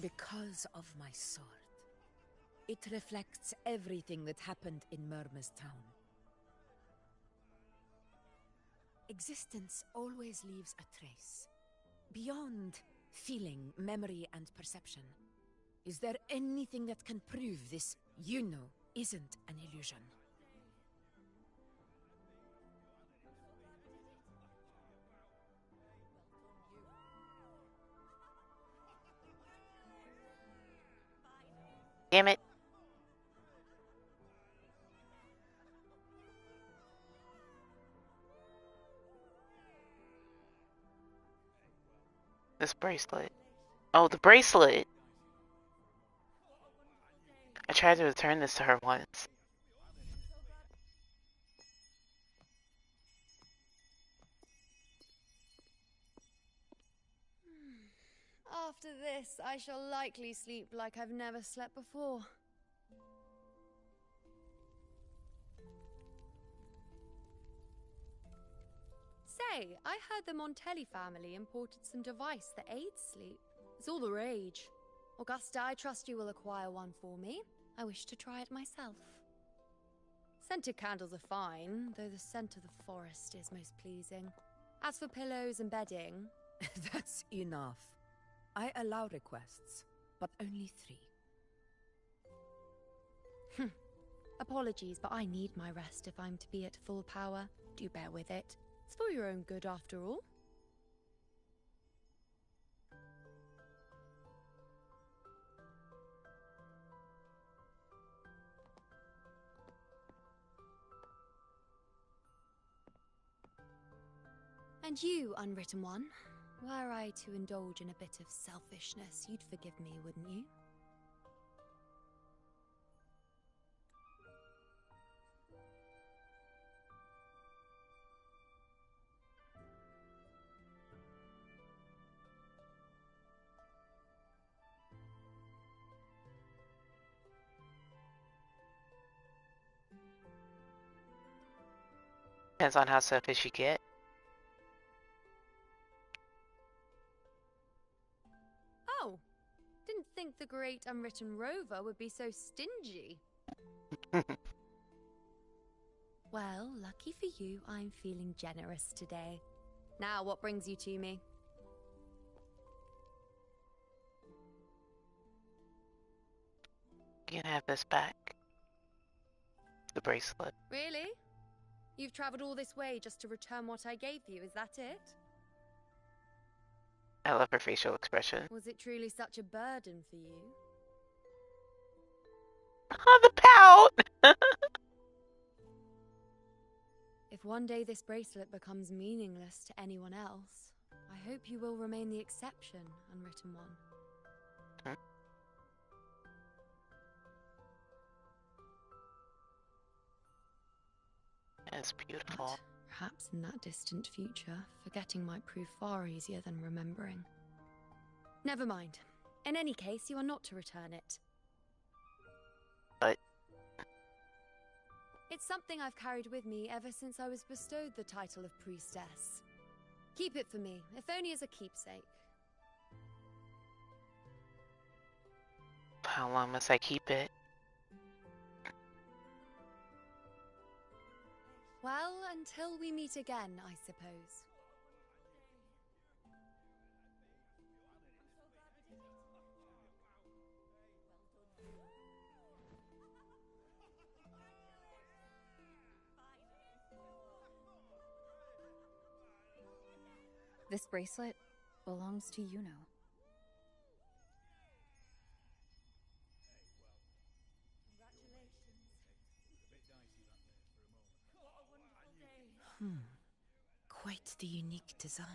Because of my sword. It reflects everything that happened in Murmur's town. Existence always leaves a trace. Beyond feeling, memory, and perception. Is there anything that can prove this, isn't an illusion? Damn it. This bracelet. Oh, the bracelet! I tried to return this to her once. After this, I shall likely sleep like I've never slept before. Say, I heard the Montelli family imported some device that aids sleep. It's all the rage. Augusta, I trust you will acquire one for me. I wish to try it myself. Scented candles are fine, though the scent of the forest is most pleasing. As for pillows and bedding... That's enough. I allow requests, but only 3. Apologies, but I need my rest if I'm to be at full power. Do bear with it. It's for your own good, after all. And you, unwritten one, were I to indulge in a bit of selfishness, you'd forgive me, wouldn't you? Depends on how selfish you get. Oh, didn't think the great unwritten rover would be so stingy. Well, lucky for you, I'm feeling generous today. Now, what brings you to me? You can have this back. The bracelet. Really? You've traveled all this way just to return what I gave you, is that it? I love her facial expression. Was it truly such a burden for you? Oh, the pout! If one day this bracelet becomes meaningless to anyone else, I hope you will remain the exception, unwritten one. Huh? That's beautiful. But perhaps in that distant future, forgetting might prove far easier than remembering. Never mind. In any case, you are not to return it. But it's something I've carried with me ever since I was bestowed the title of priestess. Keep it for me, if only as a keepsake. how long must I keep it? Well, until we meet again, I suppose. This bracelet belongs to Yuno. Quite the unique design.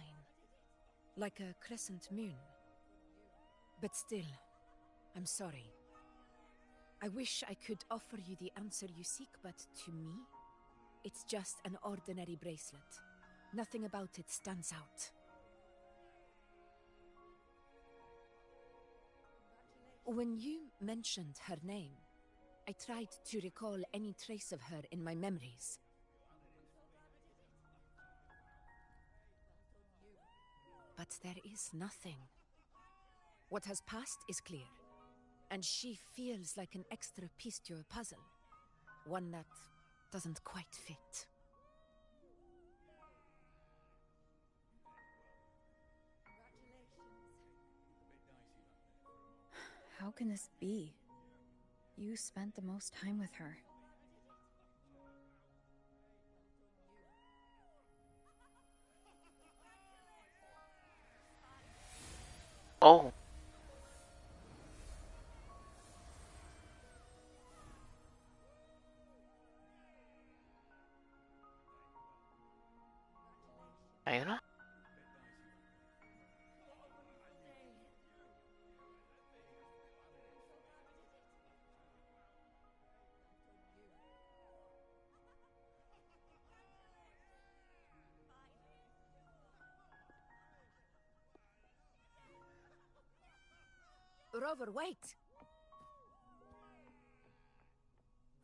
Like a crescent moon. But still, I'm sorry. I wish I could offer you the answer you seek, but to me, it's just an ordinary bracelet. Nothing about it stands out. When you mentioned her name, I tried to recall any trace of her in my memories. But there is nothing. What has passed is clear, and she feels like an extra piece to your puzzle. One that doesn't quite fit. How can this be? You spent the most time with her. Oh. Ayuna? Rover, wait!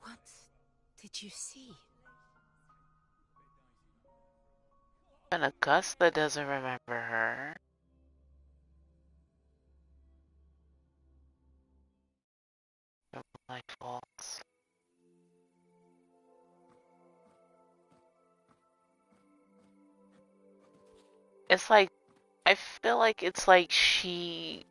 What did you see? And Augusta doesn't remember her. Like faults. It's like, I feel like it's like she...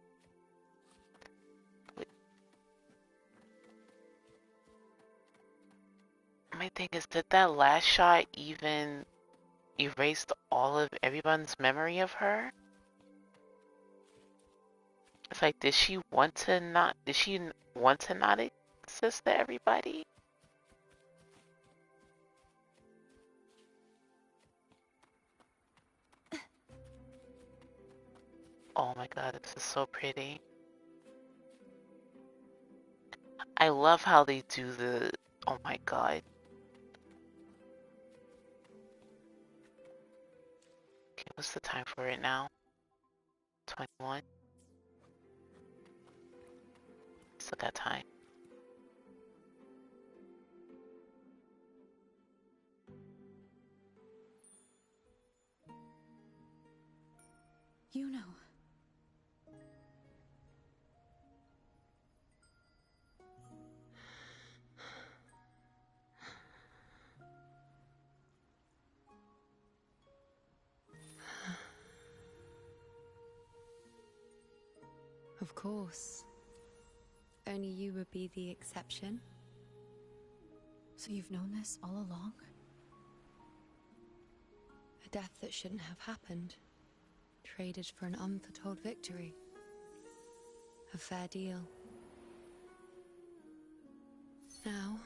My thing is, did that last shot even erase all of everyone's memory of her? It's like, did she want to not exist to everybody? Oh my god, this is so pretty. I love how they do the, oh my god. Okay, what's the time for it now? 21? Still got time. You know. Of course. Only you would be the exception. So you've known this all along? A death that shouldn't have happened. Traded for an unforetold victory. A fair deal. Now,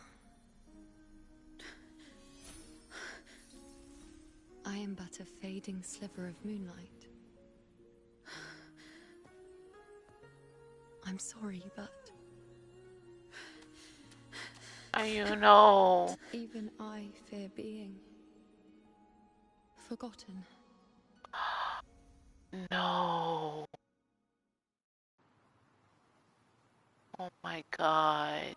I am but a fading sliver of moonlight. I'm sorry, but... You know. Even I fear being... forgotten. No. Oh my god.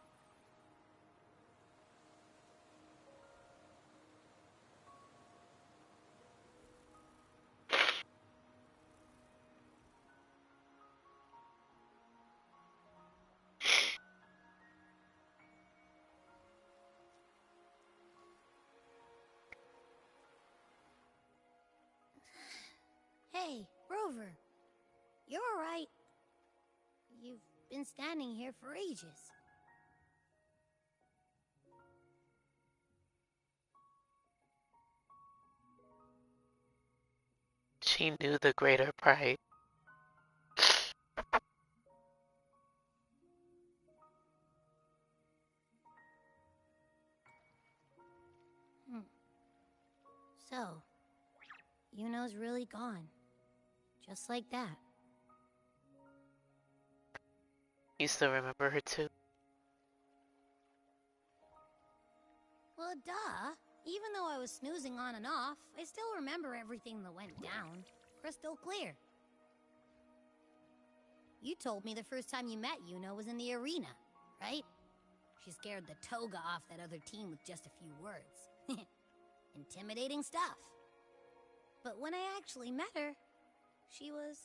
Hey, Rover. You're alright. You've been standing here for ages. She knew the greater price. So, Yuno's really gone. Just like that. You still remember her too? Well, duh. Even though I was snoozing on and off, I still remember everything that went down. Crystal clear. You told me the first time you met Yuno was in the arena, right? She scared the toga off that other team with just a few words. Intimidating stuff. But when I actually met her, she was...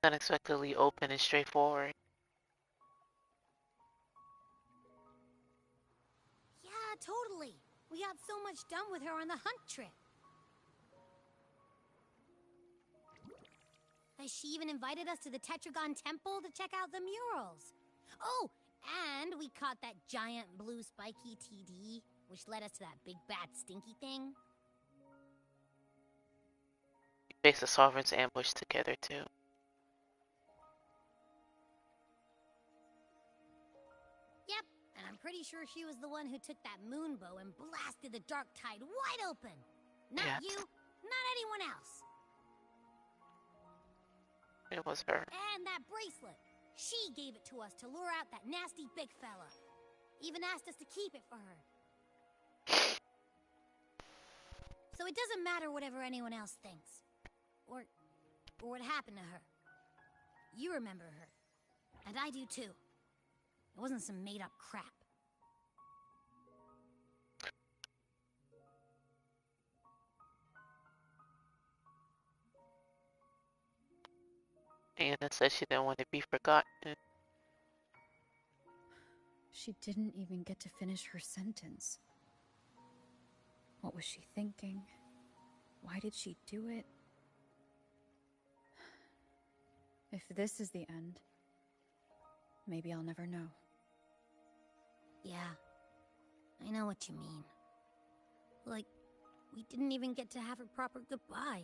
Unexpectedly open and straightforward. Yeah, totally. We got so much done with her on the hunt trip. She even invited us to the Tetragon Temple to check out the murals. Oh, and we caught that giant blue spiky TD, which led us to that big bad stinky thing. We faced the Sovereign's ambush together too. Yep, and I'm pretty sure she was the one who took that moon bow and blasted the dark tide wide open. Not you, not anyone else. It was her. And that bracelet. She gave it to us to lure out that nasty big fella. Even asked us to keep it for her. So it doesn't matter whatever anyone else thinks. Or what happened to her. You remember her. And I do too. It wasn't some made-up crap. Anna said she didn't want to be forgotten. She didn't even get to finish her sentence. What was she thinking? Why did she do it? If this is the end, maybe I'll never know. Yeah, I know what you mean. Like, we didn't even get to have a proper goodbye.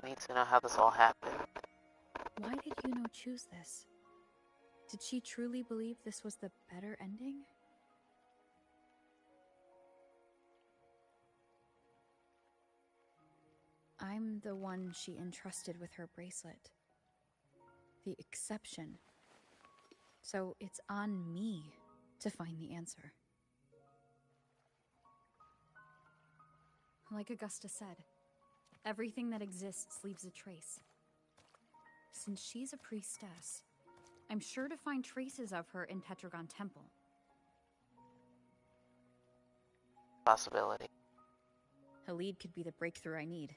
I need to know how this all happened. Why did Yuno choose this? Did she truly believe this was the better ending? I'm the one she entrusted with her bracelet. The exception. So it's on me to find the answer. Like Augusta said, everything that exists leaves a trace. Since she's a priestess, I'm sure to find traces of her in Tetragon Temple. Possibility. Halid could be the breakthrough I need.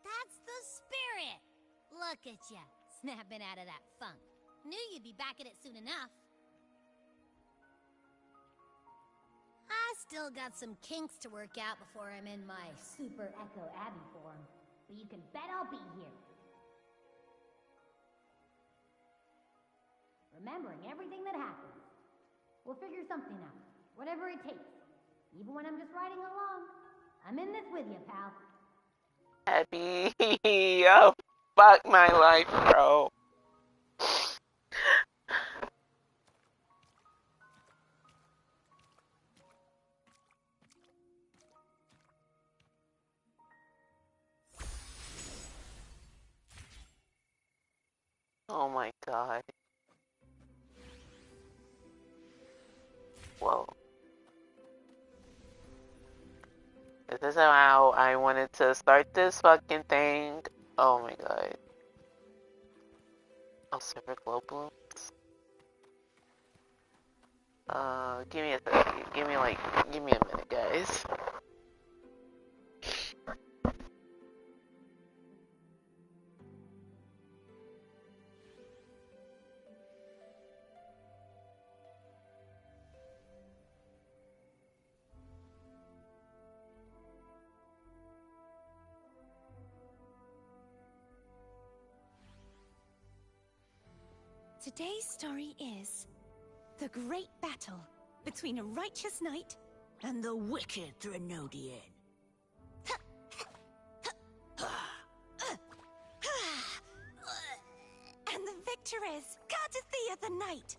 That's the spirit! Look at ya, snapping out of that funk. Knew you'd be back at it soon enough. I still got some kinks to work out before I'm in my Super Echo Abbey form. But you can bet I'll be here. Remembering everything that happened. We'll figure something out. Whatever it takes. Even when I'm just riding along. I'm in this with you, pal. Abby, oh, fuck my life, bro. Oh my god. Whoa. This is how I wanted to start this fucking thing. Oh my god. Oh, silver glow blooms. Give me a second. Give me a minute, guys. Today's story is the great battle between a righteous knight and the wicked Threnodian. And the victor is Cardathea the Knight.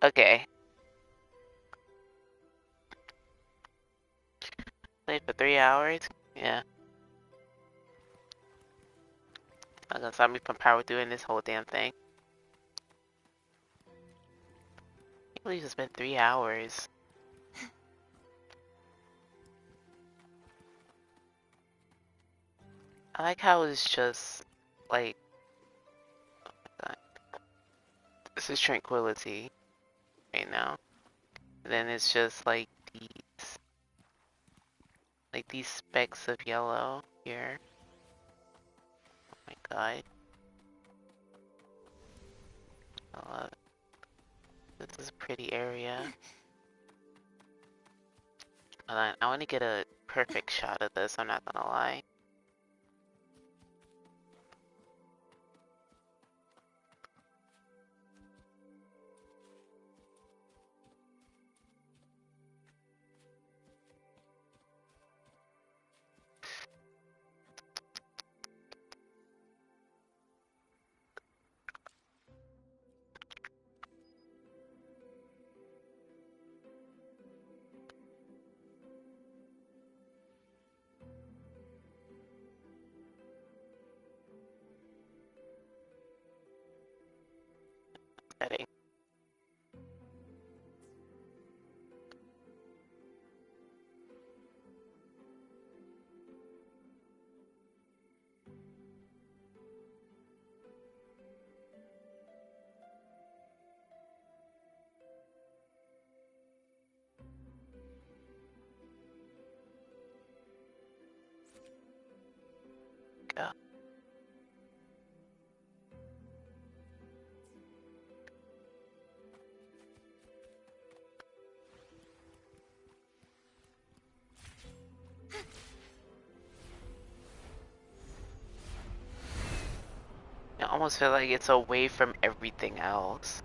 Okay. Played for 3 hours? Yeah. Not gonna stop me from power doing this whole damn thing. I can't believe it's been 3 hours. I like how it's just like, oh my god, this is tranquility right now. And then it's just like these specks of yellow here. Oh my god. I love it. This is a pretty area. Hold on, I want to get a perfect shot of this, I'm not gonna lie. Setting. Go. I almost feel like it's away from everything else.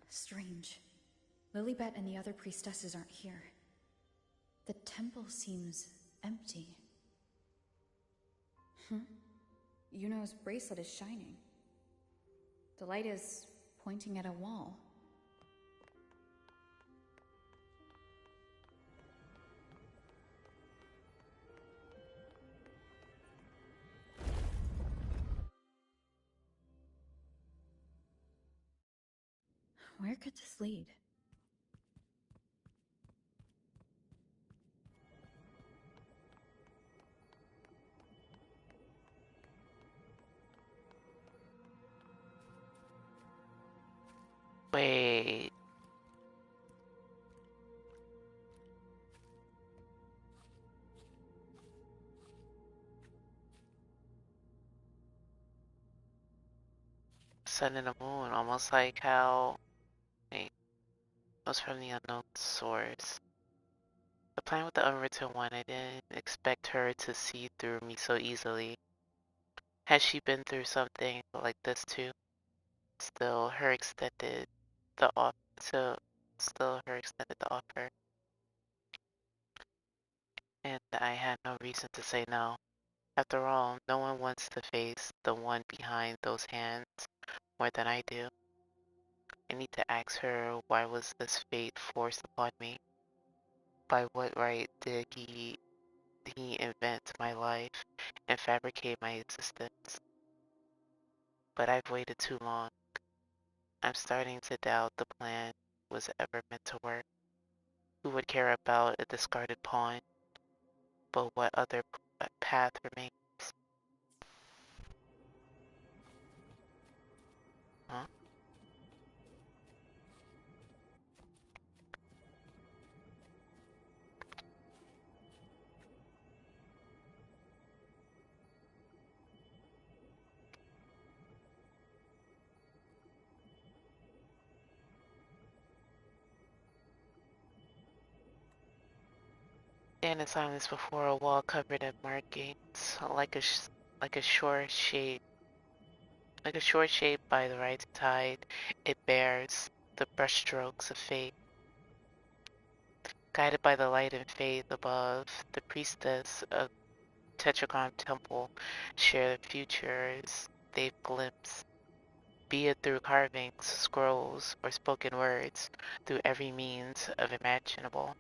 Strange. Lilibet and the other priestesses aren't here. The temple seems empty. Yuno's bracelet is shining. The light is pointing at a wall. Where could this lead? Wait. Sun and the moon, almost like how... Wait. It was from the unknown source. The plan with the unwritten one, I didn't expect her to see through me so easily. Has she been through something like this too? Still, her extended the off. So, still, her extended the offer, and I had no reason to say no. After all, no one wants to face the one behind those hands more than I do. I need to ask her, why was this fate forced upon me? By what right did he invent my life and fabricate my existence? But I've waited too long. I'm starting to doubt the plan was ever meant to work. Who would care about a discarded pawn? But what other path remains? Huh? Stand in silence before a wall covered in markings, like a shore shape, like a shore shape by the rising tide. It bears the brushstrokes of fate. Guided by the light and faith above, the priestess of Tetragon Temple share the futures they've glimpsed, be it through carvings, scrolls, or spoken words, through every means imaginable.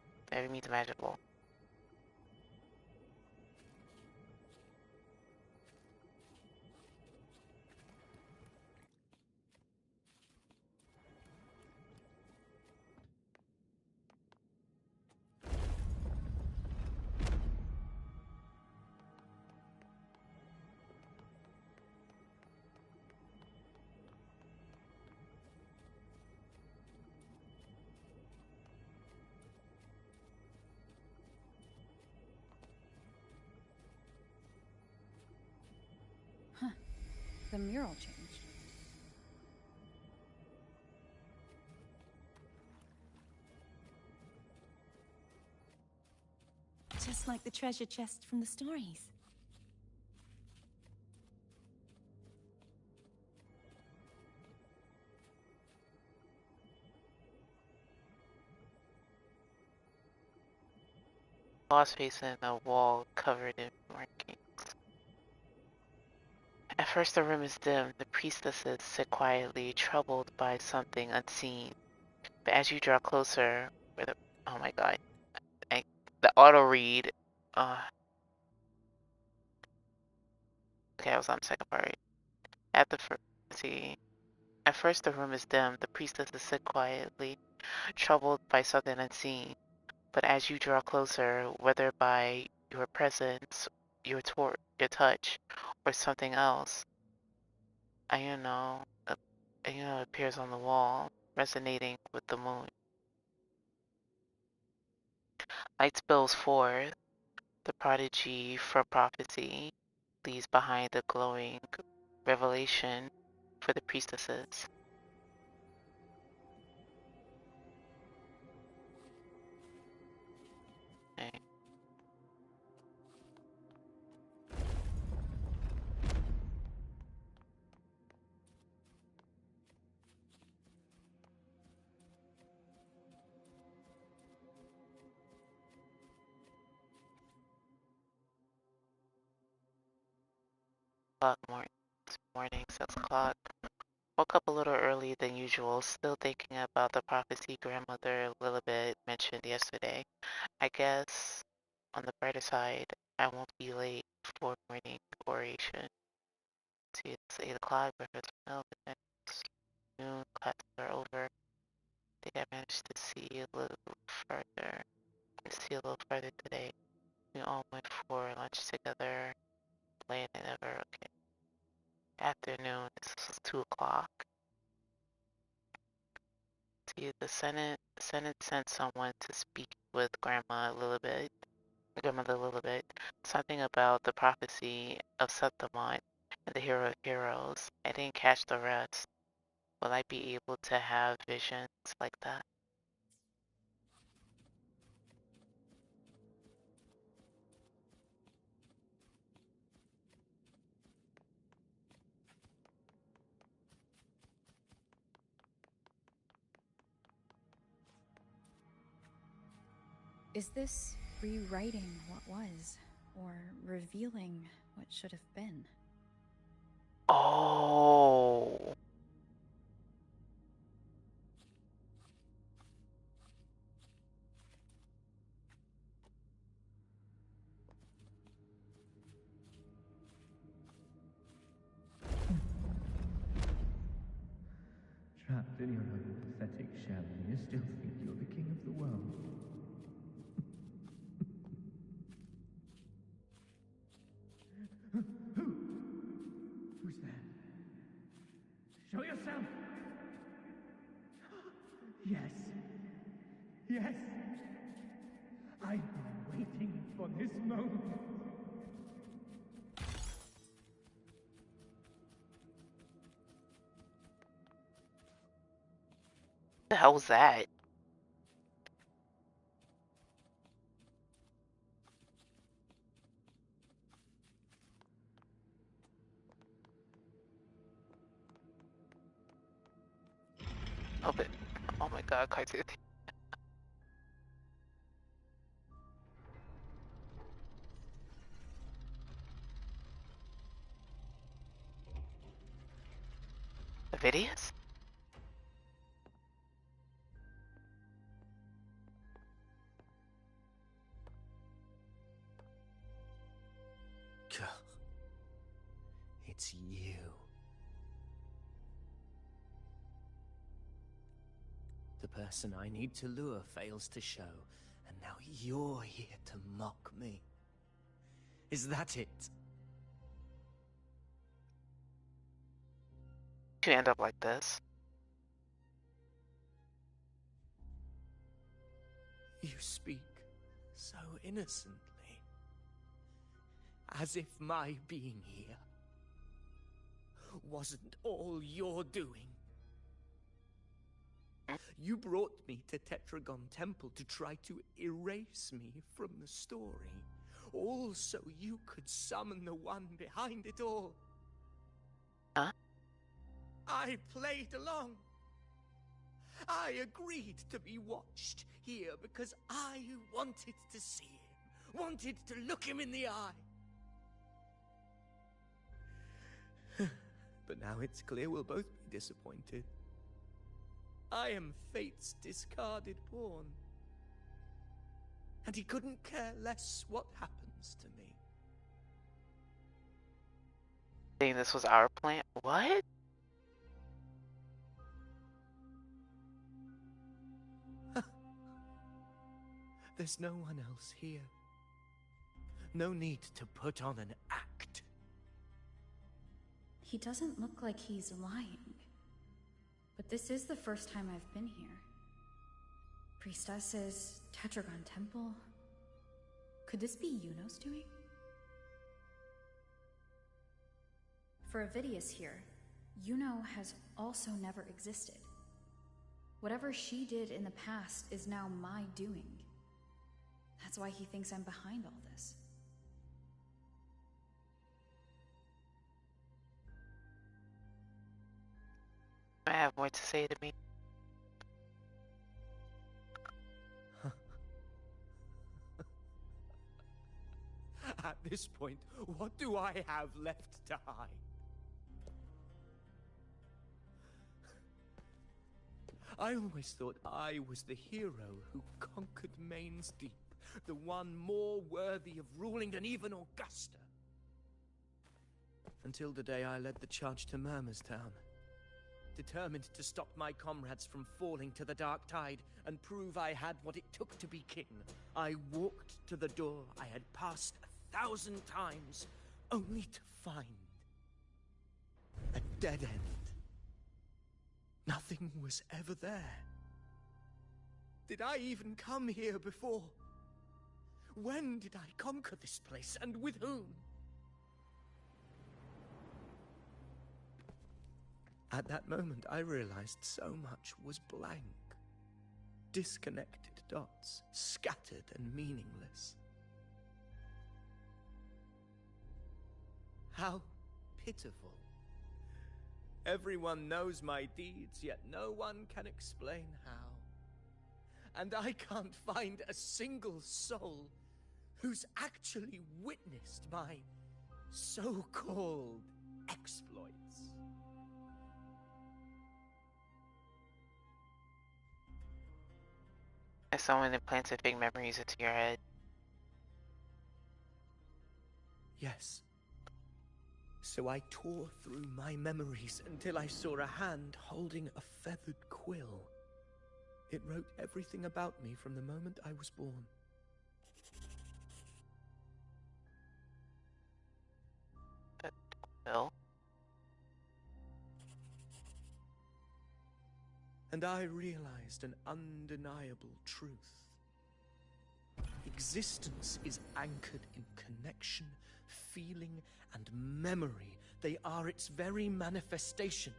The mural changed. Just like the treasure chest from the stories. Lost facing a wall covered in markings. At first the room is dim. The priestesses sit quietly, troubled by something unseen. But as you draw closer, oh my god, the auto read. Okay, I was on the second part. At first the room is dim. The priestesses sit quietly, troubled by something unseen. But as you draw closer, whether by your presence, your touch, or something else, Ayuno appears on the wall, resonating with the moon. Light spills forth. The prodigy from prophecy leaves behind a glowing revelation for the priestesses. Okay. o'clock morning, 6 o'clock. Woke up a little early than usual, still thinking about the prophecy grandmother a little bit mentioned yesterday. I guess on the brighter side, I won't be late for morning oration. See, it's 8 o'clock, breakfast milk, and then noon, classes are over. I think I managed to see a little further. Today. We all went for lunch together, later than ever. Okay. Afternoon, this was 2 o'clock. See, the Senate sent someone to speak with Grandmother a little bit. Something about the prophecy of Septimon and the hero of heroes. I didn't catch the rest. Will I be able to have visions like that? Is this rewriting what was, or revealing what should have been? Oh. Trapped in your own pathetic shell, you still think you're the king of the world. Who's there? Show yourself! Yes. Yes. I've been waiting for this moment. What the hell was that? Oh my god, cartoon. Videos? It's you. The person I need to lure fails to show, and now you're here to mock me. Is that it? You end up like this. You speak so innocently, as if my being here wasn't all you're doing. You brought me to Tetragon Temple to try to erase me from the story, all so you could summon the one behind it all. Huh? I played along. I agreed to be watched here because I wanted to see him, wanted to look him in the eye. But now it's clear we'll both be disappointed. I am fate's discarded pawn. And he couldn't care less what happens to me. Saying this was our plan? What? There's no one else here. No need to put on an act. He doesn't look like he's lying. But this is the first time I've been here. Priestesses, Tetragon Temple. Could this be Yuno's doing? For Avidius here, Yuno has also never existed. Whatever she did in the past is now my doing. That's why he thinks I'm behind all this. I have more to say to me. At this point, what do I have left to hide? I always thought I was the hero who conquered Main's Deep, the one more worthy of ruling than even Augusta. Until the day I led the charge to Murmur's Town, determined to stop my comrades from falling to the dark tide and prove I had what it took to be king. I walked to the door I had passed 1,000 times, only to find a dead end. Nothing was ever there. Did I even come here before? When did I conquer this place, and with whom? At that moment, I realized so much was blank. Disconnected dots, scattered and meaningless. How pitiful. Everyone knows my deeds, yet no one can explain how. And I can't find a single soul who's actually witnessed my so-called exploits. As someone implanted fake memories into your head. Yes. So I tore through my memories until I saw a hand holding a feathered quill. It wrote everything about me from the moment I was born. That quill? And I realized an undeniable truth. Existence is anchored in connection, feeling, and memory. They are its very manifestation.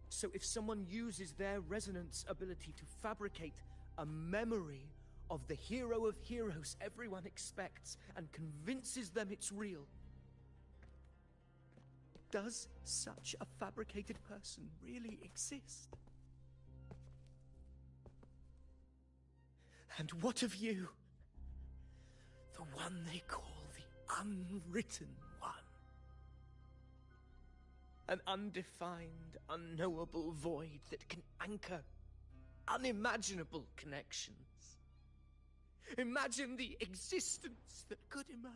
So if someone uses their resonance ability to fabricate a memory of the hero of heroes everyone expects and convinces them it's real, does such a fabricated person really exist? And what of you? The one they call the unwritten one. An undefined, unknowable void that can anchor unimaginable connections. Imagine the existence that could emerge.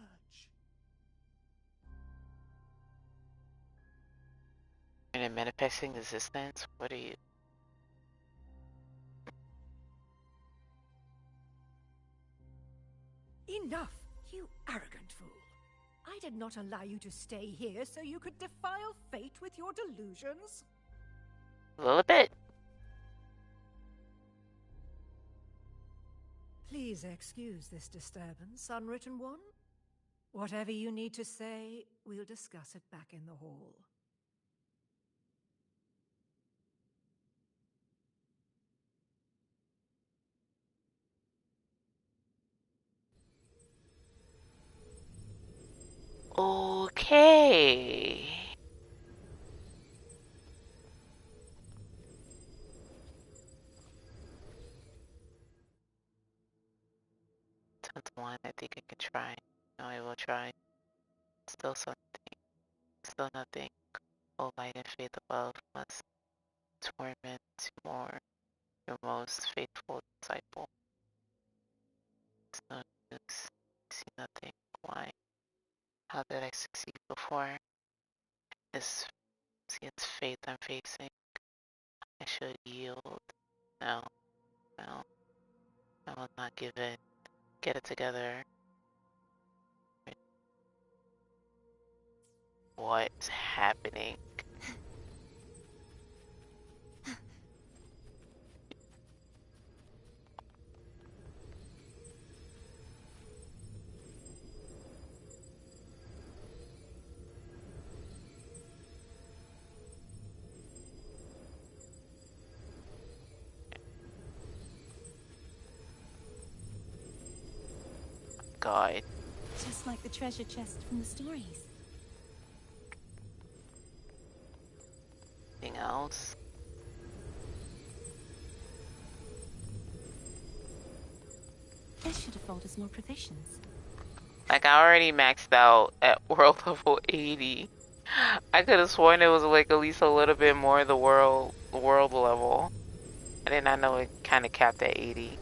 And in manifesting existence, what are you? Enough, you arrogant fool. I did not allow you to stay here so you could defile fate with your delusions. A little bit. Please excuse this disturbance, Unwritten One. Whatever you need to say, we'll discuss it back in the hall. Okay. Tenth one, I think I can try. No, I will try. Still something. Still nothing. O light and faith above must torment more your most faithful disciple. No news. See nothing. Why? How did I succeed before? See, it's faith I'm facing. I should yield. No. No. I will not give in. Get it together. What's happening? God. Just like the treasure chest from the stories. Anything else? This should afford us more provisions. Like, I already maxed out at world level 80. I could have sworn it was like at least a little bit more the world level. I did not know it kind of capped at 80.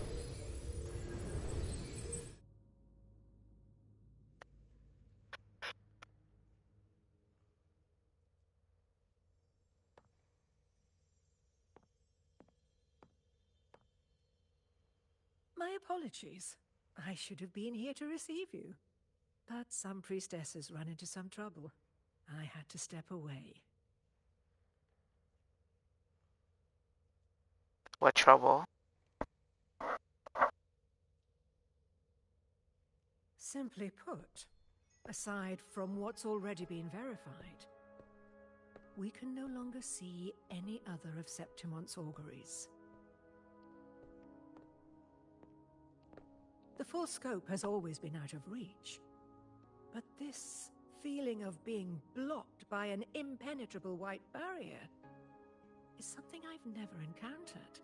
My apologies. I should have been here to receive you. But some priestesses run into some trouble. I had to step away. What trouble? Simply put, aside from what's already been verified, we can no longer see any other of Septimon's auguries. The full scope has always been out of reach, but this feeling of being blocked by an impenetrable white barrier is something I've never encountered.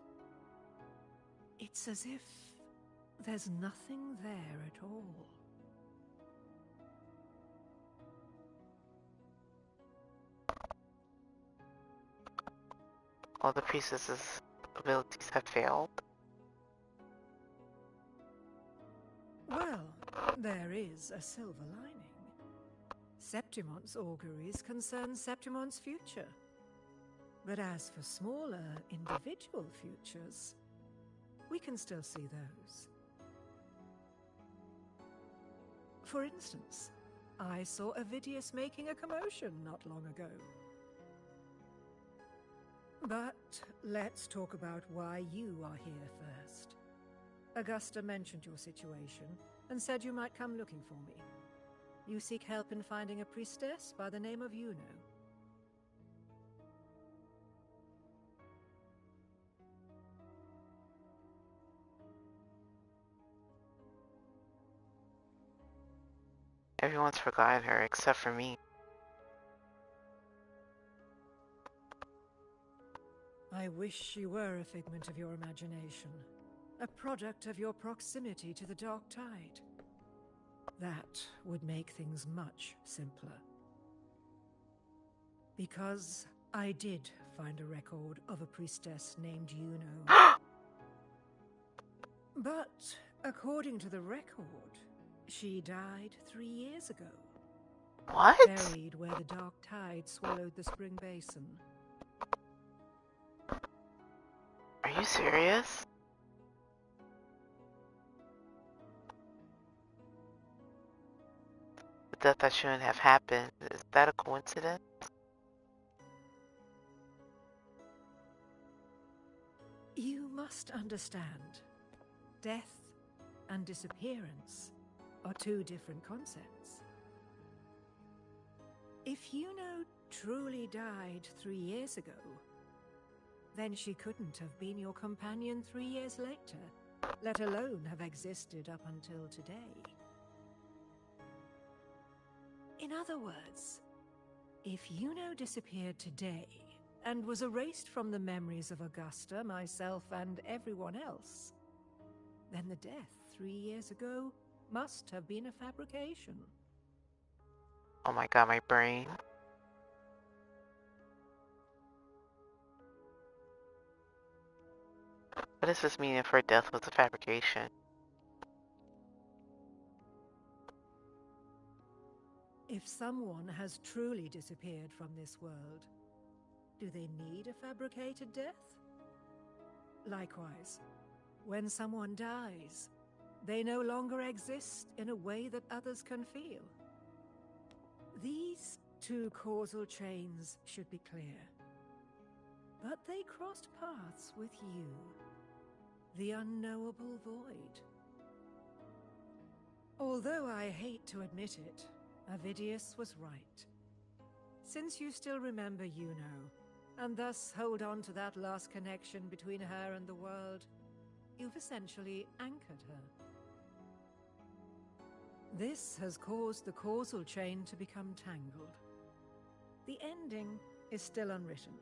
It's as if there's nothing there at all. All the priestess's abilities have failed. Well, there is a silver lining. Septimon's auguries concern Septimon's future. But as for smaller, individual futures, we can still see those. For instance, I saw Avidius making a commotion not long ago. But let's talk about why you are here first. Augusta mentioned your situation and said you might come looking for me. You seek help in finding a priestess by the name of Yuno. Everyone's forgotten her except for me. I wish she were a figment of your imagination, a product of your proximity to the Dark Tide. That would make things much simpler. Because I did find a record of a priestess named Yuno. But according to the record, she died 3 years ago. What? Buried where the Dark Tide swallowed the spring basin. Are you serious? The death that shouldn't have happened. Is that a coincidence? You must understand, death and disappearance are two different concepts. If Yuno truly died 3 years ago, then she couldn't have been your companion 3 years later, let alone have existed up until today. In other words, if Yuno disappeared today and was erased from the memories of Augusta, myself, and everyone else, then the death 3 years ago must have been a fabrication. Oh my god, my brain. What does this mean if her death was a fabrication? If someone has truly disappeared from this world, do they need a fabricated death? Likewise, when someone dies, they no longer exist in a way that others can feel. These two causal chains should be clear. But they crossed paths with you, the unknowable void. Although I hate to admit it, Avidius was right. Since you still remember Yuno, and thus hold on to that last connection between her and the world, you've essentially anchored her. This has caused the causal chain to become tangled. The ending is still unwritten.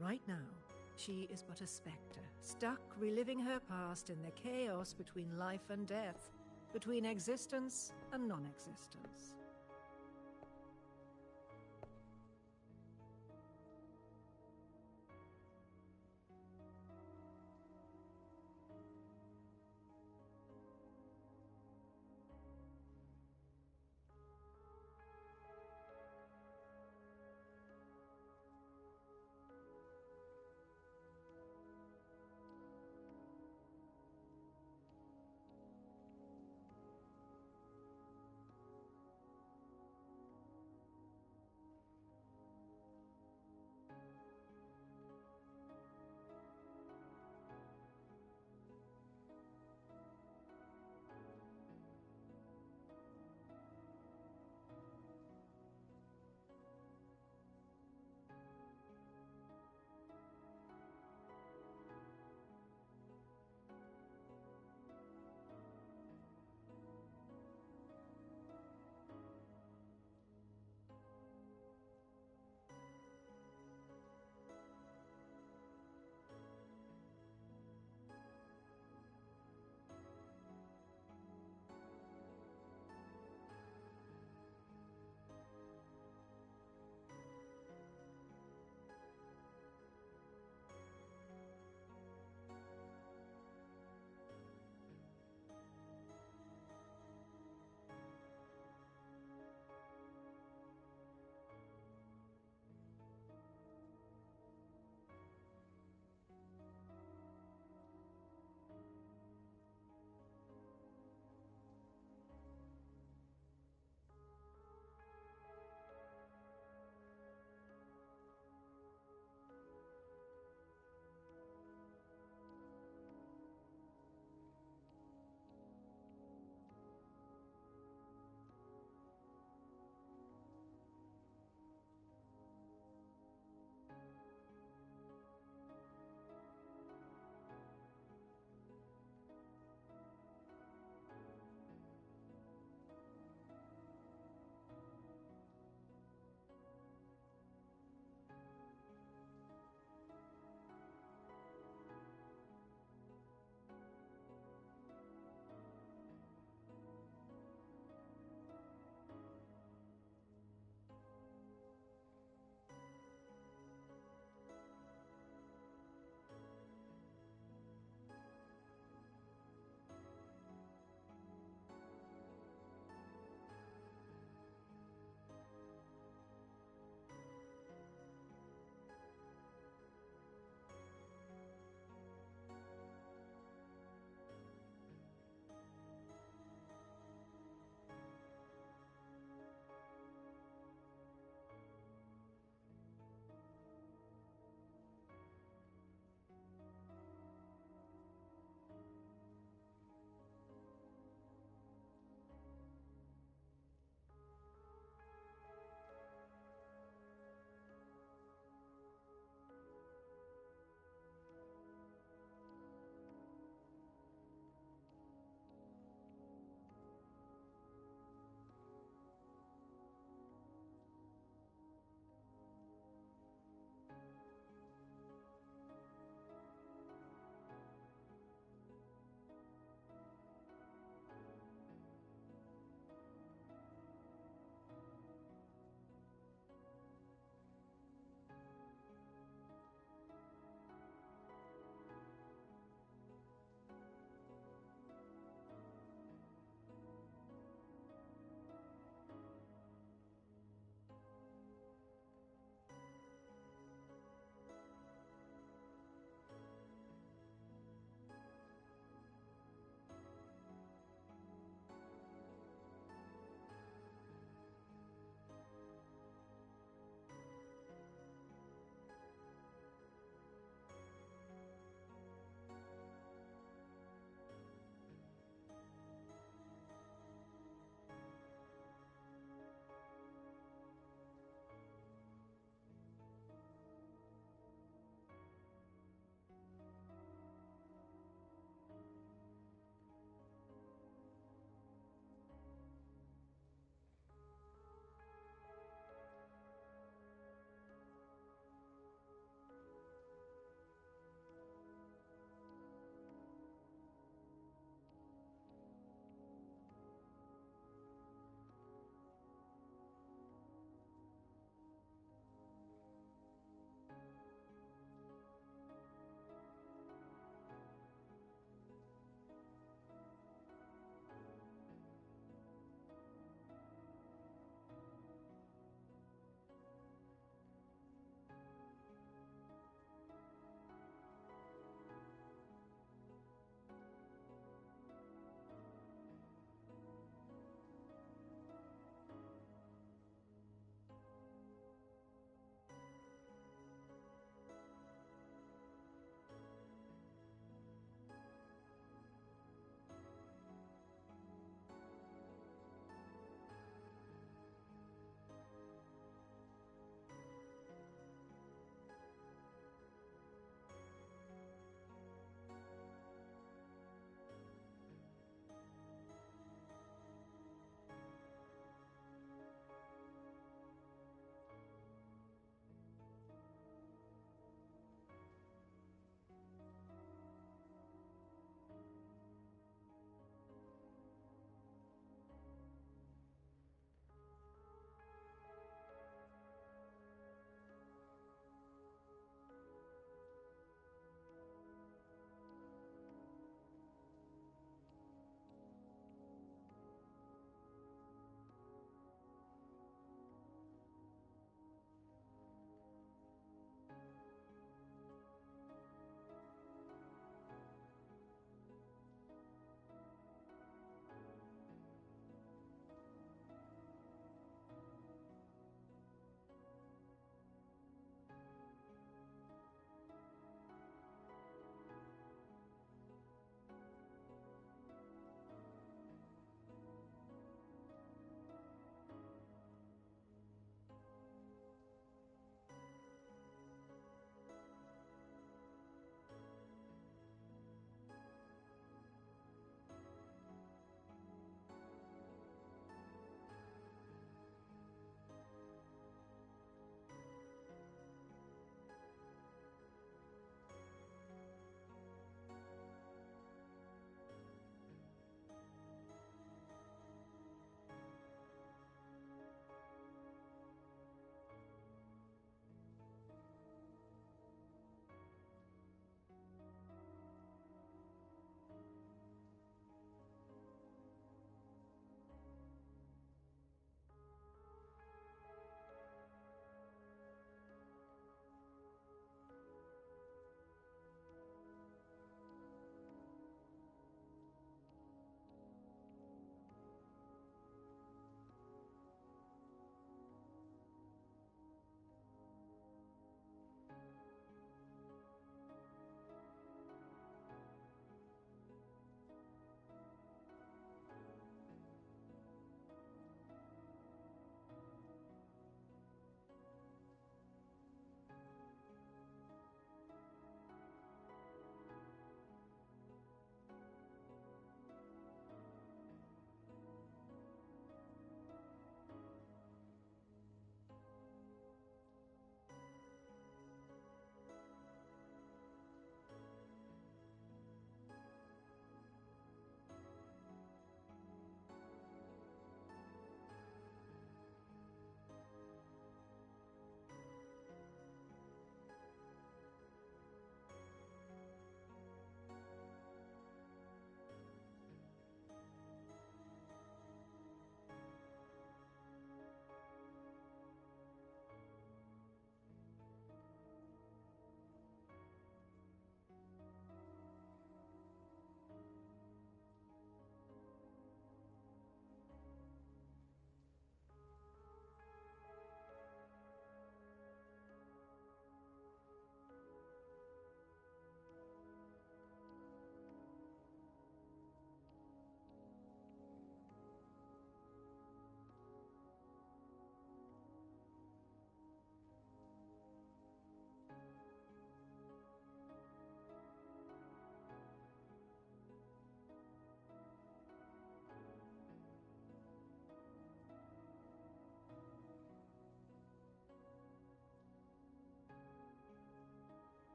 Right now, she is but a spectre, stuck reliving her past in the chaos between life and death, between existence and non-existence.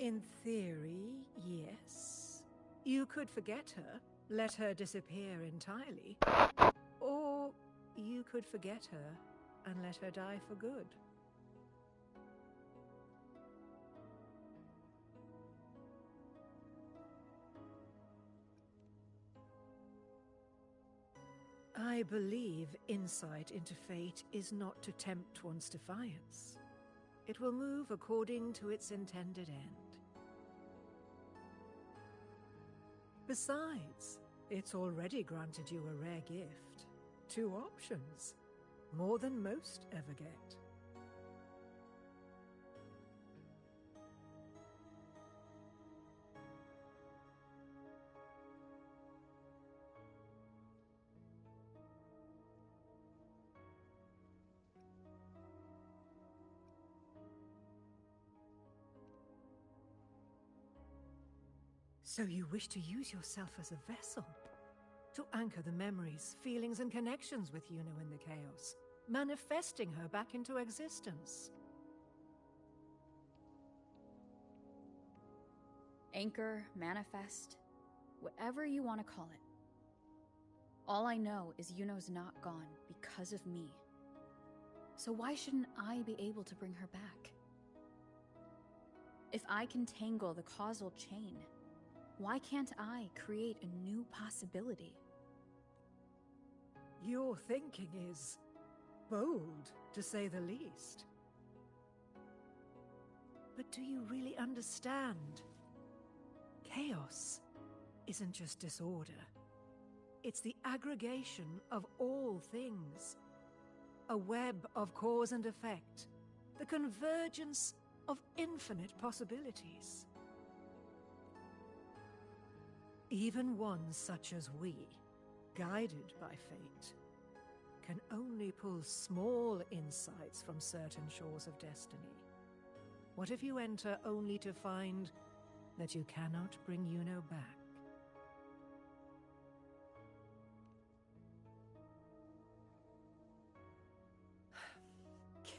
In theory, yes. You could forget her, let her disappear entirely. Or you could forget her and let her die for good. I believe insight into fate is not to tempt one's defiance. It will move according to its intended end. Besides, it's already granted you a rare gift. 2 options. More than most ever get. So you wish to use yourself as a vessel? To anchor the memories, feelings, and connections with Yuno in the chaos, manifesting her back into existence. Anchor, manifest, whatever you want to call it. All I know is Yuno's not gone because of me. So why shouldn't I be able to bring her back? If I can tangle the causal chain, why can't I create a new possibility? Your thinking is bold, to say the least. But do you really understand? Chaos isn't just disorder. It's the aggregation of all things. A web of cause and effect. The convergence of infinite possibilities. Even ones such as we, guided by fate, can only pull small insights from certain shores of destiny. What if you enter only to find that you cannot bring Yuno back?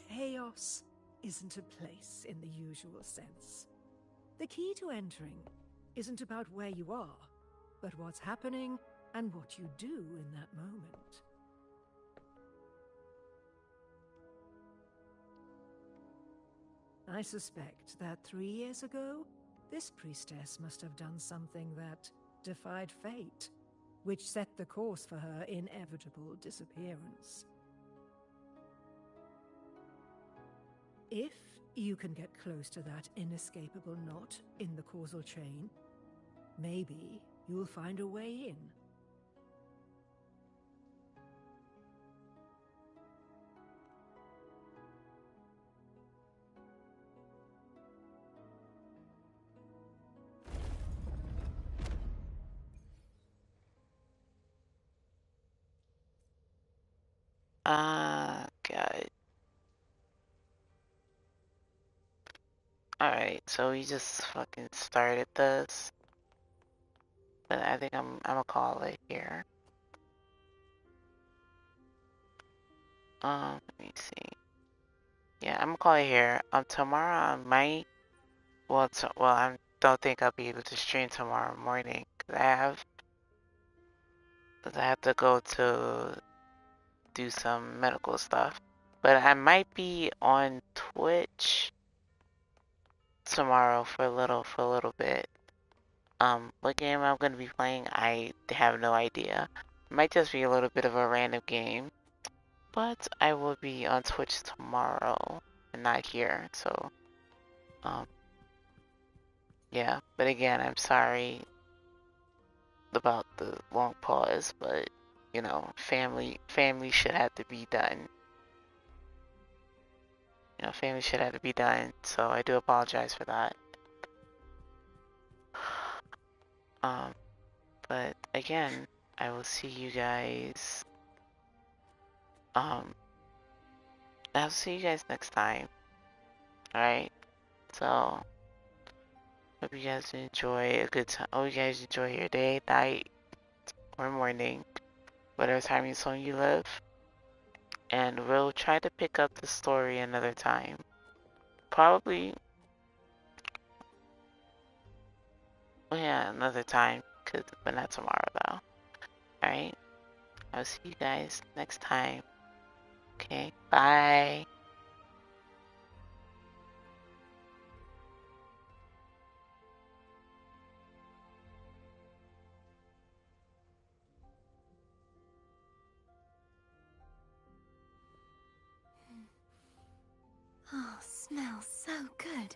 Chaos isn't a place in the usual sense. The key to entering isn't about where you are, but what's happening and what you do in that moment. I suspect that 3 years ago, this priestess must have done something that defied fate, which set the course for her inevitable disappearance. If you can get close to that inescapable knot in the causal chain, maybe you'll find a way in. God. Alright, so we just fucking started this. But I think I'm gonna call it here. Let me see. Yeah, I'm gonna call it here. Tomorrow I might. Well, I don't think I'll be able to stream tomorrow morning because I have to go to do some medical stuff. But I might be on Twitch tomorrow for a little bit. What game I'm gonna be playing, I have no idea. It might just be a little bit of a random game. But I will be on Twitch tomorrow and not here, so yeah. But again, I'm sorry about the long pause, but you know, family should have to be done. You know, family should have to be done, so I do apologize for that. But again, I will see you guys. I'll see you guys next time. Alright? So hope you guys enjoy a good time. Hope you guys enjoy your day, night, or morning, whatever time zone you live. And we'll try to pick up the story another time. Probably another time, but not tomorrow though. Alright? I'll see you guys next time. Okay, bye. Oh, smells so good.